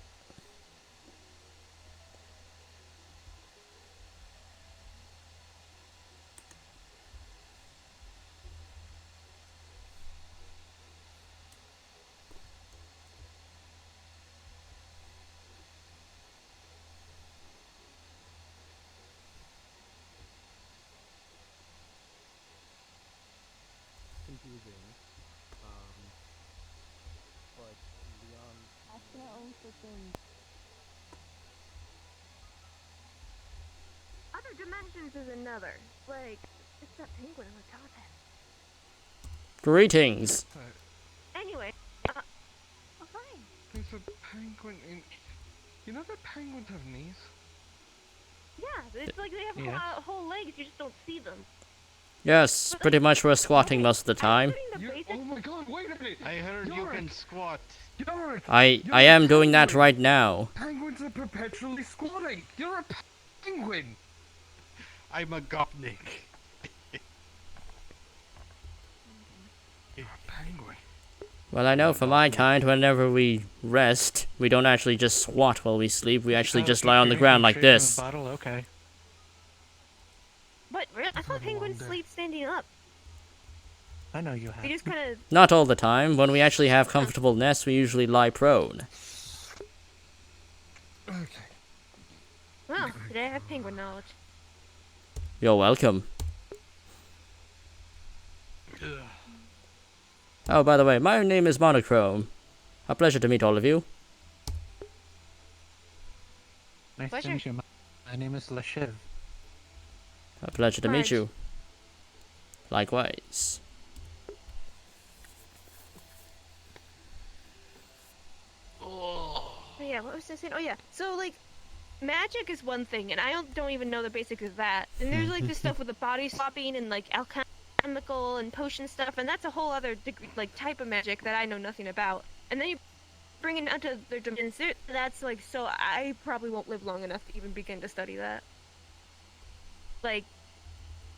Confusing. But Leon. That's gonna own freaking. Other dimensions is another. Like, it's that penguin on the top of it. Greetings. Anyway, hi. There's a penguin in. You know that penguins have knees? Yeah, it's like they have Yeah. whole legs, you just don't see them. Yes, pretty much we're squatting most of the time. Oh my god, wait a minute! I heard you can squat. I am doing that right now. Penguins are perpetually squatting! You're a penguin! I'm a gopnik. You're a penguin. Well, I know for my kind, whenever we rest, we don't actually just squat while we sleep. We actually just lie on the ground like this. Bottle, okay. But I thought penguins sleep standing up. I know you have. They just kind of. Not all the time. When we actually have comfortable nests, we usually lie prone. Okay. Well, today I have penguin knowledge. You're welcome. Oh, by the way, my name is Monochrome. A pleasure to meet all of you. Nice to meet you. My name is Lashiv. A pleasure to meet you. Likewise. Oh yeah, what was I saying? Oh yeah, so like, magic is one thing, and I don't even know the basics of that. And there's like this stuff with the body swapping and like alchemical and potion stuff, and that's a whole other like type of magic that I know nothing about. And then you bring it onto the dimensions. That's like, so I probably won't live long enough to even begin to study that. Like,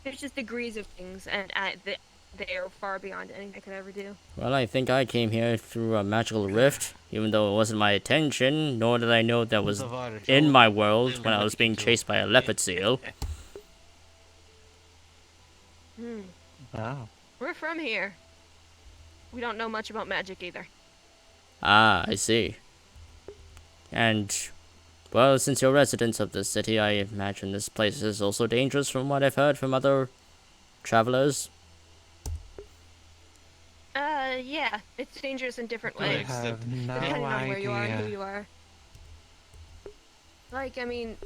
there's just degrees of things, and they are far beyond anything I could ever do. Well, I think I came here through a magical rift, even though it wasn't my intention, nor did I know that was in my world when I was being chased by a leopard seal. Wow. We're from here. We don't know much about magic either. Ah, I see. And, well, since you're residents of this city, I imagine this place is also dangerous from what I've heard from other travelers. Yeah, it's dangerous in different ways. I have no depending on where you are and idea. who you are. Like, I mean,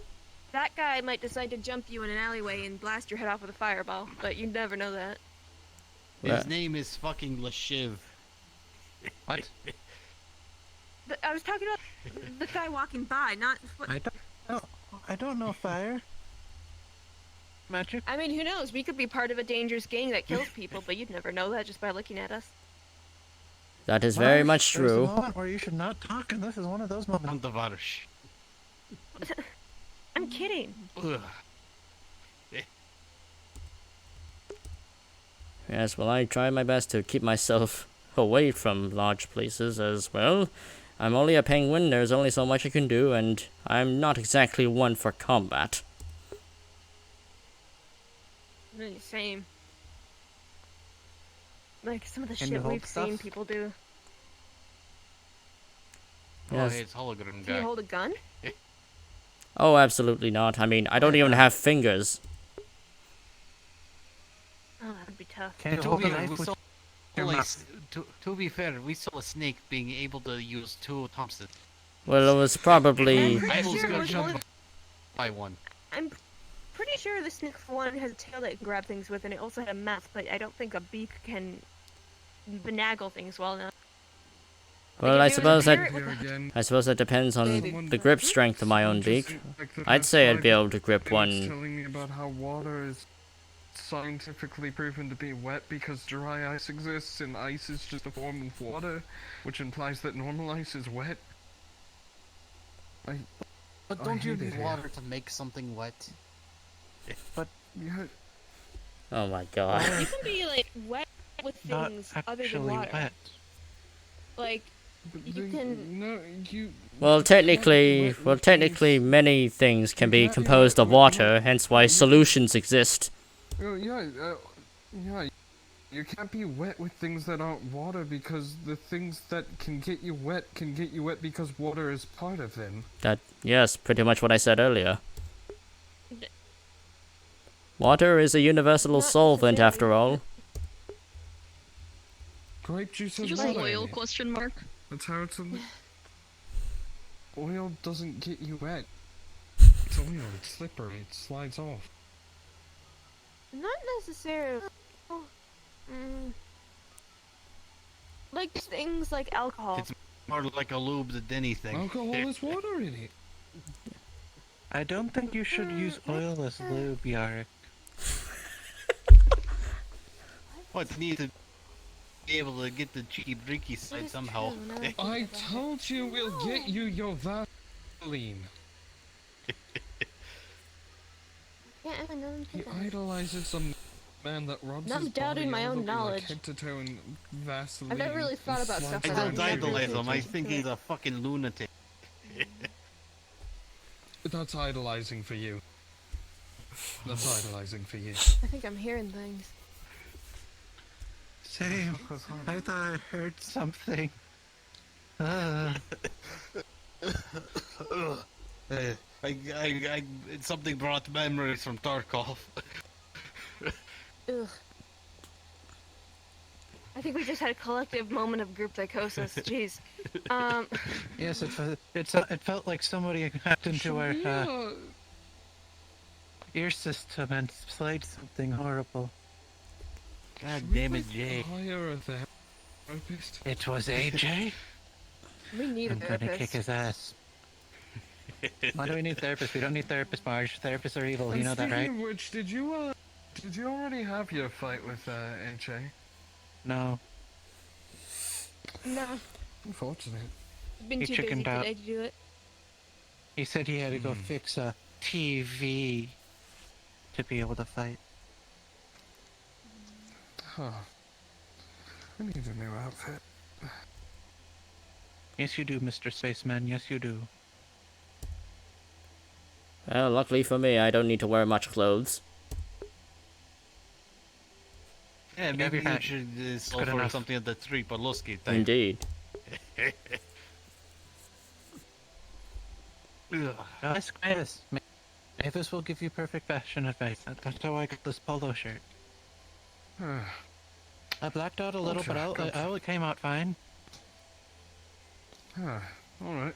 that guy might decide to jump you in an alleyway and blast your head off with a fireball, but you never know that. His name is fucking Lashiv. What? I was talking about the guy walking by, not... I don't know fire. Magic? I mean, who knows? We could be part of a dangerous gang that kills people, but you'd never know that just by looking at us. That is very much There's true. a moment where you should not talk, and this is one of those moments. I'm kidding. Yes, well, I try my best to keep myself away from large places as well. I'm only a penguin, there's only so much I can do, and I'm not exactly one for combat. Really, same. Like, some of the Can you shit hold we've seen stuff? people do. Yes. Oh, hey, it's hologram Can you guy. hold a gun? Oh, absolutely not. I mean, I don't even have fingers. Oh, that would be tough. Can you To hold be, a knife we with saw, your like, mouth? to be fair, we saw a snake being able to use 2 Thompsons. Well, it was probably... I'm I was pretty sure it gonna was jump only- by one. I'm pretty sure the snake one has a tail that it can grab things with, and it also had a mouth, but I don't think a beak can finagle things well enough. Well, I Like, if it was suppose a that... parrot with a- I suppose that depends on the grip strength of my own beak. I'd say I'd be able to grip one... Telling me about how water is scientifically proven to be wet because dry ice exists and ice is just a form of water, which implies that normal ice is wet. But I don't you hate need it water here. to make something wet? But yeah. Oh my god. You can be, like, wet with Not things other than actually water. wet. Like, you can... No, you... Well, technically, many things can be composed of water, hence why solutions exist. Yeah, you can't be wet with things that aren't water because the things that can get you wet because water is part of them. Yes, pretty much what I said earlier. Water is a universal solvent, after all. Grape juice Did has you say water in oil? it. Question mark. That's how it's in the... Oil doesn't get you wet. It's oil, it's slippery, it slides off. Not necessarily. Like things like alcohol. It's more like a lube than anything. Alcohol has water in it. I don't think you should use oil as lube, Yarek. What, you need to be able to get the cheeky bricky side somehow. I told you we'll get you your Vaseline. Yeah, I know. He idolizes some Man, that rubs Not his doubting body my all own over knowledge. Like head to toe in Vaseline. I've never really thought about stuff and I like don't that. idolize him. I think he's a fucking lunatic. That's idolizing for you. That's idolizing for you. I think I'm hearing things. Same. I thought I heard something. Something brought memories from Tarkov. Ugh. I think we just had a collective moment of group psychosis. Jeez. Yes, it felt like somebody hacked into our ear system and played something horrible. God damn it, Jay. Hire a therapist? It was AJ? We need a I'm gonna therapist. kick his ass. Why do we need therapists? We don't need therapists, Marge. Therapists are evil, you know that, right? Speaking of which, did you already have your fight with AJ? No. No. Unfortunate. Been He too busy chickened out. today to do it. He said he had to go fix a TV to be able to fight. Huh. I need a new outfit. Yes, you do, Mr. Spaceman. Yes, you do. Well, luckily for me, I don't need to wear much clothes. You Yeah, have maybe your you hat. should It's go good for enough. something at the Three Poloski type. Indeed. Ask Mavis. Mavis will give you perfect fashion advice. That's how I got this polo shirt. I blacked out a little, but it came out fine. Alright.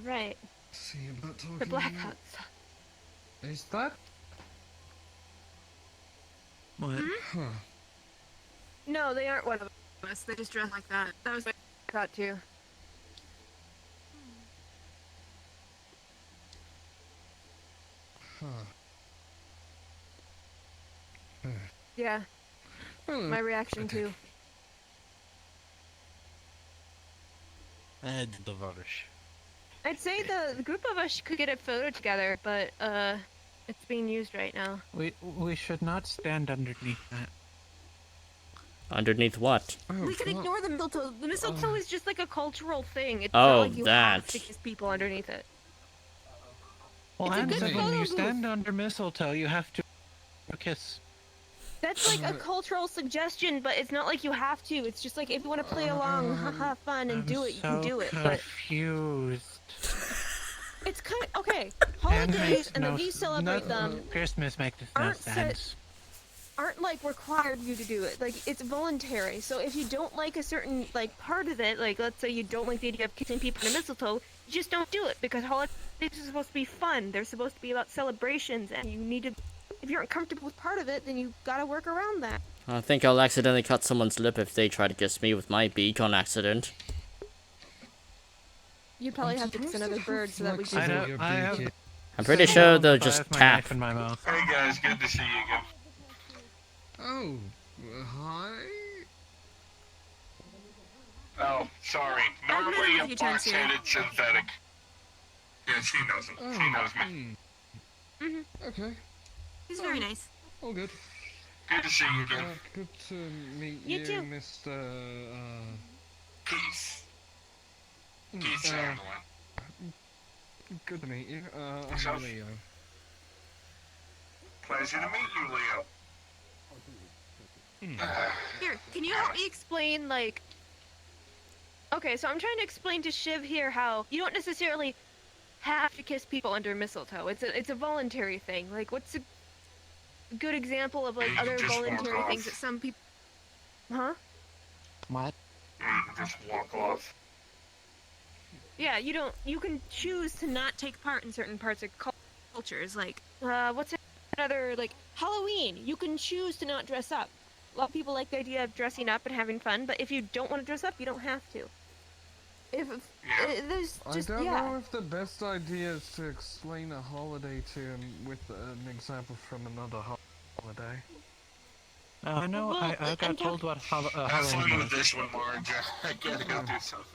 Right. See about talking. The Blackhawks. Is that? What? Huh. No, they aren't one of us. They just dress like that. That was what I thought too. Yeah. My reaction too. And the varnish. I'd say the group of us could get a photo together, but it's being used right now. We should not stand underneath that. Underneath what? We can ignore the mistletoe. The mistletoe is just like a cultural thing. It's Oh, not like you have that. to kiss people underneath it. Well, It's a Anne good said when photo you booth. stand under mistletoe, you have to kiss. That's like a cultural suggestion, but it's not like you have to. It's just like if you want to play along, haha, fun, and do it, you can do it. But Confused. it's kind of okay. Anne Holidays makes and no that we celebrate them Christmas makes no aren't sense. aren't like required you to do it. Like it's voluntary. So if you don't like a certain like part of it, like let's say you don't like the idea of kissing people in a mistletoe, you just don't do it because holidays are supposed to be fun. They're supposed to be about celebrations, and you need to. If you aren't comfortable with part of it, then you gotta work around that. I think I'll accidentally cut someone's lip if they try to kiss me with my beak on accident. You'd probably have to kiss another bird so that we I can. have I'm pretty sure they'll I just have my tap. knife in my mouth. Hey guys, good to see you again. Oh, hi. Oh, sorry. Normally a box-headed synthetic. Yeah, she knows him. She knows me. Okay. He's very nice. All good. Good to see you again. Good to meet You you, too. Mr. Peace. Peace, Chamberlain. Good to meet you. I'm Yourself? Leo. Pleasure to meet you, Leo. Here, can you help me explain, like... Okay, so I'm trying to explain to Shiv here how you don't necessarily have to kiss people under mistletoe. It's a voluntary thing. Like, what's a good example of, like, You can other just walk voluntary off. things that some people... Huh? What? Yeah, you can just walk off. Yeah, you can choose to not take part in certain parts of cultures. Like, what's another, like, Halloween. You can choose to not dress up. A lot of people like the idea of dressing up and having fun, but if you don't want to dress up, you don't have to. There's just, I don't yeah. know if the best idea is to explain a holiday to him with an example from another holiday. I know. Well, I got told what Have fun Halloween with was. this one, Marge. I gotta go do something.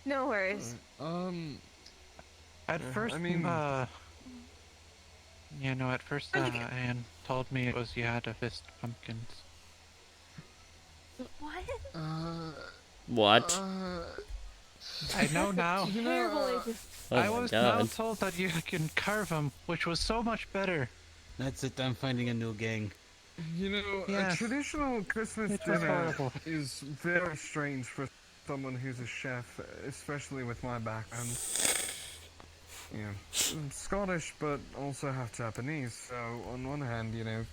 No worries. At first, I mean, You know, at first, Anne told me it was you had to fist pumpkins. What? What? I know now. Terrible agent. Oh I my was now God. told that you can carve them, which was so much better. That's it, I'm finding a new gang. You know, Yes. a traditional Christmas It was dinner horrible. is very strange for someone who's a chef, especially with my background. You know, I'm Scottish, but also half Japanese, so on one hand, you know,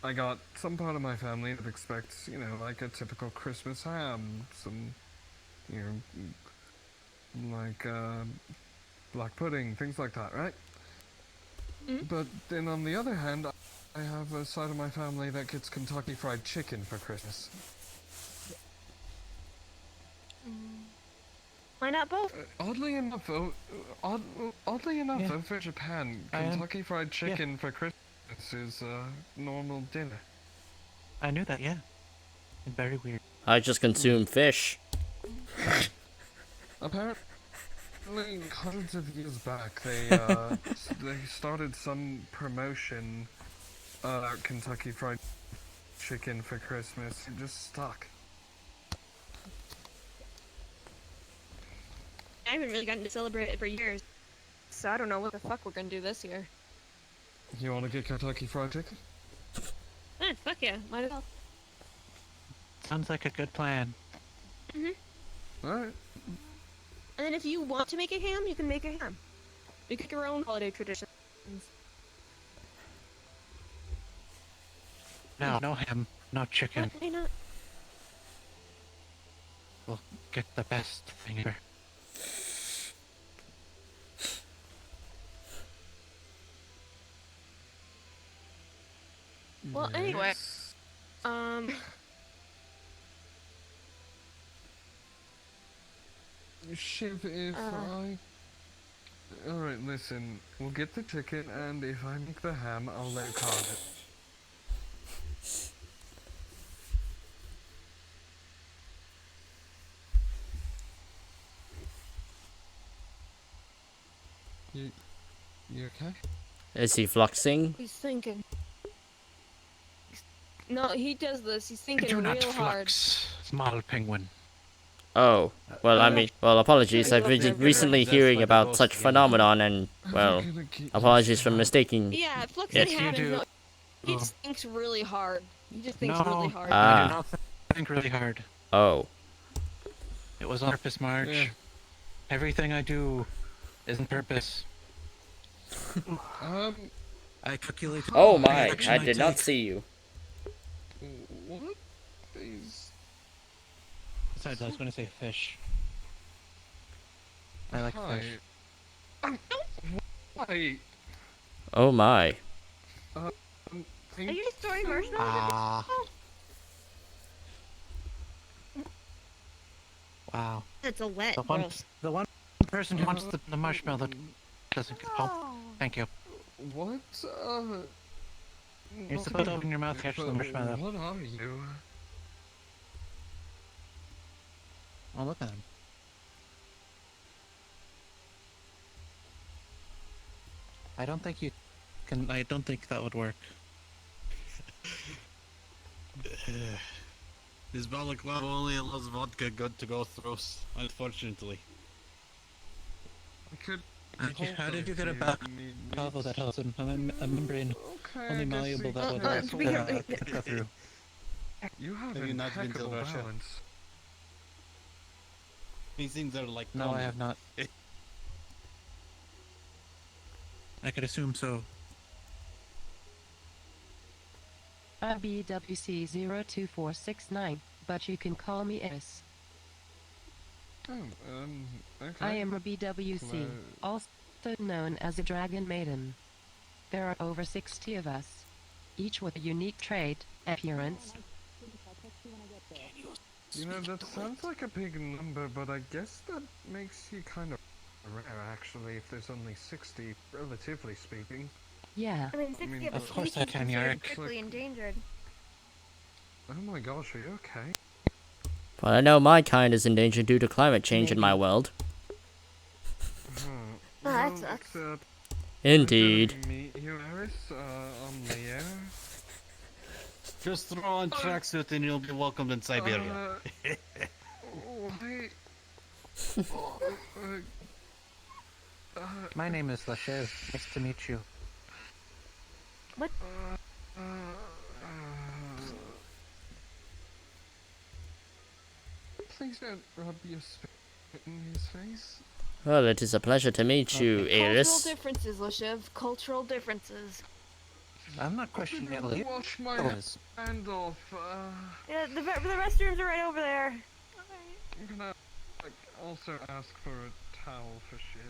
I got some part of my family that expects, you know, like a typical Christmas ham, some, you know, like, black pudding, things like that, right? But then on the other hand, I have a side of my family that gets Kentucky Fried Chicken for Christmas. Why not both? Oddly enough, though, for Japan, Kentucky Fried Chicken for Christmas is a normal dinner. I knew that, yeah. And very weird. I just consume fish. Apparently, hundreds of years back, they they started some promotion about Kentucky Fried Chicken for Christmas. It just stuck. I haven't really gotten to celebrate it for years, so I don't know what the fuck we're gonna do this year. You want to get Kentucky Fried Chicken? Fuck yeah, might as well. Sounds like a good plan. Alright. And then if you want to make a ham, you can make a ham. You cook your own holiday traditions. No, no ham, no chicken. Why not? We'll get the best thing ever. Well, anyway, Shiv, if Alright, listen, we'll get the chicken, and if I make the ham, I'll let you carve it. You okay? Is he fluxing? he's thinking. No, he does this. He's thinking Do real not hard. flux, small penguin. Oh, well, I mean, well, apologies. I've been recently hearing about such phenomenon, and, well, apologies for mistaking. Yeah, Flux Yes. and happens. No, he just thinks really hard. He just thinks No, really hard. I do not think really hard. Oh. It was on purpose, Marge. Yeah. Everything I do is on purpose. I calculate. Oh my, I did not see you. What is... Besides, I was going to say fish. I like fish. Why? Oh my. Are you just throwing marshmallows? Ah. Oh, Wow. it's a wet. The one person who wants the marshmallow doesn't get. Oh, thank you. What? You're supposed to open your mouth, catch the marshmallow. What are you? Oh, look at him. I don't think you can. I don't think that would work. This balaclava only allows vodka good to go through, unfortunately. I could... How did you get a balaclava that has a membrane only malleable that would go through? You have Have you not been to impeccable Russia? balance. These things are like... No, I have not. I could assume so. I'm BWC02469, but you can call me S. Oh, okay. I am a BWC, also known as a Dragon Maiden. There are over 60 of us, each with a unique trait, appearance. You know, that sounds like a big number, but I guess that makes you kind of rare, actually, if there's only 60, relatively speaking. Yeah. I mean, 60 of course I can, Yarick. Critically endangered. Oh my gosh, are you okay? But I know my kind is in danger due to climate change in my world. Oh, that sucks. Indeed. Meet you, Eris. I'm Leo. Just throw on tracksuit and you'll be welcomed in Siberia. My name is Lashev. Nice to meet you. What? Please don't rub your spit in his face. Well, it is a pleasure to meet you, Cultural Iris. differences, Lashev. Cultural differences. I'm not questioning it. Wash my hand off. Yeah, the restrooms are right over there. I'm gonna also ask for a towel for Shiv.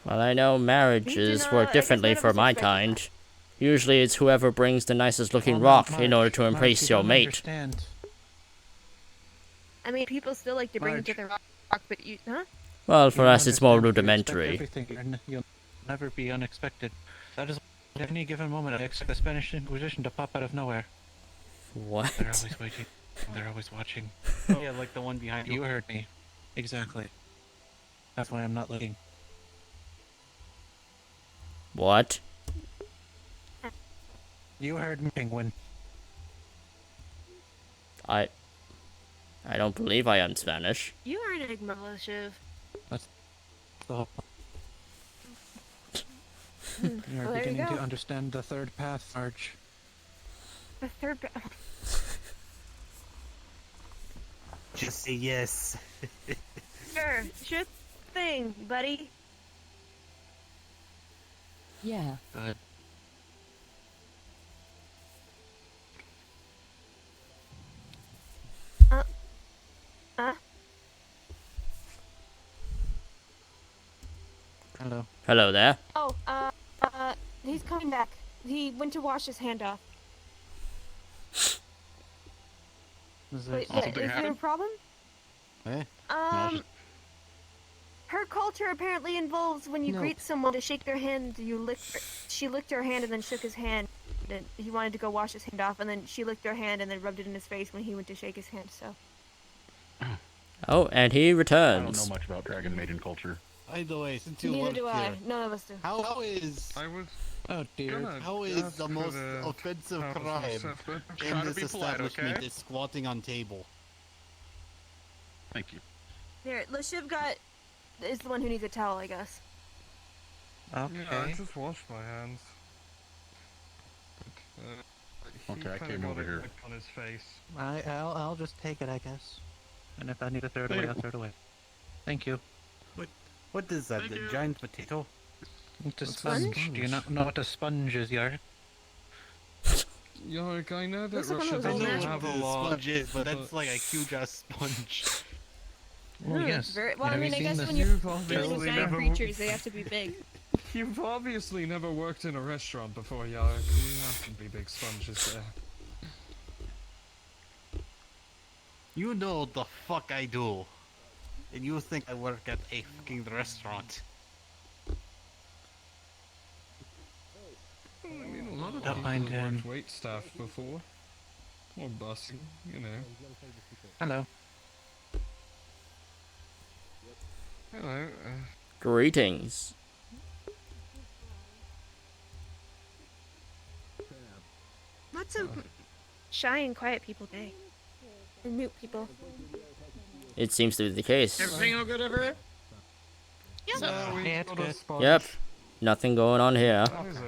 Well, I know marriages work differently for my kind. Usually it's whoever brings the nicest looking rock in order to impress your mate. I mean, people still like to bring it to the rock, but you, huh? Well, for us it's more rudimentary. Everything. You'll never be unexpected. That is why at any given moment I expect the Spanish Inquisition to pop out of nowhere. What? They're always waiting. They're always watching. Yeah, like the one behind you. You heard me. Exactly. That's why I'm not looking. What? You heard me, Penguin. I don't believe I am Spanish. You are an enigma, Lashev. That's the whole Well, You're there you beginning go. to understand the third path, Marge. The third. Just say yes. Sure thing, buddy. Yeah. Good. Hello. Hello there. Oh, he's coming back. He went to wash his hand off. Wait, is there a problem? Eh? Her culture apparently involves when you No. greet someone to shake their hand, she licked her hand and then shook his hand. And he wanted to go wash his hand off, and then she licked her hand and then rubbed it in his face when he went to shake his hand, so. Oh, and he I don't returns. know much about Dragon Maiden culture. By the way, since you Neither work do I. here, None of us do. how is Oh dear. how is the most offensive crime Try in to this be polite, establishment okay? is squatting on table? Thank you. Here, Lashiv is the one who needs a towel, I guess. Okay. Yeah, I just washed my hands. He Okay, I kinda came got over it here. licked on his face. I'll just take it, I guess. And if I need to throw it away, I'll throw it away. Thank you. What is that? The giant potato? It's a What's a sponge. sponge? Do you not know what a sponge is, Yark? Yark, I know that Looks like one Russia of those doesn't old have a The lot. sponge is, but that's like a huge ass sponge. Well, yes. Very, well, I Have you mean, I seen guess the- when you're You've dealing obviously with giant never creatures, they have to be big. You've obviously never worked in a restaurant before, Yark. We have to be big sponges there. You know the fuck I do. And you think I work at a fucking restaurant. I mean, a lot of Don't people mind have him. worked wait staff before. Or busing, you know. Hello. Hello, Greetings. Lots of shy and quiet people today. And mute people. It seems to be the case. Everything all good over here? Yeah. Yeah, it's good. Yep. Nothing going on here. That is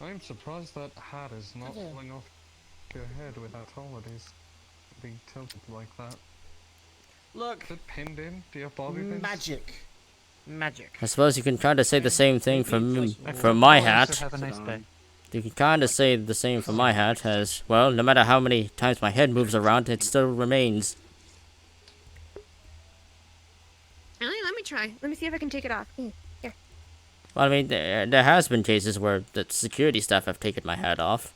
I'm surprised that hat is not falling off your head without holidays being tilted like that. Look. Is it pinned in? Do you have bobby pins? Magic. I suppose you can kind of say the same thing for my hat. Have a nice day. You can kind of say the same for my hat, as well. No matter how many times my head moves around, it still remains. Really? Let me try. Let me see if I can take it off. Here. Well, I mean, there has been cases where the security staff have taken my hat off.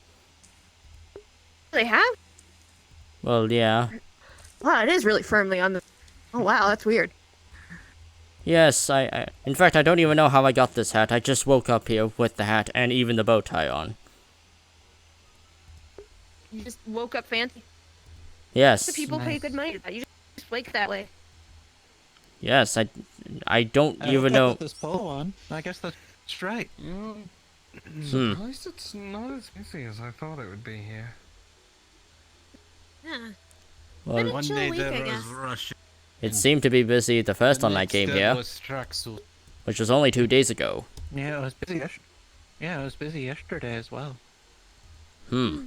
They have? Well, yeah. Wow, it is really firmly on the... Oh, wow, that's weird. Yes, in fact, I don't even know how I got this hat. I just woke up here with the hat and even the bow tie on. You just woke up fancy. Yes. The people pay good money for that. You just wake that way. Yes, I don't even know. This pole one. I guess that's right. Surprised it's not as busy as I thought it would be here. Yeah. Well, Been a one chill day week, there I was guess. Rush. It seemed to be busy the first time I came here, which was only 2 days ago. Yeah, it was busy. Yeah, it was busy yesterday as well. Hmm.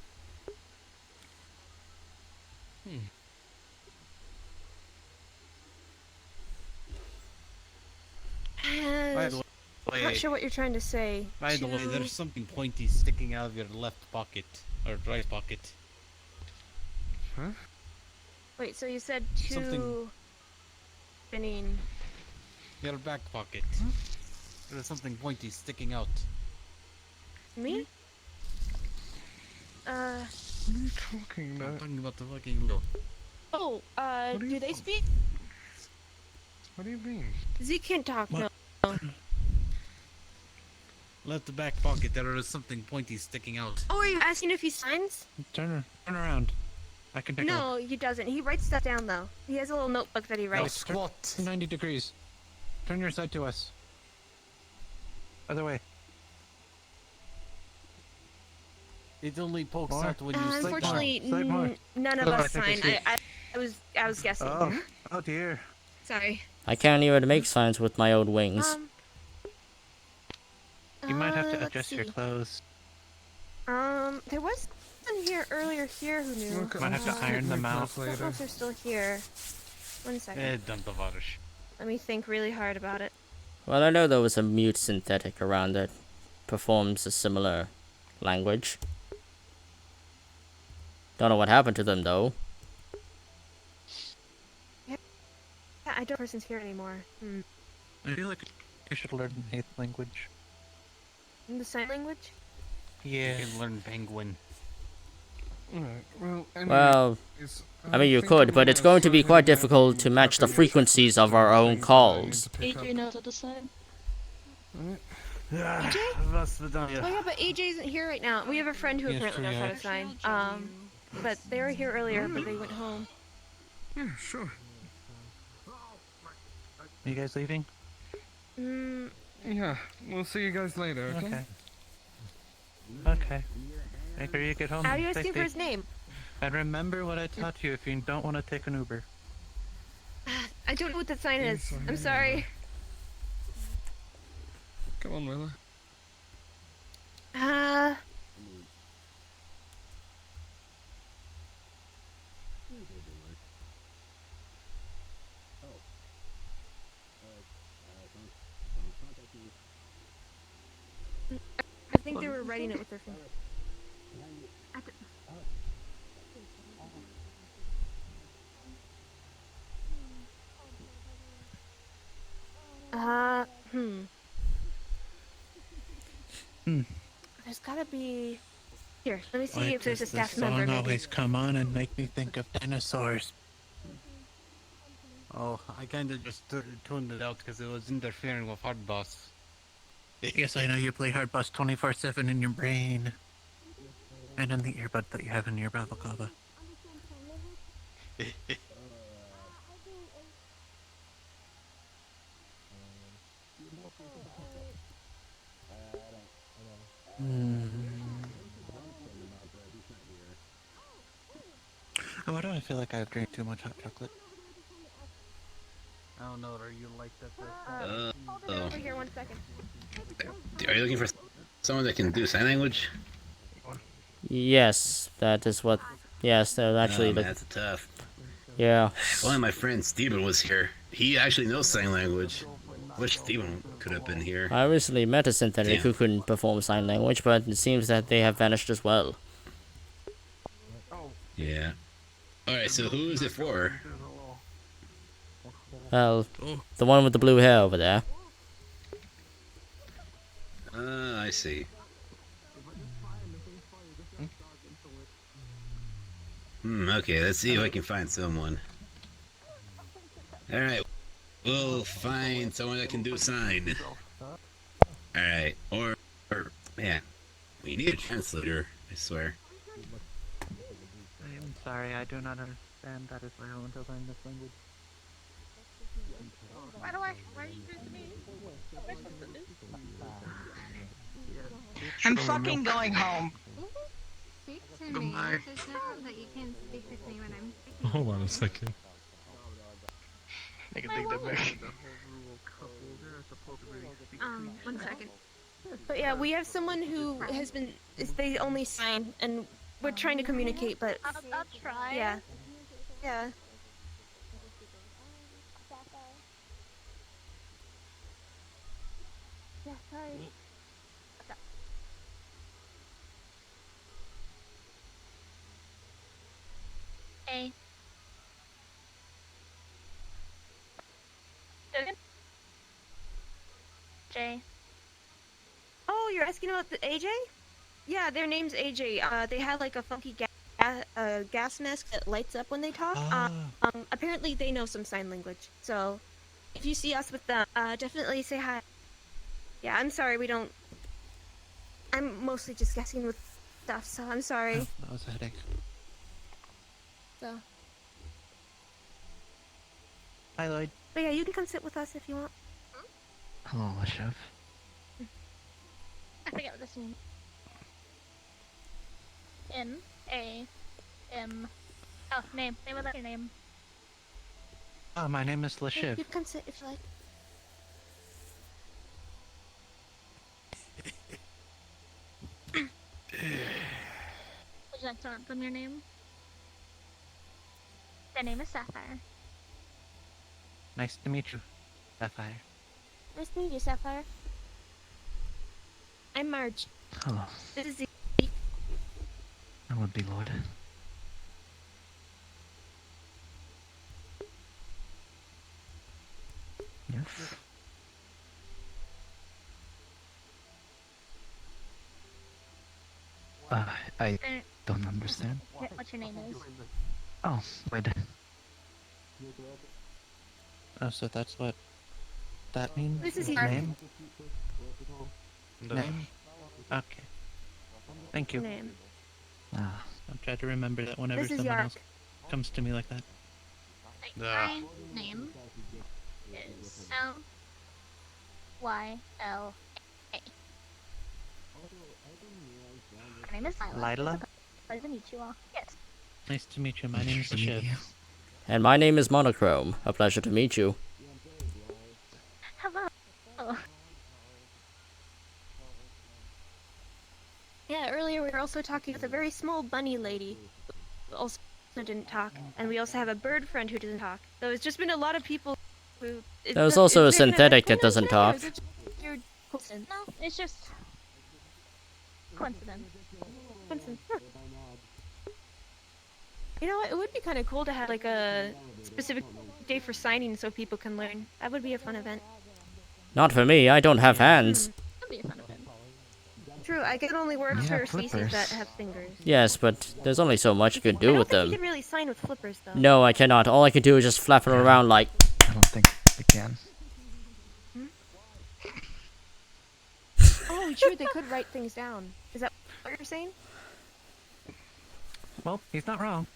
I'm not sure what you're trying to say. By the way, there's something pointy sticking out of your left pocket or right pocket. Huh? Wait, so you said Something- spinning. Your back pocket. There's something pointy sticking out. Me? What are you talking about? I'm talking about the fucking little. Oh, do they speak? What do you mean? Zeke can't talk, no. Left the back pocket, there is something pointy sticking out. Oh, are you asking if he signs? Turn around. I can take a No, look. he doesn't. He writes stuff down, though. He has a little notebook that he No, writes. squat. 90 degrees. Turn your side to us. Other way. It only pokes out when you sleep. Unfortunately, none of us sign. I was guessing. Oh dear. Sorry. I can't even make signs with my own wings. You might have to let's adjust your see. clothes. There was someone here earlier here who knew. Might have to iron them out. I don't know if they're still here. One second. Don't towarzysz. Let me think really hard about it. Well, I know there was a mute synthetic around that performs a similar language. Don't know what happened to them though. Yeah, I don't person's here anymore. I feel like I should learn an 8th language. In the sign language? Yeah. You can learn penguin. Alright, Well, I mean you could, but it's going to be quite difficult to match the frequencies of our own calls. AJ knows how to sign. AJ? Oh yeah, but AJ isn't here right now. We have a friend who Yes, apparently knows how to sign. But they were here earlier, but they went home. Yeah, sure. Are you guys leaving? Yeah, we'll see you guys later, okay? Okay. Make sure you get home. How do you ask him safely. for his name? And remember what I taught you if you don't want to take an Uber. I don't know what that sign is. I'm sorry. Come on, Willa. I think they were writing it with their finger. There's gotta be. Here, let me see Why if there's a does staff this member. song Maybe. always come on and make me think of dinosaurs? Oh, I kinda just tuned it out because it was interfering with Hard Boss. Yes, I know you play Hard Boss 24/7 in your brain. And in the earbud that you have in your balaclava. Why do I feel like I've drank too much hot chocolate? I don't know, are you like that? Hold it over here 1 second. Are you looking for someone that can do sign language? Yes, that is what. Yes, they're actually. Oh, man, that's tough. Yeah. One of my friends, Steven, was here. He actually knows sign language. Wish Steven could have been here. I recently met a synthetic who couldn't perform sign language, but it seems that they have vanished as well. Yeah. Alright, so who is it for? Well, the one with the blue hair over there. I see. Okay, let's see if I can find someone. Alright, we'll find someone that can do sign. Alright, or, man, we need a translator, I swear. I'm sorry, I do not understand. That is why I want to learn this language. Why are you doing to me? What am I supposed to do? I'm fucking going home. Speak to Goodbye. me. Just know that you can speak with me when I'm speaking. Hold on a second. Make a big dumb back. 1 second. But yeah, we have someone who has been. They only sign, and we're trying to communicate, but. I'll try. Yeah. Yeah. Yeah, sorry. A. Duggan? J. Oh, you're asking about the AJ? Yeah, their name's AJ. They had like a funky gas mask that lights up when they talk. Apparently they know some sign language. So, if you see us with them, definitely say hi. Yeah, I'm sorry we don't. I'm mostly just guessing with stuff, so I'm sorry. Oh, that was a headache. So. Hi, Lloyd. But yeah, you can come sit with us if you want. Hello, chef. I forget what this means. N-A-M. Oh, name. Name without your name. Oh, my name is Yeah, Lashiv. you can come sit if you like. Would you like to learn from your name? Their name is Sapphire. Nice to meet you, Sapphire. Nice to meet you, Sapphire. I'm Marge. Hello. This is Zeke. I would be Lloyd. Yes. I don't understand. What your name is? Oh, wait. Oh, so that's what that means? This is name? No. Name? Okay. Thank you. Name. Ah, I'll try to remember that whenever This is someone Yark. else comes to me like that. My name is Lyla. My name is Lyla. Lila? Pleasure to meet you all. Yes. Nice to meet you. My name is Lashiv. And my name is Monochrome. A pleasure to meet you. Hello. Oh. Yeah, earlier we were also talking with a very small bunny lady who also didn't talk. And we also have a bird friend who doesn't talk. So it's just been a lot of people who... There's also a synthetic that doesn't talk. No, it's just coincidence. Huh. You know what? It would be kind of cool to have like a specific day for signing so people can learn. That would be a fun event. Not for me, I don't have hands. That'd be a fun event. True, I can only work Yeah, for species flippers. that have fingers. Yes, but there's only so much you can I do don't with think them. you can really sign with flippers though. No, I cannot. All I can do is just flap it around like... I don't think I can. Oh, true, they could write things down. Is that what you're saying? Well, he's not wrong.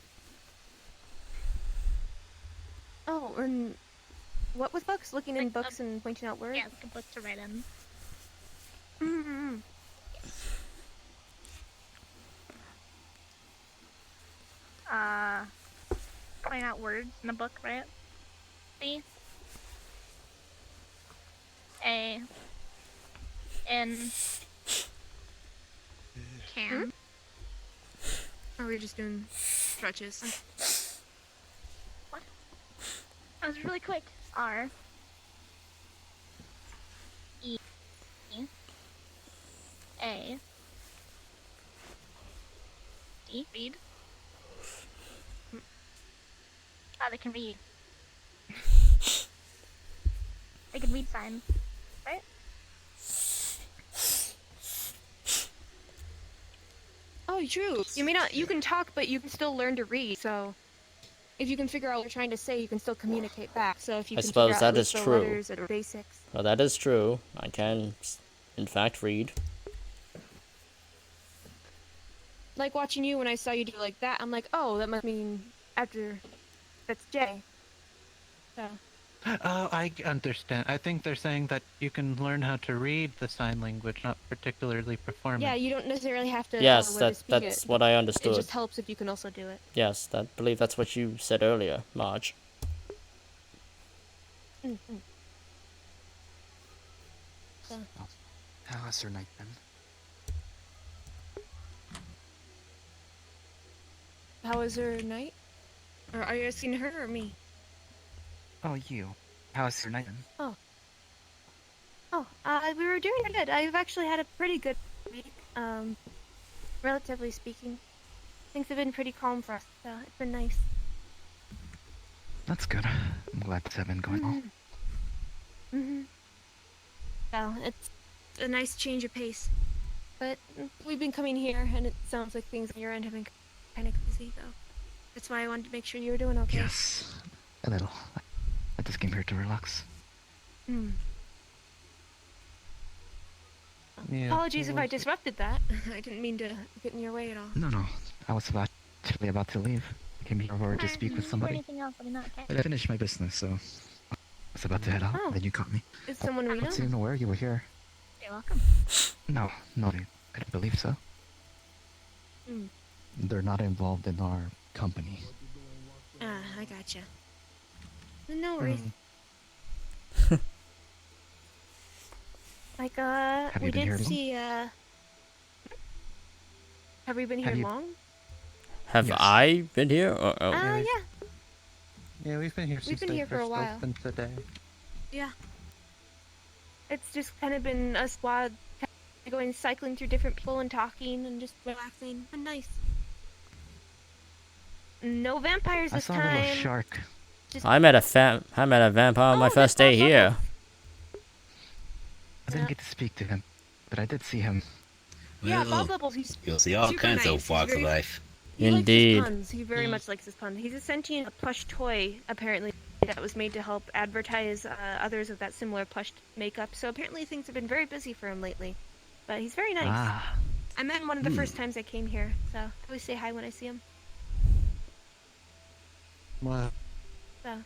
Oh, and what with books? Looking in books and pointing out words? Yeah, like a book to write in. Mm-hmm. Point out words in a book, right? C A N Can. Or are we just doing stretches? What? That was really quick. R E A D. Read. Oh, they can read. They can read signs, right? Oh, true. You may not. You can talk, but you can still learn to read. So, if you can figure out what you're trying to say, you can still communicate back. So, if you I can suppose figure out that is the true. letters or basics. Well, that is true. I can, in fact, read. Like watching you when I saw you do like that, I'm like, oh, that must mean after. That's J. So. Oh, I understand. I think they're saying that you can learn how to read the sign language, not particularly perform Yeah, it. you don't necessarily have to Yes, know where to speak that's it. what I It understood. just helps if you can also do it. Yes, I believe that's what you said earlier, Marge. Mm-hmm. So. How has your night been? How was her night? Or are you asking her or me? Oh, you. How's your night been? We were doing good. I've actually had a pretty good week, relatively speaking. Things have been pretty calm for us, so it's been nice. That's good. I'm glad things have been going well. Mm-hmm. Well, it's a nice change of pace. But we've been coming here, and it sounds like things on your end have been kind of crazy, though. That's why I wanted to make sure you were doing okay. Yes, a little. I just came here to relax. Hmm. Yeah, Apologies if I disrupted that. I didn't mean to get in your way at all. No. I was actually about to leave. I came here over to speak with somebody. Anything else? Let me not catch. But I finished my business, so I was about to head out. Oh. Then you caught me. Is someone we I know? didn't know where you were here. You're welcome. No, I didn't believe so. Hmm. They're not involved in our company. I gotcha. No worries. Like, Have we you been here did long? see, Have we been here Have you- long? Have I been here? Or, oh. Yeah. Yeah, we've been here since We've been they here for a first while. opened today. Yeah. It's just kind of been a squad going cycling through different people and talking and just relaxing and nice. No vampires I this saw a time. little shark. I met a vampire on my first day here. I didn't get to speak to him, but I did see him. Yeah, Bob Bubbles, he's You'll see all super kinds nice. of walks of He's very- life. He likes Indeed. his puns. He very much likes his puns. He's a sentient plush toy, apparently, that was made to help advertise others of that similar plush makeup. So apparently things have been very busy for him lately. But he's very nice. Ah. I met him one of the first times I came here, so I always say hi when I see him. Wow. So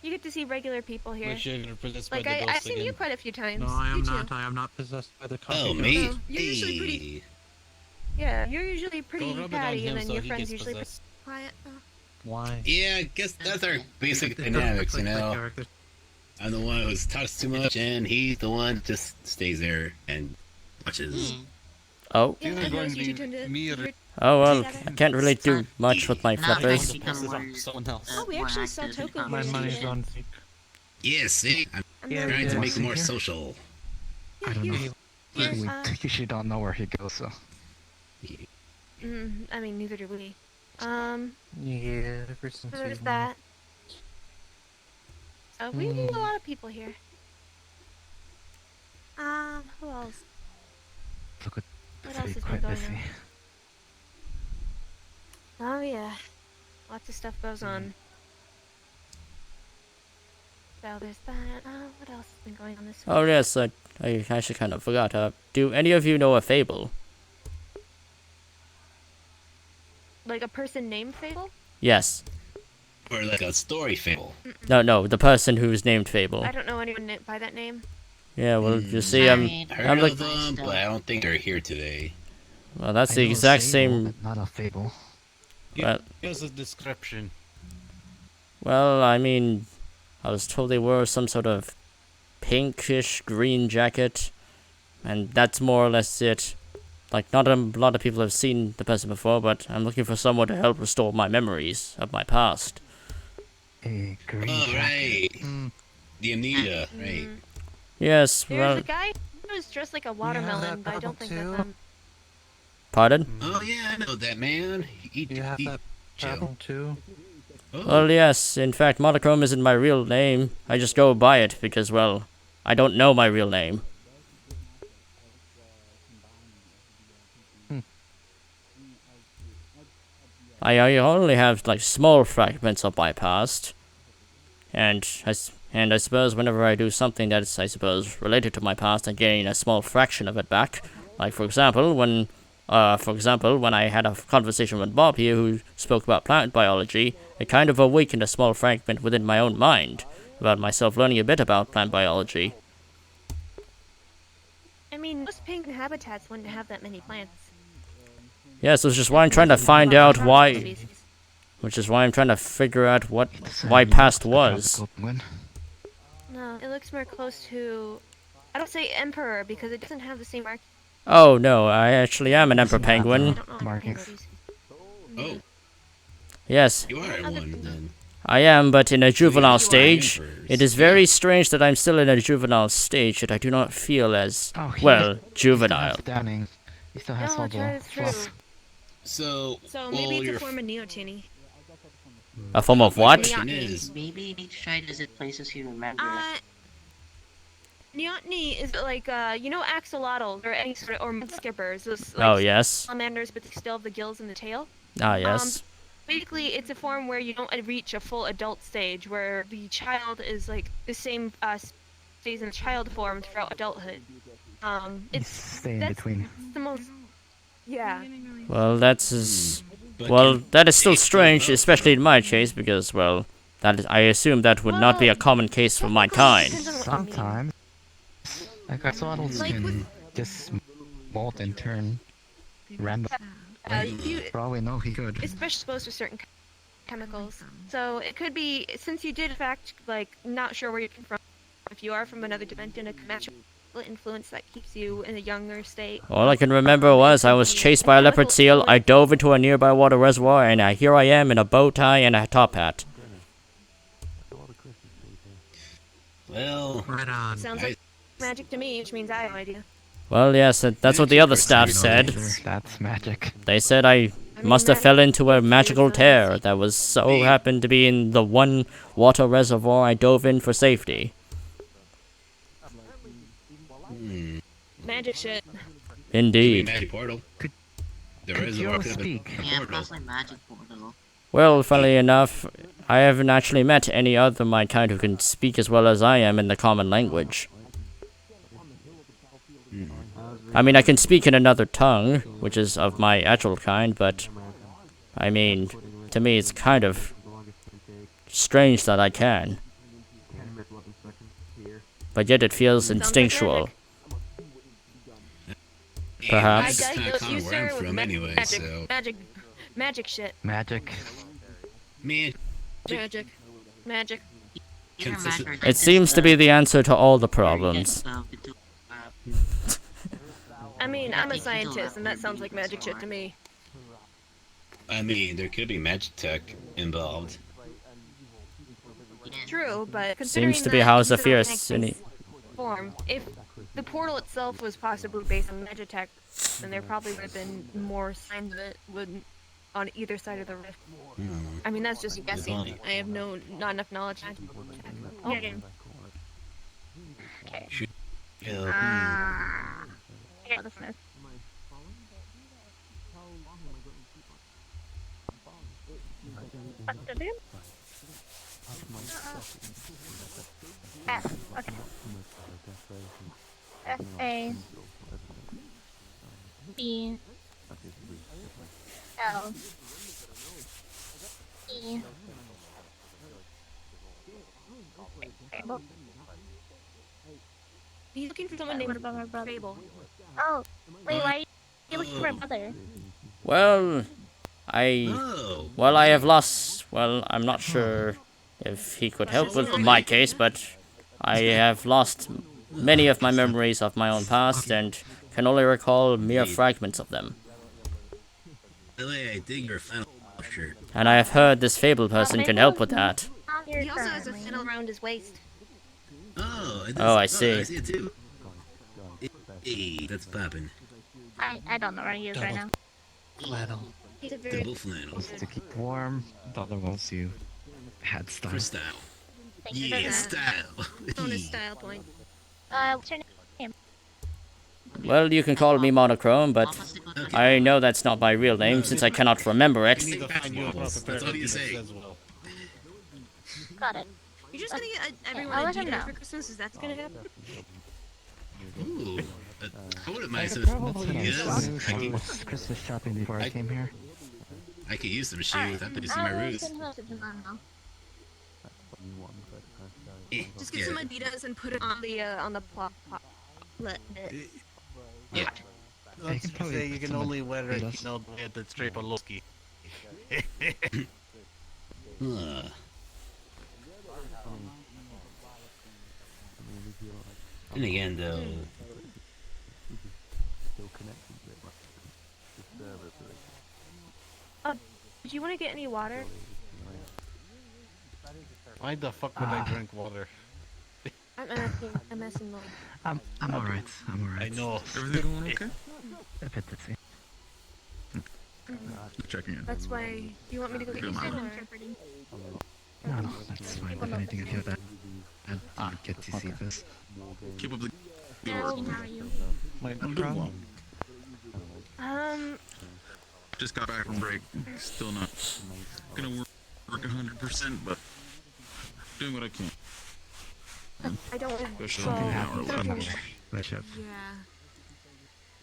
you get to see regular people here. Which you're possessed by Like the I've ghost seen you again. quite a few times. No, I am You too. not. I am not possessed by the coffee. Oh, ghost. me? So, you're usually pretty- Yeah, you're usually pretty rub it on catty, him and then so your he friends gets usually possessed. quiet. Why? Yeah, I guess that's our basic It doesn't dynamics, you reflect my know? character. I'm the one who talks too much, and he's the one who just stays there and watches. Oh. Yeah, and those usually tend to. you're- Oh well, together. I can't really do much with my flippers. Someone else. Oh, we actually saw Toko My here. money's on Zeke. Yes, see? I'm Yeah, trying we to did. make it more Here. social. I don't know. Here's, We usually don't know where he goes, so. I mean, neither do we. Yeah, ever since There's we've that. We meet a lot of people here. Who else? Look at What else has been quite going busy. on? Oh yeah, lots of stuff goes on. So there's that. What else has been going on this week? Oh yes, I actually kind of forgot. Do any of you know a fable? Like a person named Fable? Yes. Or like a story fable. No, the person who's named Fable. I don't know anyone by that name. Yeah, well, you see, Heard I'm of like, them, but I don't think they're here today. well, that's I the know a exact fable, same. but not a fable. Well, Give us a description. well, I mean, I was told they wore some sort of pinkish green jacket, and that's more or less it. Like, not a lot of people have seen the person before, but I'm looking for someone to help restore my memories of my past. A green Oh, jacket. right. The Anita, right. Yes, There's well, a guy who was dressed like a watermelon, but I don't think that's him. pardon? Oh, yeah, I know that man. You have that problem too? Oh. Well, yes, in fact, Monochrome isn't my real name. I just go by it because, well, I don't know my real name. I only have, like, small fragments of my past. And I suppose whenever I do something that's, I suppose, related to my past, I gain a small fraction of it back. Like, for example, when I had a conversation with Bob here who spoke about plant biology, it kind of awakened a small fragment within my own mind. about myself learning a bit about plant biology. I mean, most penguin habitats wouldn't have that many plants. Yes, which is why I'm trying to find out why. Which is why I'm trying to figure out why past was. No, it looks more close to. I don't say emperor because it doesn't have the same mark. Oh no, I actually am an emperor penguin. Oh. Yes. You are one then. I am, but in a juvenile stage. It is very strange that I'm still in a juvenile stage, and I do not feel as, well, juvenile. He still has all the fluff. So maybe it's a form of neoteny. A form of what? Maybe you need to try to visit places you remember. Neoteny is like, you know axolotls or any sort of, or mud skippers. Those, Oh, yes. Salamanders, but they still have the gills and the tail. Ah, yes. Basically, it's a form where you don't reach a full adult stage, where the child is like the same stays in child form throughout adulthood. That's between. the most. Yeah. Well, that is still strange, especially in my case, because, well, I assume that would not be a common case for my kind. Sometimes, like axolotls can just molt and turn random. For all we know, he could. Especially exposed to certain chemicals. So it could be, since you did in fact, like, not sure where you're from, if you are from another dimension, a natural influence that keeps you in a younger state. All I can remember was I was chased by a leopard seal, I dove into a nearby water reservoir, and here I am in a bow tie and a top hat. Well, Sounds like magic to me, which means I have no idea. Well, yes, that's what the other staff said. That's magic. They said I must have fell into a magical tear that was so happened to be in the one water reservoir I dove in for safety. Magic shit. Indeed. Magic portal. There is a speak. Yeah, possibly magic portal. Well, funnily enough, I haven't actually met any other my kind who can speak as well as I am in the common language. I mean, I can speak in another tongue, which is of my actual kind, but, I mean, to me it's kind of strange that I can. But yet it feels instinctual. Perhaps. That's kind of where I'm from anyway, so... Magic shit. Magic. Magic. It seems to be the answer to all the problems. I mean, I'm a scientist, and that sounds like magic shit to me. I mean, there could be magic tech involved. True, but seems to be how Zephyrus form. If the portal itself was possibly based on magitech, then there probably would have been more signs of it on either side of the rift. I mean, that's just guessing. I have not enough knowledge. Okay. What the Smith? What's the name? F. Okay. F-A B L E Fable. He's looking for someone named Fable. Oh, wait, why are you looking for my brother? Well, I have lost, well, I'm not sure if he could help with my case, but I have lost many of my memories of my own past and can only recall mere fragments of them. I dig your flannel shirt. And I have heard this Fable person can help with that. He also has a fiddle around his waist. Oh, I see. I see it too. Hey, that's poppin'. I don't know where he is right now. Flannel. He's a very Double flannel. To keep warm, the other ones you had style. For style. Yeah, style. Bonus style point. What's your name? Well, you can call me Monochrome, but I know that's not my real name since I cannot remember it. That's all you say. Got it. You're just gonna get everyone I'll a let him Jeter know. for Christmas? Is that gonna happen? Ooh. I wouldn't mind some Christmas shopping before I came here. I could use some shoes. I could use some my roots. Just get some Adidas and put it on the plot. Yeah. Let's say you can only wear it, you know, at the Strapolowski. And again, though. Do you want to get any water? Why the fuck would I drink water? I'm asking Lloyd. I'm alright. I'm alright. I know. Everything going okay? A bit dizzy. Checking in. That's why. Do you want me to go get you some? No, that's fine. If anything, I hear that. I'll get to see this. Keep up the good How work. are you? I'm doing well. Um. Just got back from break. Still not gonna work 100%, but doing what I can. I don't. Especially an hour left.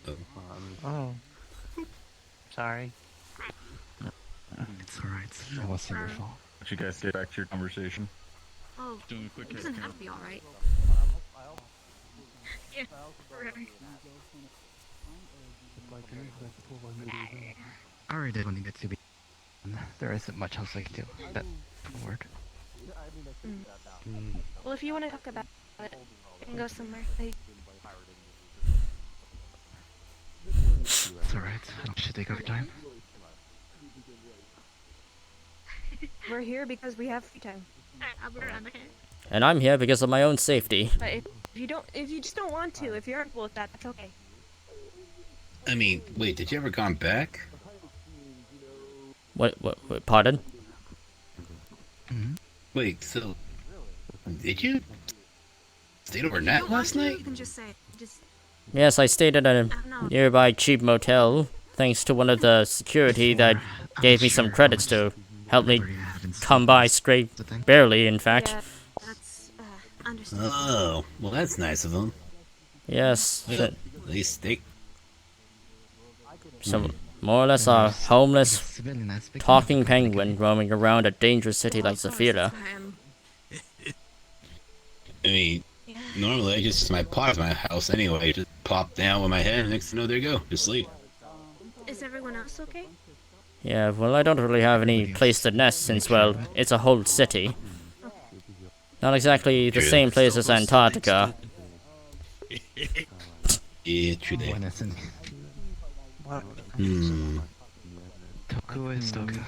Yeah. Oh. Sorry. It's alright. That wasn't your fault. Let you guys get back to your conversation. Oh. Doing a quick It doesn't have to be all right. Yeah. I already did when you get to be. There isn't much else I can do. That will work. Well, if you want to talk about it, we can go somewhere. It's alright. I don't should take overtime. We're here because we have free time. I'll be around, okay? And I'm here because of my own safety. But if you just don't want to, if you're cool with that, that's okay. I mean, wait, did you ever gone back? What, pardon? Wait, so did you stay overnight last night? You can just say, just. Yes, I stayed at a nearby cheap motel, thanks to one of the security that gave me some credits to help me come by straight, barely, in fact. Yeah, that's understandable. Oh, well, that's nice of them. Yes. Well, at least they. So, more or less a homeless, talking penguin roaming around a dangerous city like Zafira. I mean, normally I just my pause my house anyway, just plop down with my head, and next thing you know, there you go, just sleep. Is everyone else okay? Yeah, well, I don't really have any place to nest since, well, it's a whole city. Not exactly the same place as Antarctica. Yeah, true that. Toku is Toku.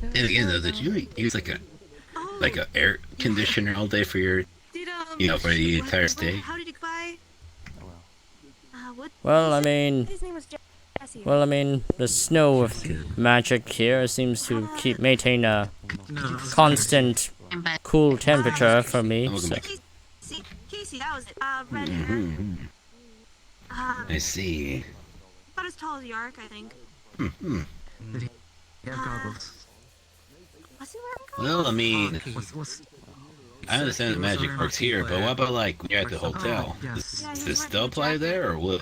And again, though, did you use like a air conditioner all day for your, for the entire stay? How did you buy? Well, I mean, the snow magic here seems to maintain a constant cool temperature for me. So. Casey, that was it. Red hair. I see. About as tall as Yark, I think. Did he have goggles? Was he wearing Well, I mean, I understand that magic works here, but what about like when you're at the hotel? Does this still apply there, or what?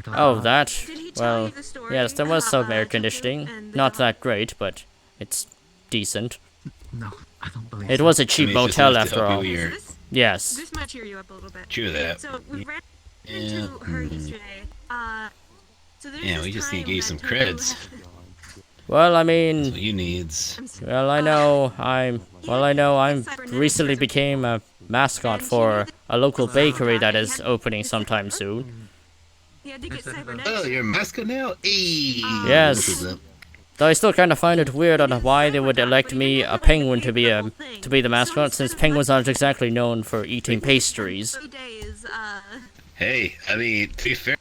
Oh, that? Well, yes, there was some air conditioning. Not that great, but it's decent. No, I don't believe it was a cheap motel after all. Yes. This might cheer you up a little bit. True that. So we ran into her yesterday. So Yeah, we just need to give you some creds. Well, I mean, that's what you needs. Well, I know I'm recently became a mascot for a local bakery that is opening sometime soon. Oh, you're a mascot now? Hey. Yes. Though I still kind of find it weird on why they would elect me, a penguin, to be the mascot, since penguins aren't exactly known for eating pastries. Hey, I mean, to be fair,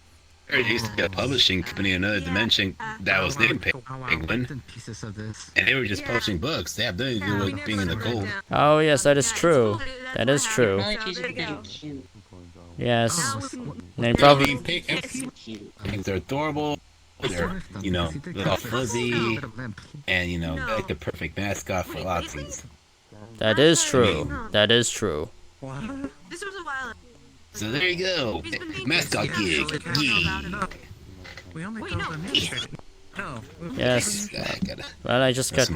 there used to be a publishing company in another dimension that was named Penguin, and they were just publishing books. They have nothing to do with being in the cold. Oh yes, that is true. That is true. Yes. They probably. Penguins are adorable. They're, they're all fuzzy, and they're like the perfect mascot for Lotsies. That is true. That is true. This was a while. So there you go, mascot gig. We only told them yesterday. No. Yes. Well, I just got.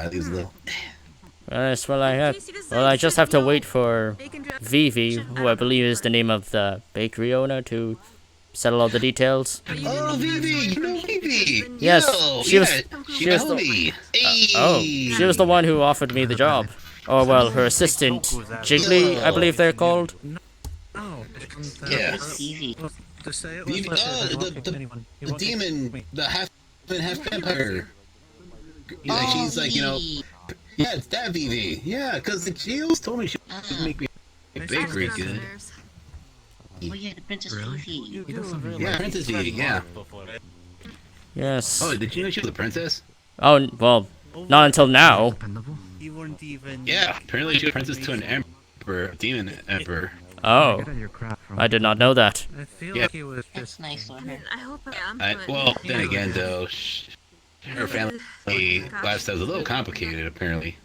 Yes, well, I just have to wait for Vivi, who I believe is the name of the bakery owner, to settle all the details. Oh, Vivi! You know Vivi! Yes, Yo, she was. yeah, She was the. me. Oh, she was the one who offered me the job. Or well, her assistant, Jiggly, I believe they're called. Yeah. Easy. To say it was Vivi, the demon, the half vampire. Like, she's like, you know, yeah, it's that Vivi. Yeah, because she always told me she would make me a bakery good. Oh yeah, the Princess Vivi. Yeah, Princess Vivi, yeah. Yes. Oh, did you know she was a princess? Oh, well, not until now. Yeah, apparently she was a princess to an emperor, demon emperor. Oh, I did not know that. I feel Yeah. like he was just. Nice of her. I hope I am. Well, then again, though, her family lifestyle was a little complicated, apparently.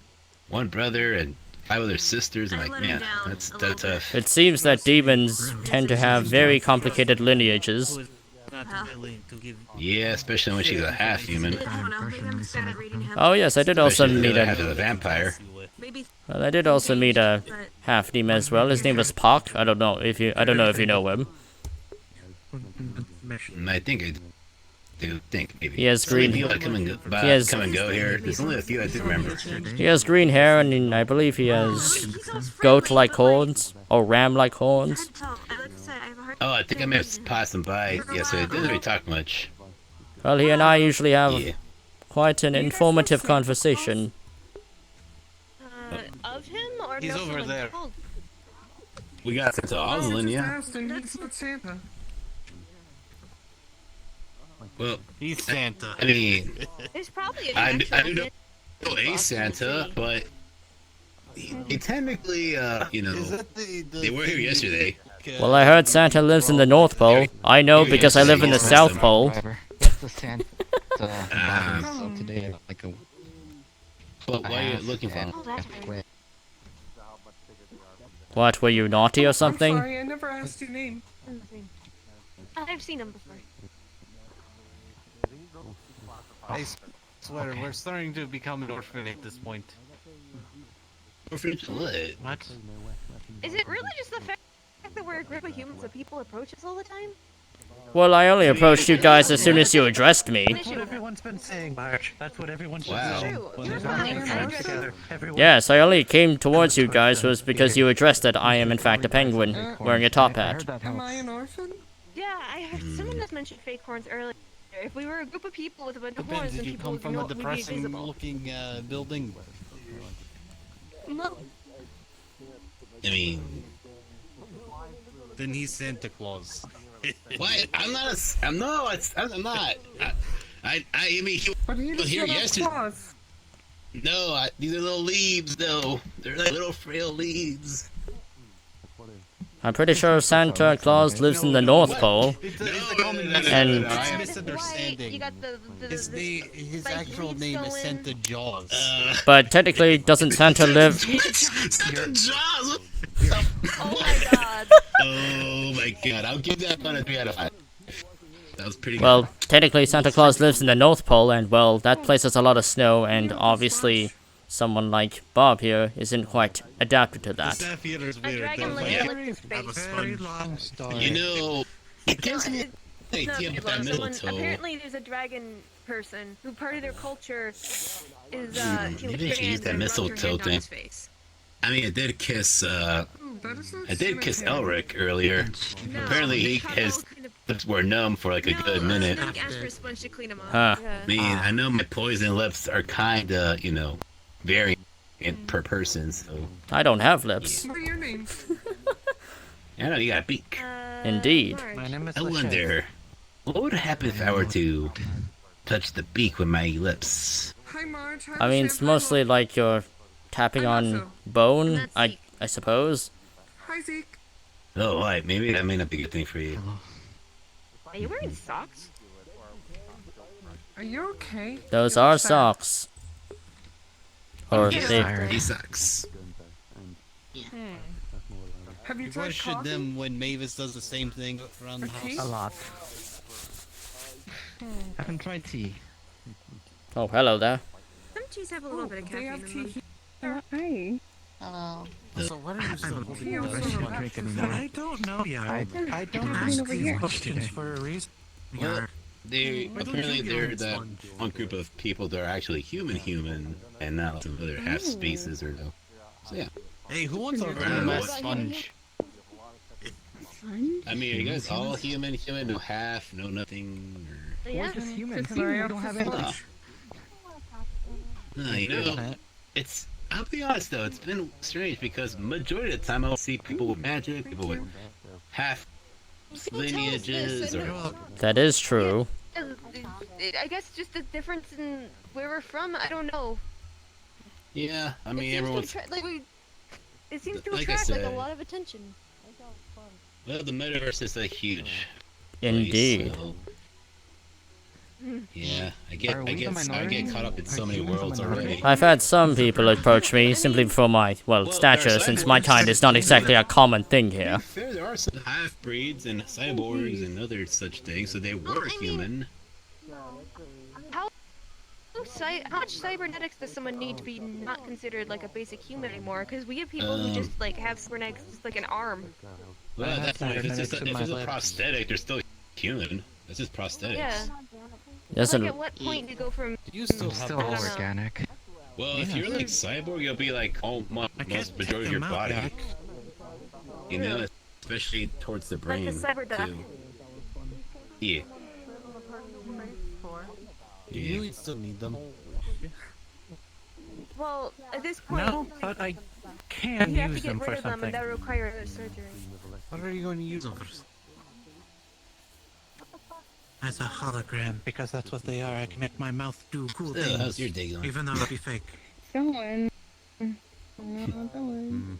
One brother and 5 other sisters, and like, man, that's tough. It seems that demons tend to have very complicated lineages. Yeah, especially when she's a half-human. Oh yes, I did also Especially meet the a. other half of a vampire. Well, I did also meet a half demon as well. His name was Pock. I don't know if you know him. I think I do think maybe. He has So many green. people that come and go, come and go here. There's only a few I do remember. He has green hair, and I believe he has goat-like horns or ram-like horns. Oh, I think I may have passed him by yesterday. Didn't really talk much. Well, he and I usually have quite an informative conversation. Of him or He's no over someone there. told? We got to Oslin, yeah. Aston, he's not Santa. Well, he's Santa. I mean, There's probably I an do know a Santa, but he technically, you know, they were here yesterday. Well, I heard Santa lives in the North Pole. I know because I live in the South Pole. What's the Santa of today? Like a. But why are you looking for him? What, were you naughty or I'm something? sorry, I never asked your name. I've seen him before. I swear, we're starting to become an orphan at this point. Orphanage what? What? Is it really just the fact that we're a group of humans that people approach us all the time? Well, I only approached you guys as soon as you addressed me. That's what everyone's been saying, March. That's what everyone's been saying. When there's friends together, everyone. Yes, I only came towards you guys was because you addressed that I am in fact a penguin, wearing a top hat. Am I an orphan? Yeah, I heard someone just mentioned fake horns earlier. If we were a group of people with a bunch of Ben, horns, did then you people come from would a know we'd be depressing visible. looking building? No. I mean, then he's Santa Claus. what? I'm not a. I'm no. I'm not. I mean, he was here yesterday. No, these are little leaves, though. They're like little frail leaves. I'm pretty sure Santa Claus lives in the North Pole. And It's a misunderstanding. His actual name is Santa Jaws. but technically, doesn't Santa live? Santa Jaws. Oh my god. Oh my god! I'll give that one a 3 out of 5. That was pretty. Well, technically, Santa Claus lives in the North Pole, and well, that place has a lot of snow, and obviously, someone like Bob here isn't quite adapted to that. Staff healer's A weird. dragon They're licked like, his have a face. Very sponge. long story. You know, it gives me an No, idea about that middle someone, toe. apparently there's a dragon person who part of their culture is to Maybe lick I should your use hands that and rub your mistletoe hand on thing. his face. I mean, I did kiss. That is not I did kiss sanitary. Elric earlier. No, Apparently, his lips were numb for like a good minute. Then he asked for a sponge to clean him up. Huh. Yeah. I mean, I know my poison lips are kinda, you know, varying per person, so. I don't have lips. What are your names? I know you got a beak. Indeed. My name is I Lachey. wonder, what would happen if I were to touch the beak with my lips? Hi, Marge. Hi, I mean, it's mostly like you're tapping on bone, I suppose. Hi, Zeke. Oh, right, maybe that may not be a good thing for you. Are you wearing socks? Are you okay? Those You are look sad. socks. Or Yeah, they. he sucks. Have you You tried question coffee? them when Mavis does the same thing around the tea? house. A lot. Haven't tried tea. Oh, hello there. Some cheese have a little bit of They caffeine have in tea them. Hi. Hello. So what are you still holding I on don't to? drink anymore. I don't know, Yar. I don't ask these questions for a reason. Well, Yar. they Why don't apparently you they're go that sponge? one group of people that are actually human, and not some other half species or no. So yeah. Hey, who wants a Sponge. I mean, are you guys all human, no half, no nothing, or? Yeah. Just human. We don't have You know, it's. I'll be honest though, it's been strange because majority of the time I'll see people with magic, people with half lineages, or. That is true. I guess just the difference in where we're from. I don't know. Yeah, I mean It seems to everyone's. attract, it seems to Like I attract like a said. lot of attention. Well, the metaverse is a huge. Indeed. Place, so, yeah, I get caught up in so many worlds already. I've had some people approach me simply for my, stature, since my kind is not exactly a common thing here. Fair, there are some half-breeds and cyborgs and other such things, so they were human. How much cybernetics does someone need to be not considered like a basic human anymore? Because we have people who just like have cybernetics just like an arm. Well, at that point, if it's a prosthetic, they're still human. That's just prosthetics. Yeah. Doesn't. Like, at what point do you go from? You still Still organic. Well, if you're like cyborg, you'll be like most majority of your body. You know, especially towards the brain too. Yeah. Do you really still need them? Well, at this point, No, but I can you have to use get them rid for of them, something. and that would require surgery. What are you going to use them for? As a hologram, because that's what they are. I can make my mouth do cool Still, things. how's your day going? Even though it'll be fake. Going. Going.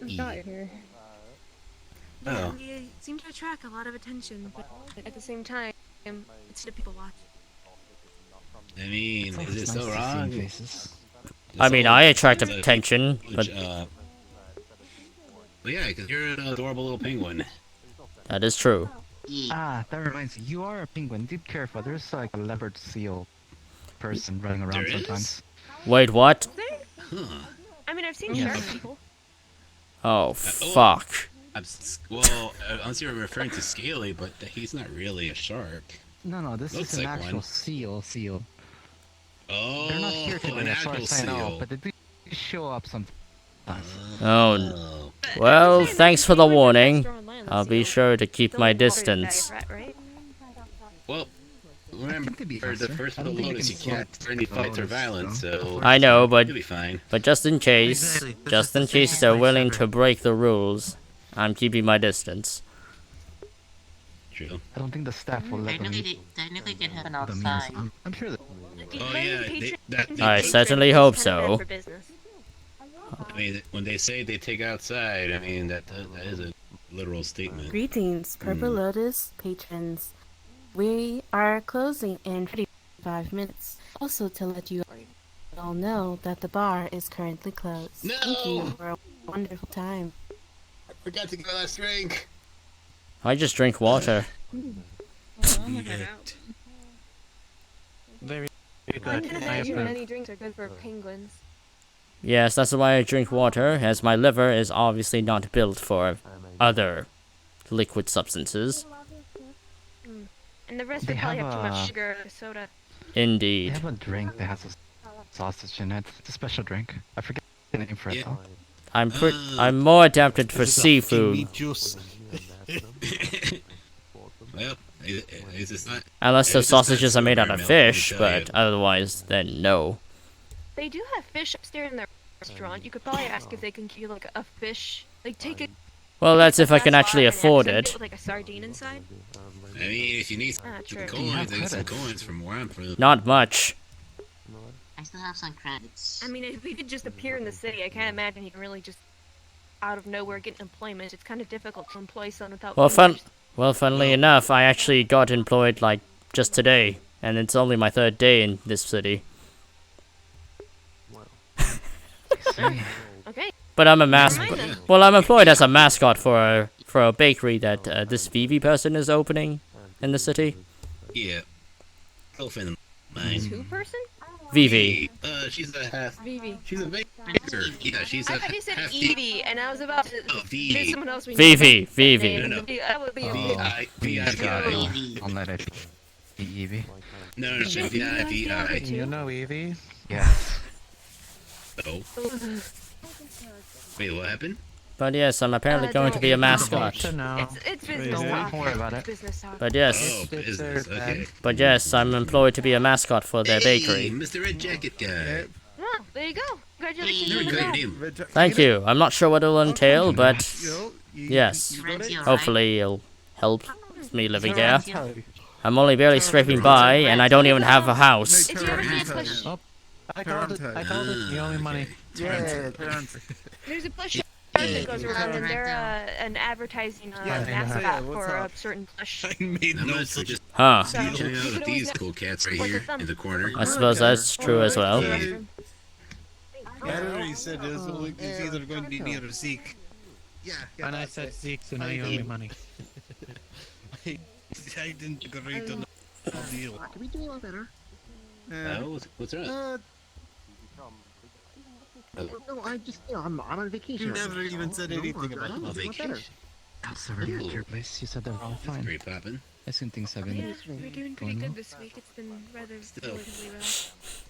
Just got here. Oh. You seem to attract a lot of attention, but at the same time, it's the people watch. I mean, is it so wrong? I mean, I attract attention, but Well, yeah, because you're an adorable little penguin. that is true. Ah, that reminds me. You are a penguin. Be careful. There's like a leopard seal person running around There is? sometimes. Wait, what? Huh. I mean, I've seen Yeah. shark people. Oh, fuck. Unless you're referring to Scaly, but he's not really a shark. No, this Looks is an like actual one. seal. Oh, They're not here today, an as far actual as I know, seal. but they do show up sometimes. Oh. Well, thanks for the warning. I'll be sure to keep my distance. Well, remember, the first of the Lotus, you can't turn any fights or violence, so I know, but you'll be fine. just in case they're willing to break the rules, I'm keeping my distance. True. I don't think the staff will let them Technically can happen them use. outside. I'm sure that. Oh yeah, I certainly hope so. I mean, when they say they take outside, I mean that is a literal statement. Greetings, Purple Lotus patrons. We are closing in 35 minutes. Also to let you all know that the bar is currently closed. No! Thank you for a wonderful time. I forgot to get my last drink. I just drink water. Very I good. can I imagine approve. any drinks are good for penguins. Yes, that's why I drink water, as my liver is obviously not built for other liquid substances. And the rest They would probably have have too much a- sugar in the soda. Indeed. They have a drink that has a sausage in it. It's a special drink. I forget the name for it though. I'm more adapted for seafood. Meat juice. Well, is this not? Unless the it's just sausages not are made out super of milk, let me fish, tell but you. otherwise, then no. They do have fish upstairs in their restaurant. You could probably ask if they can give you like a fish. Like take it. Well, that's if I can actually afford Send it. with like a sardine inside. I mean, if you need true. some coins, I get some coins from where I'm from. Not much. I still have some credits. I mean, if we could just appear in the city, I can't imagine you can really just out of nowhere get employment. It's kind of difficult to employ someone without. Funnily enough, I actually got employed like just today, and it's only my 3rd day in this city. Okay. But I'm a Well, I'm employed as a mascot for a bakery that this Vivi person is opening in the city. Yeah. Elf in mine. Two person? Vivi. She's a half. Vivi. She's a baker. Yeah, she's a I thought you said half. Evie, and I was about to Vivi. say someone else. we Vivi, know. Vivi. No, that would be a V-I-V-I. Don't let it be Evie. No, V-I-V-I. You know Evie? Yeah. Oh. Wait, what happened? But yes, I'm apparently going to be a mascot. It's business talk. Don't worry about it. It's business talk. But yes. Oh, business. Okay. But yes, I'm employed to be a mascot for their Hey, bakery. Mr. Red Jacket guy. Oh, there you go. Congratulations Never on the got job. him. Thank you. I'm not sure what it'll entail, but yes. Hopefully it'll help me living there. I'm only barely scraping by, and I don't even have a house. If you ever see a push, I called it. You owe me money. there's a push that goes around, and they're an advertising mascot for a certain push. I made no such. Huh. Chilling out with these cool cats right here in the corner. I suppose that's true as well. I already said this. These either going to be me or Zeke. Yeah. And I said Zeke, so now you owe me money. I didn't agree to the deal. Can we do a lot better? What's wrong? No, I just, I'm on vacation. You never even said anything about my vacation. That's a really your place. You said they're all That's fine. pretty poppin'. I assume things have Yeah, been we're doing pretty going well. good this week. It's been rather Still. relatively well.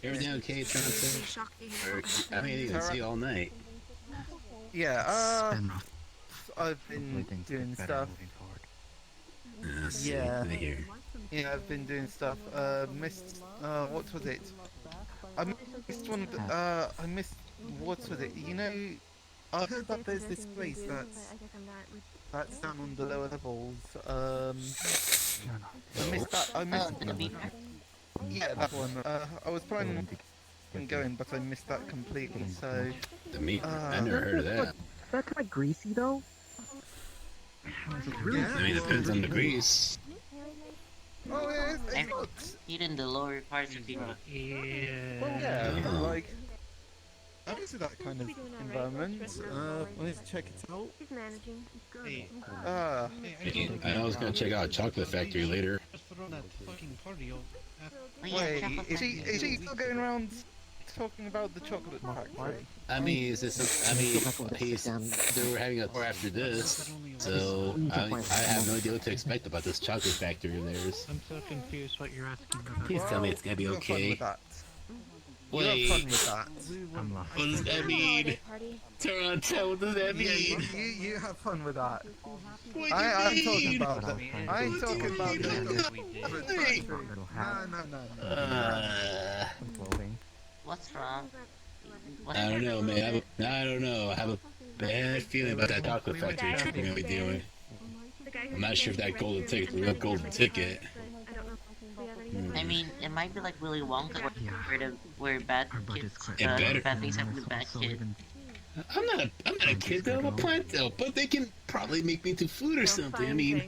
Everything okay, Tronson? Shocked to Or, hear. I mean, you can see all night. Yeah, Spin off. I've been doing stuff. Yeah. Here. Yeah, I've been doing stuff. Missed, what was it? I missed one, I missed, what was it? You know, I heard that there's this place that's down on the lower levels. I missed that, yeah, that one. I was planning on going, but I missed that completely, so... The meat? I never heard of that. Is that kind of greasy, though? Yeah. I mean, it depends on the grease. Oh, yeah, it's not... Eating the lower parts of the road. Well, yeah, like... I visit that kind of environment. Let's check it out. He's managing. Hey. I was gonna check out a chocolate factory later. Wait, is she still going around talking about the chocolate factory? I mean, is this? They were having a tour after this, so I have no idea what to expect about this chocolate factory of theirs. I'm so confused what you're asking about. Please tell me it's gonna be okay. Wait. You have fun with that. I'm lost. What does that mean? Toronto, what does that mean? You have fun with that. What I'm do you talking mean? about the... I'm talking about the... No. What's wrong? I don't know, man. I don't know. I have a bad feeling about that chocolate factory trip we're gonna be doing. I'm not sure if that golden ticket is a real golden ticket. I mean, it might be like Willy Wonka, where bad kids, bad things happen to bad kids. I'm not a kid though. I'm a plant though, but they can probably make me into food or something. I mean,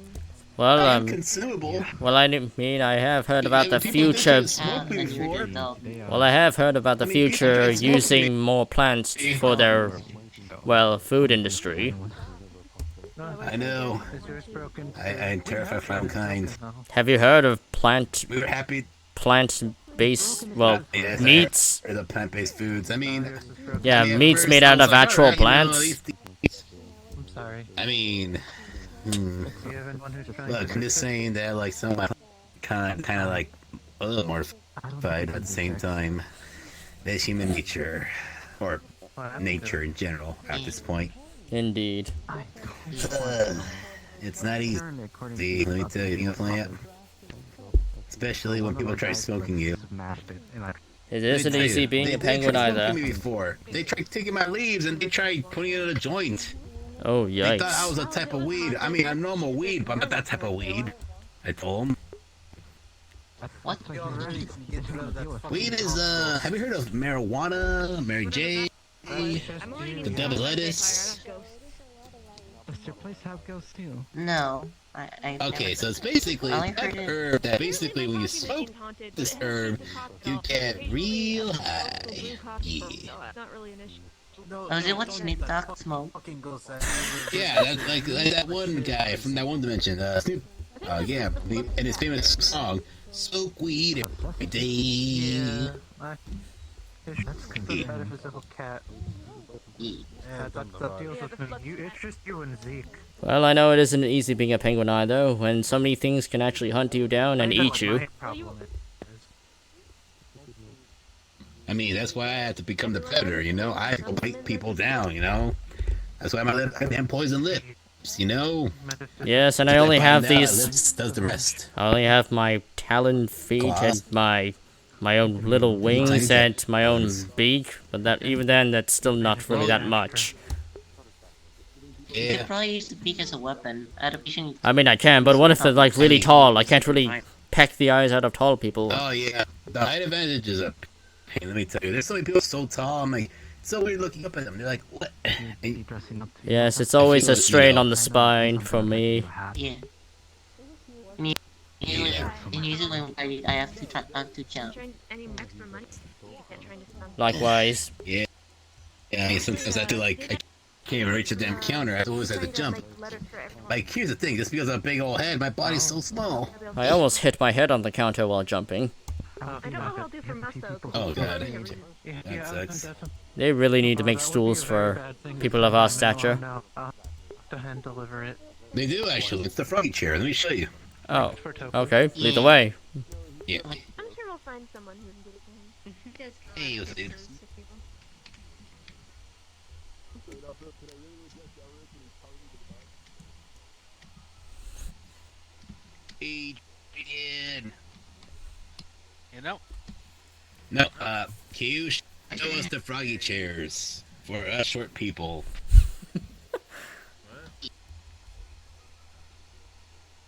Well, I'm consumable. well, I mean, I have heard about the future. Well, I have heard about the future using more plants for their, well, food industry. I know. I'm terrified for mankind. Have you heard of plant-based, well, Yes, meats? or the plant-based foods. I mean, Yeah, meats first made I out was of like, actual alright, you know, plants. I'm sorry. I mean, look, I'm just saying that like some kind of like a little mortified, but at the same time, that's human nature, or nature in general at this point. Indeed. It's not easy. Let me tell you, being a plant, especially when people try smoking you. It isn't easy being a penguin either. Me before. They tried taking my leaves and they tried putting it in a joint. Oh, They yikes. thought I was a type of weed. I mean, I'm normal weed, but I'm not that type of weed. I told them. What? Weed is, have you heard of marijuana, Mary J, the devil's lettuce? Does your place have ghosts too? No. Okay, so it's basically I that heard it. herb that basically when you smoke this herb, you get real high. Yeah. Not really an issue. Oh, is it what Snoop Dogg smoked? Yeah, that's like that one guy from that one dimension, Snoop. Yeah, and his famous song, "Smoke weed every day." That's considered a metaphysical cat. Yeah, that deals with me. It's just you and Zeke. Well, I know it isn't easy being a penguin either, when so many things can actually hunt you down and eat you. I mean, that's why I had to become the predator, you know? I have to bite people down, you know? That's why I have poison lips, you know? Yes, and I only have these... Lips does the rest. I only have my talon feet Claws. and my own little wings and my own beak, but that even then, that's still not really that much. You could probably use the beak as a weapon. Adaptation. I mean, I can, but what if they're like really tall? I can't really peck the eyes out of tall people. Oh, yeah. The height advantage is a pain, let me tell you. There's so many people so tall, I'm like, it's so weird looking up at them. They're like, what? Yes, it's always a strain on the spine for me. Yeah. And usually when I have to jump. Likewise. Yeah. Yeah, I mean, sometimes I have to, like, I can't even reach the damn counter. I always have to jump. Like, here's the thing. Just because of a big old head, my body's so small. I almost hit my head on the counter while jumping. I don't know how I'll do for Musto. Oh, God. That sucks. They really need to make stools for people of our stature. To hand deliver it. They do, actually. It's the froggy chair. Let me show you. Oh, okay. Lead the way. Yeah. I'm sure we'll find someone who can get it to him. Hey, what's it? Adrian. You know? No, can you show us the froggy chairs for us short people?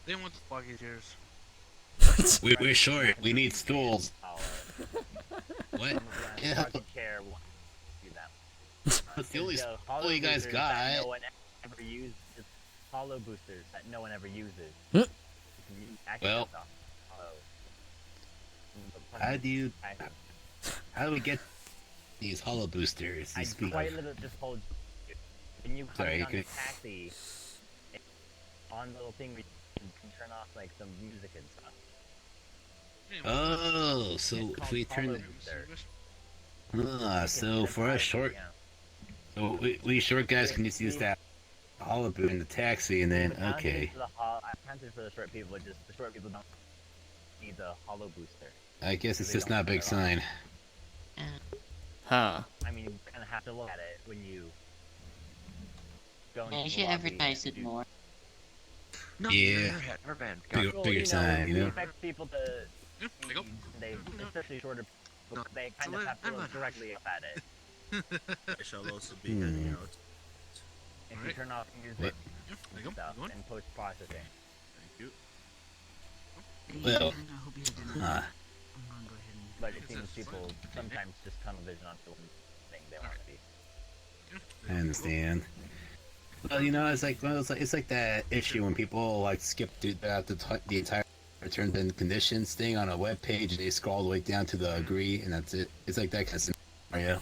They want the foggy chairs. We're short. We need stools. What? Yeah. That's the only stool you guys got. No one ever uses. It's hollow boosters that no one ever uses. Well, how do we get these hollow boosters? I quite literally just told you. When you come on the taxi, on the little thing where you can turn off like some music and stuff. Oh, so if we turn so for us short, so we short guys can just use that hollow boot in the taxi, and then okay. I counted for the short people, but just the short people don't need the hollow booster. I guess it's just not a big sign. Huh. I mean, you kind of have to look at it when you go into You should advertise it more. No, yeah. Bigger sign, you know. It affects people to. They, especially shorter people, they kind of have to look directly up at it. I shall also be heading out. If you turn off music and stuff and post-processing. Thank you. Well, but it seems people sometimes just tunnel vision onto one thing they want to see. I understand. Well, you know, it's like that issue when people like skip the entire terms and conditions thing on a web page. They scroll all the way down to the agree, and that's it. It's like that kind of scenario.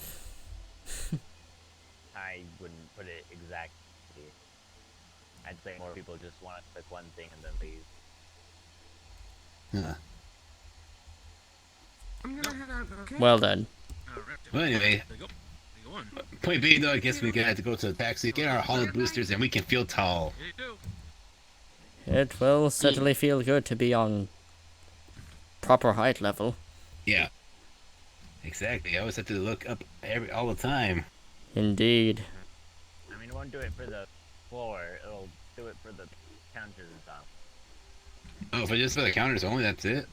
I wouldn't put it exactly. I'd say more people just want to click one thing and then leave. Huh. Well then. Well, anyway. Point being, though, I guess we have to go to the taxi, get our hollow boosters, and we can feel tall. It will certainly feel good to be on proper height level. Yeah. Exactly. I always have to look up all the time. Indeed. I mean, it won't do it for the floor, it'll do it for the counters and stuff. Oh, for the counters only, that's it?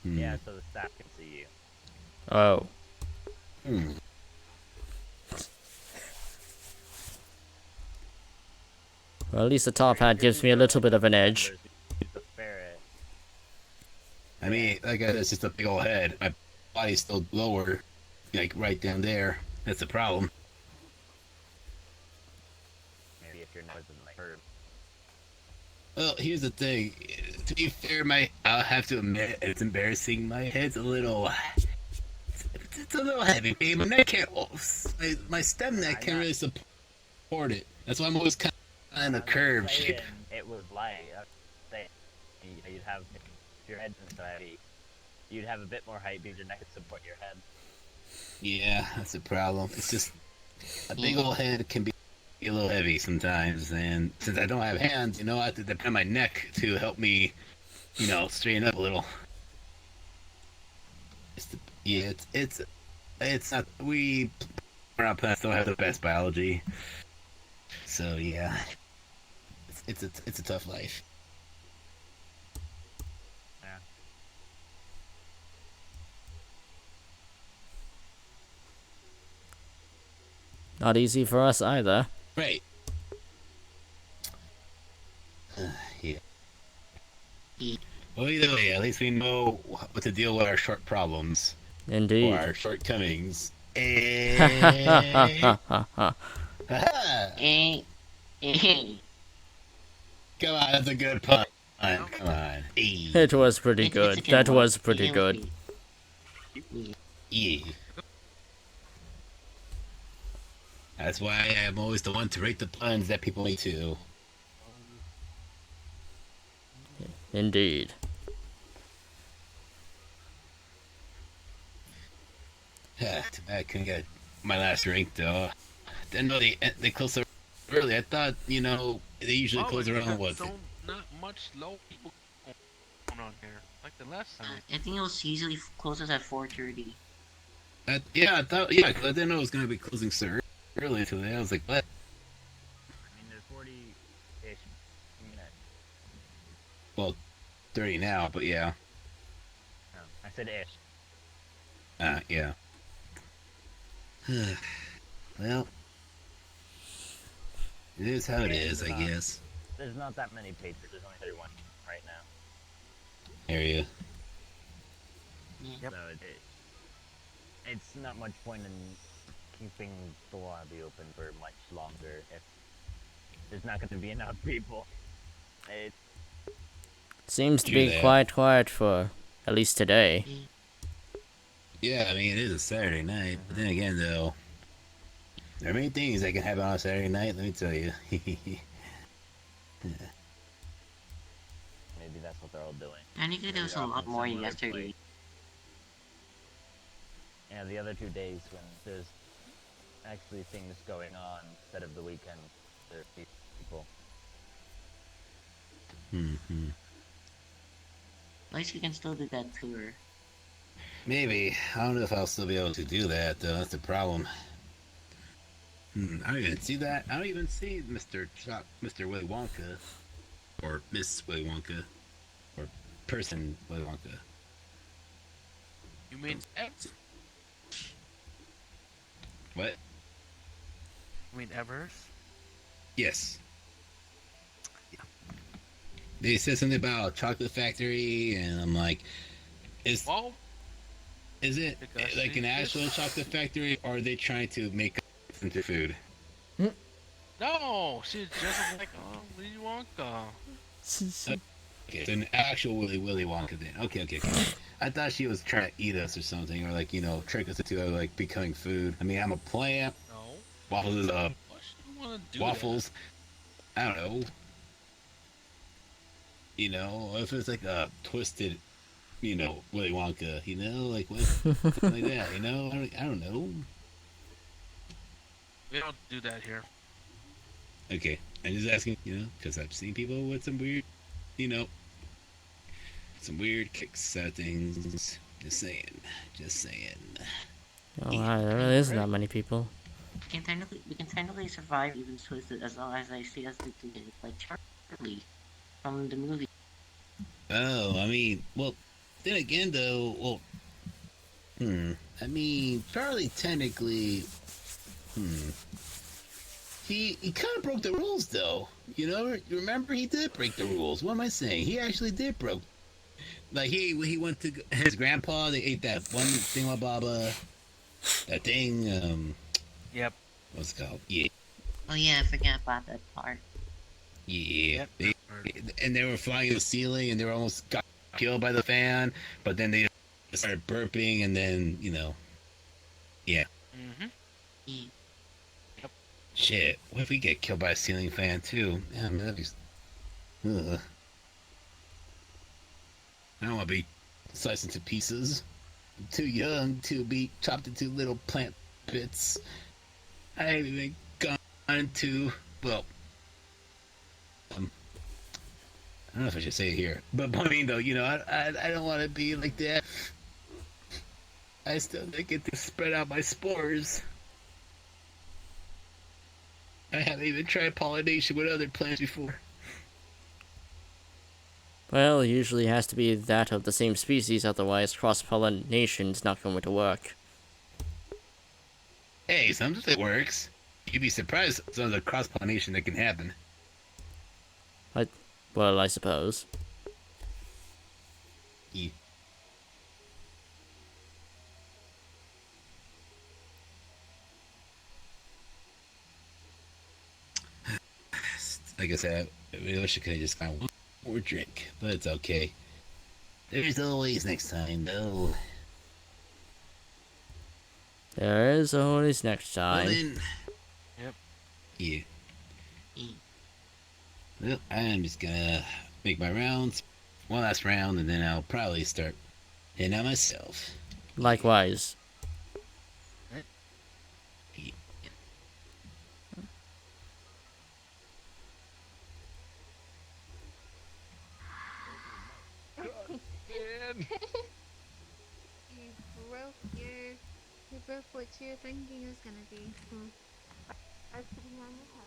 Yeah, so the staff can see you. Oh. Well, at least the top hat gives me a little bit of an edge. I mean, like I said, it's just a big old head. My body's still lower, like right down there. That's the problem. Maybe if your nose isn't like hurt. Well, here's the thing. To be fair, I'll have to admit, it's embarrassing. My head's a little... It's a little heavy. My neck can't... My stem neck can't really support it. That's why I'm always kind of in a curve shape. It was light. You'd have... If your head's so heavy, you'd have a bit more height because your neck could support your head. Yeah, that's a problem. It's just a big old head can be a little heavy sometimes, and since I don't have hands, I have to depend on my neck to help me, straighten up a little. It's not, we around plants don't have the best biology, so yeah, it's a tough life. Not easy for us either. Right. Yeah. Well, either way, at least we know what to deal with our short problems. Indeed. Or our shortcomings. Come on, that's a good pun. Come on. It was pretty good. That was pretty good. Yeah. That's why I'm always the one to rate the puns that people make too. Indeed. Too bad I couldn't get my last drink though. Didn't know they close so early. I thought, they usually close around what? Not much low people going on here. Like the last time. I think it was usually closes at 4:30. Yeah, cause I didn't know it was gonna be closing so early today. I was like, what? I mean, there's 40-ish minutes. Well, 30 now, but yeah. No, I said ish. Yeah. Well, it is how it is, I guess. There's not that many patrons. There's only 31 right now. Area. Yep. So it's not much point in keeping the lobby open for much longer if there's not going to be enough people. It seems to be quite quiet for at least today. Yeah, I mean, it is a Saturday night, but then again, though, there are many things that can happen on a Saturday night, let me tell you. maybe that's what they're all doing. I think there was a lot more yesterday. Yeah, the other 2 days when there's actually things going on instead of the weekend, there's people. At least we can still do that tour. Maybe. I don't know if I'll still be able to do that, though. That's the problem. I don't even see that. I don't even see Mr. Willy Wonka. Or Miss Willy Wonka. Or person Willy Wonka. You mean X? What? You mean Evers? Yes. They said something about a chocolate factory, and I'm like, is it like an actual chocolate factory, or are they trying to make it into food? No, she's just like Willy Wonka. Okay, so an actual Willy Wonka then. Okay. I thought she was trying to eat us or something, or like, trick us into like becoming food. I mean, I'm a plant. No. Waffles is Why should you wanna do waffles. That? I don't know. If it's like a twisted, Willy Wonka, like what, something like that, I don't know. We don't do that here. Okay, I'm just asking, because I've seen people with some weird, some weird kicks at things. Just saying. Oh, wow, there really isn't that many people. We can technically survive even twisted as long as I see us do it, like Charlie from the movie. Oh, I mean, well, then again, though, I mean, Charlie technically, he kind of broke the rules, though. Remember, he did break the rules. What am I saying? He actually did broke. Like, he went to his grandpa, they ate that one thingamababa, that thing, Yep. What's it called? Yeah. Oh yeah, I forgot about that part. Yeah. And they were flying in the ceiling, and they were almost got killed by the fan, but then they started burping, and then, yeah. Yep. Shit, what if we get killed by a ceiling fan, too? Yeah, I mean, that'd be... Ugh. I don't want to be sliced into pieces. I'm too young to be chopped into little plant bits. I haven't even gone into, well, I don't know if I should say it here, but I mean, though, you know, I don't want to be like that. I still get to spread out my spores. I haven't even tried pollination with other plants before. Well, it usually has to be that of the same species, otherwise cross-pollination's not going to work. Hey, sometimes it works. You'd be surprised at some of the cross-pollination that can happen. Well, I suppose. Yeah. Like I said, I really wish I could have just gotten one more drink, but it's okay. There's always next time, though. There is always next time. Well, then, Yep. Yeah. Well, I'm just gonna make my rounds, one last round, and then I'll probably start hitting out myself. Likewise. Yeah. You broke what you're thinking is gonna be. I was sitting on your head.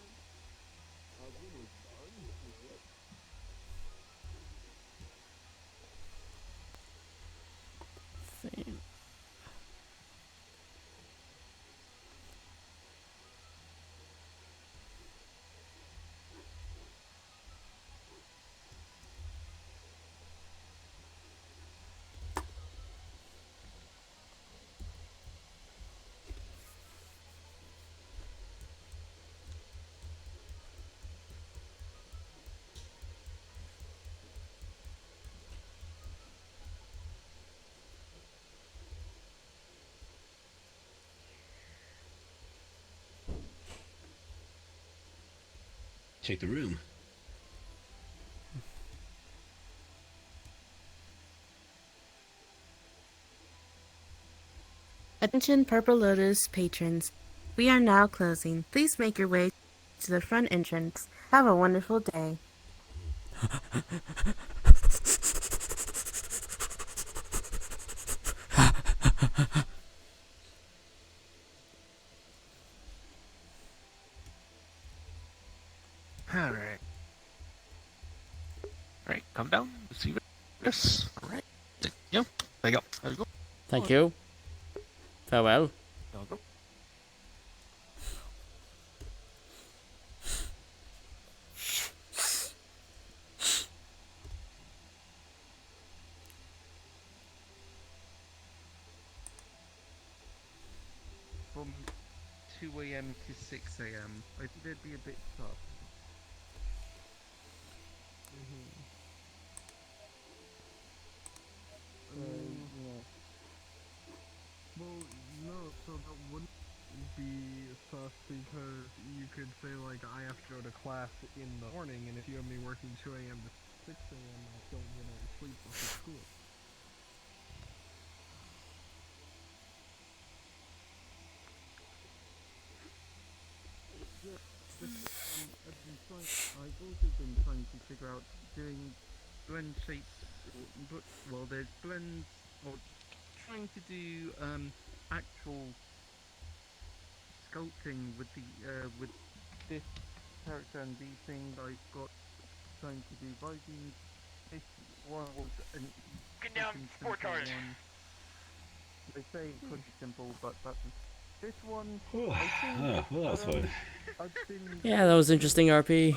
Check the room. Attention Purple Lotus patrons. We are now closing. Please make your way to the front entrance. Have a wonderful day. Alright. Alright, come down. See this. Alright. Yep. There you go. There you go. Thank you. Farewell. There you go. From 2 AM to 6 AM, I think they'd be a bit tough. Well, no, so that wouldn't be sus because you could say, like, I have to go to class in the morning, and if you have me working 2 AM to 6 AM, I don't get any sleep before school. I've also been trying to figure out doing blend shapes, well, there's blends, or trying to do actual sculpting with the with this character and these things I've got trying to do Vikings. This one was an Get down, simple retard. one. They say it's pretty simple, but that's this one. Well, that was fun. Yeah, that was interesting RP.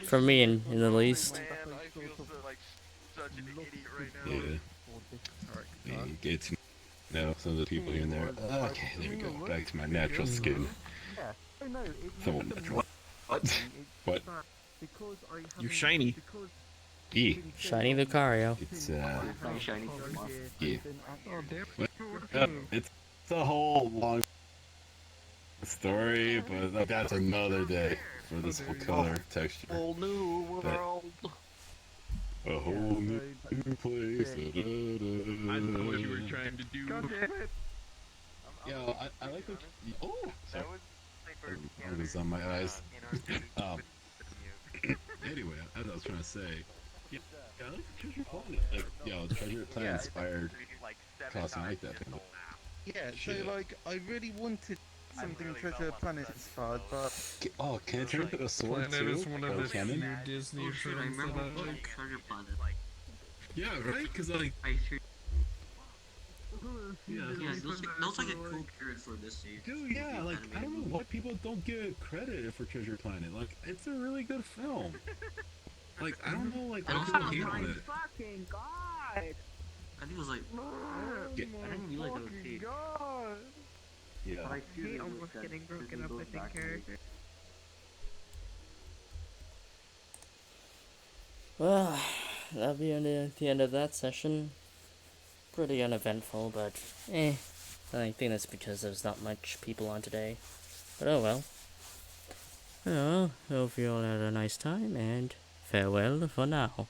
For me, in the least. Man, I feel like such an idiot right now. Yeah. You get to know some of the people here and there. Okay, there we go. Back to my natural skin. Somewhat natural. What? You're shiny. Yeah. Shiny Lucario. It's Shiny. yeah. It's a whole long story, but that's another day for this whole color texture. Whole new But world. A whole new place. I know what you were trying to do. God damn it! Yo, I like the. Oh! Sorry. I was on my eyes. Anyway, as I was trying to say, yeah, I like the Treasure Planet. Like, yo, Treasure Planet inspired costume. I like that. Yeah, Shit. so like, I really wanted something Treasure Planet inspired, but Oh, can it turn into a sword Planet too? is one of Or the cannon? few Disney Oh shit, I films that remember I like. Treasure Planet. Yeah, right? Cause like, I sure. yeah, Yeah, it looks like a cool period for this age. dude, yeah, like I don't know why people don't get credit for Treasure Planet. Like, it's a really good film. Like, I don't know, like, why people hate on it. Fucking god! I think it was like. Yeah. I didn't realize it was big. Yeah. I hate almost getting broken up within character. Well, that'll be the end of that session. Pretty uneventful, but I think that's because there's not much people on today. But oh well. Well, hope you all had a nice time, and farewell for now.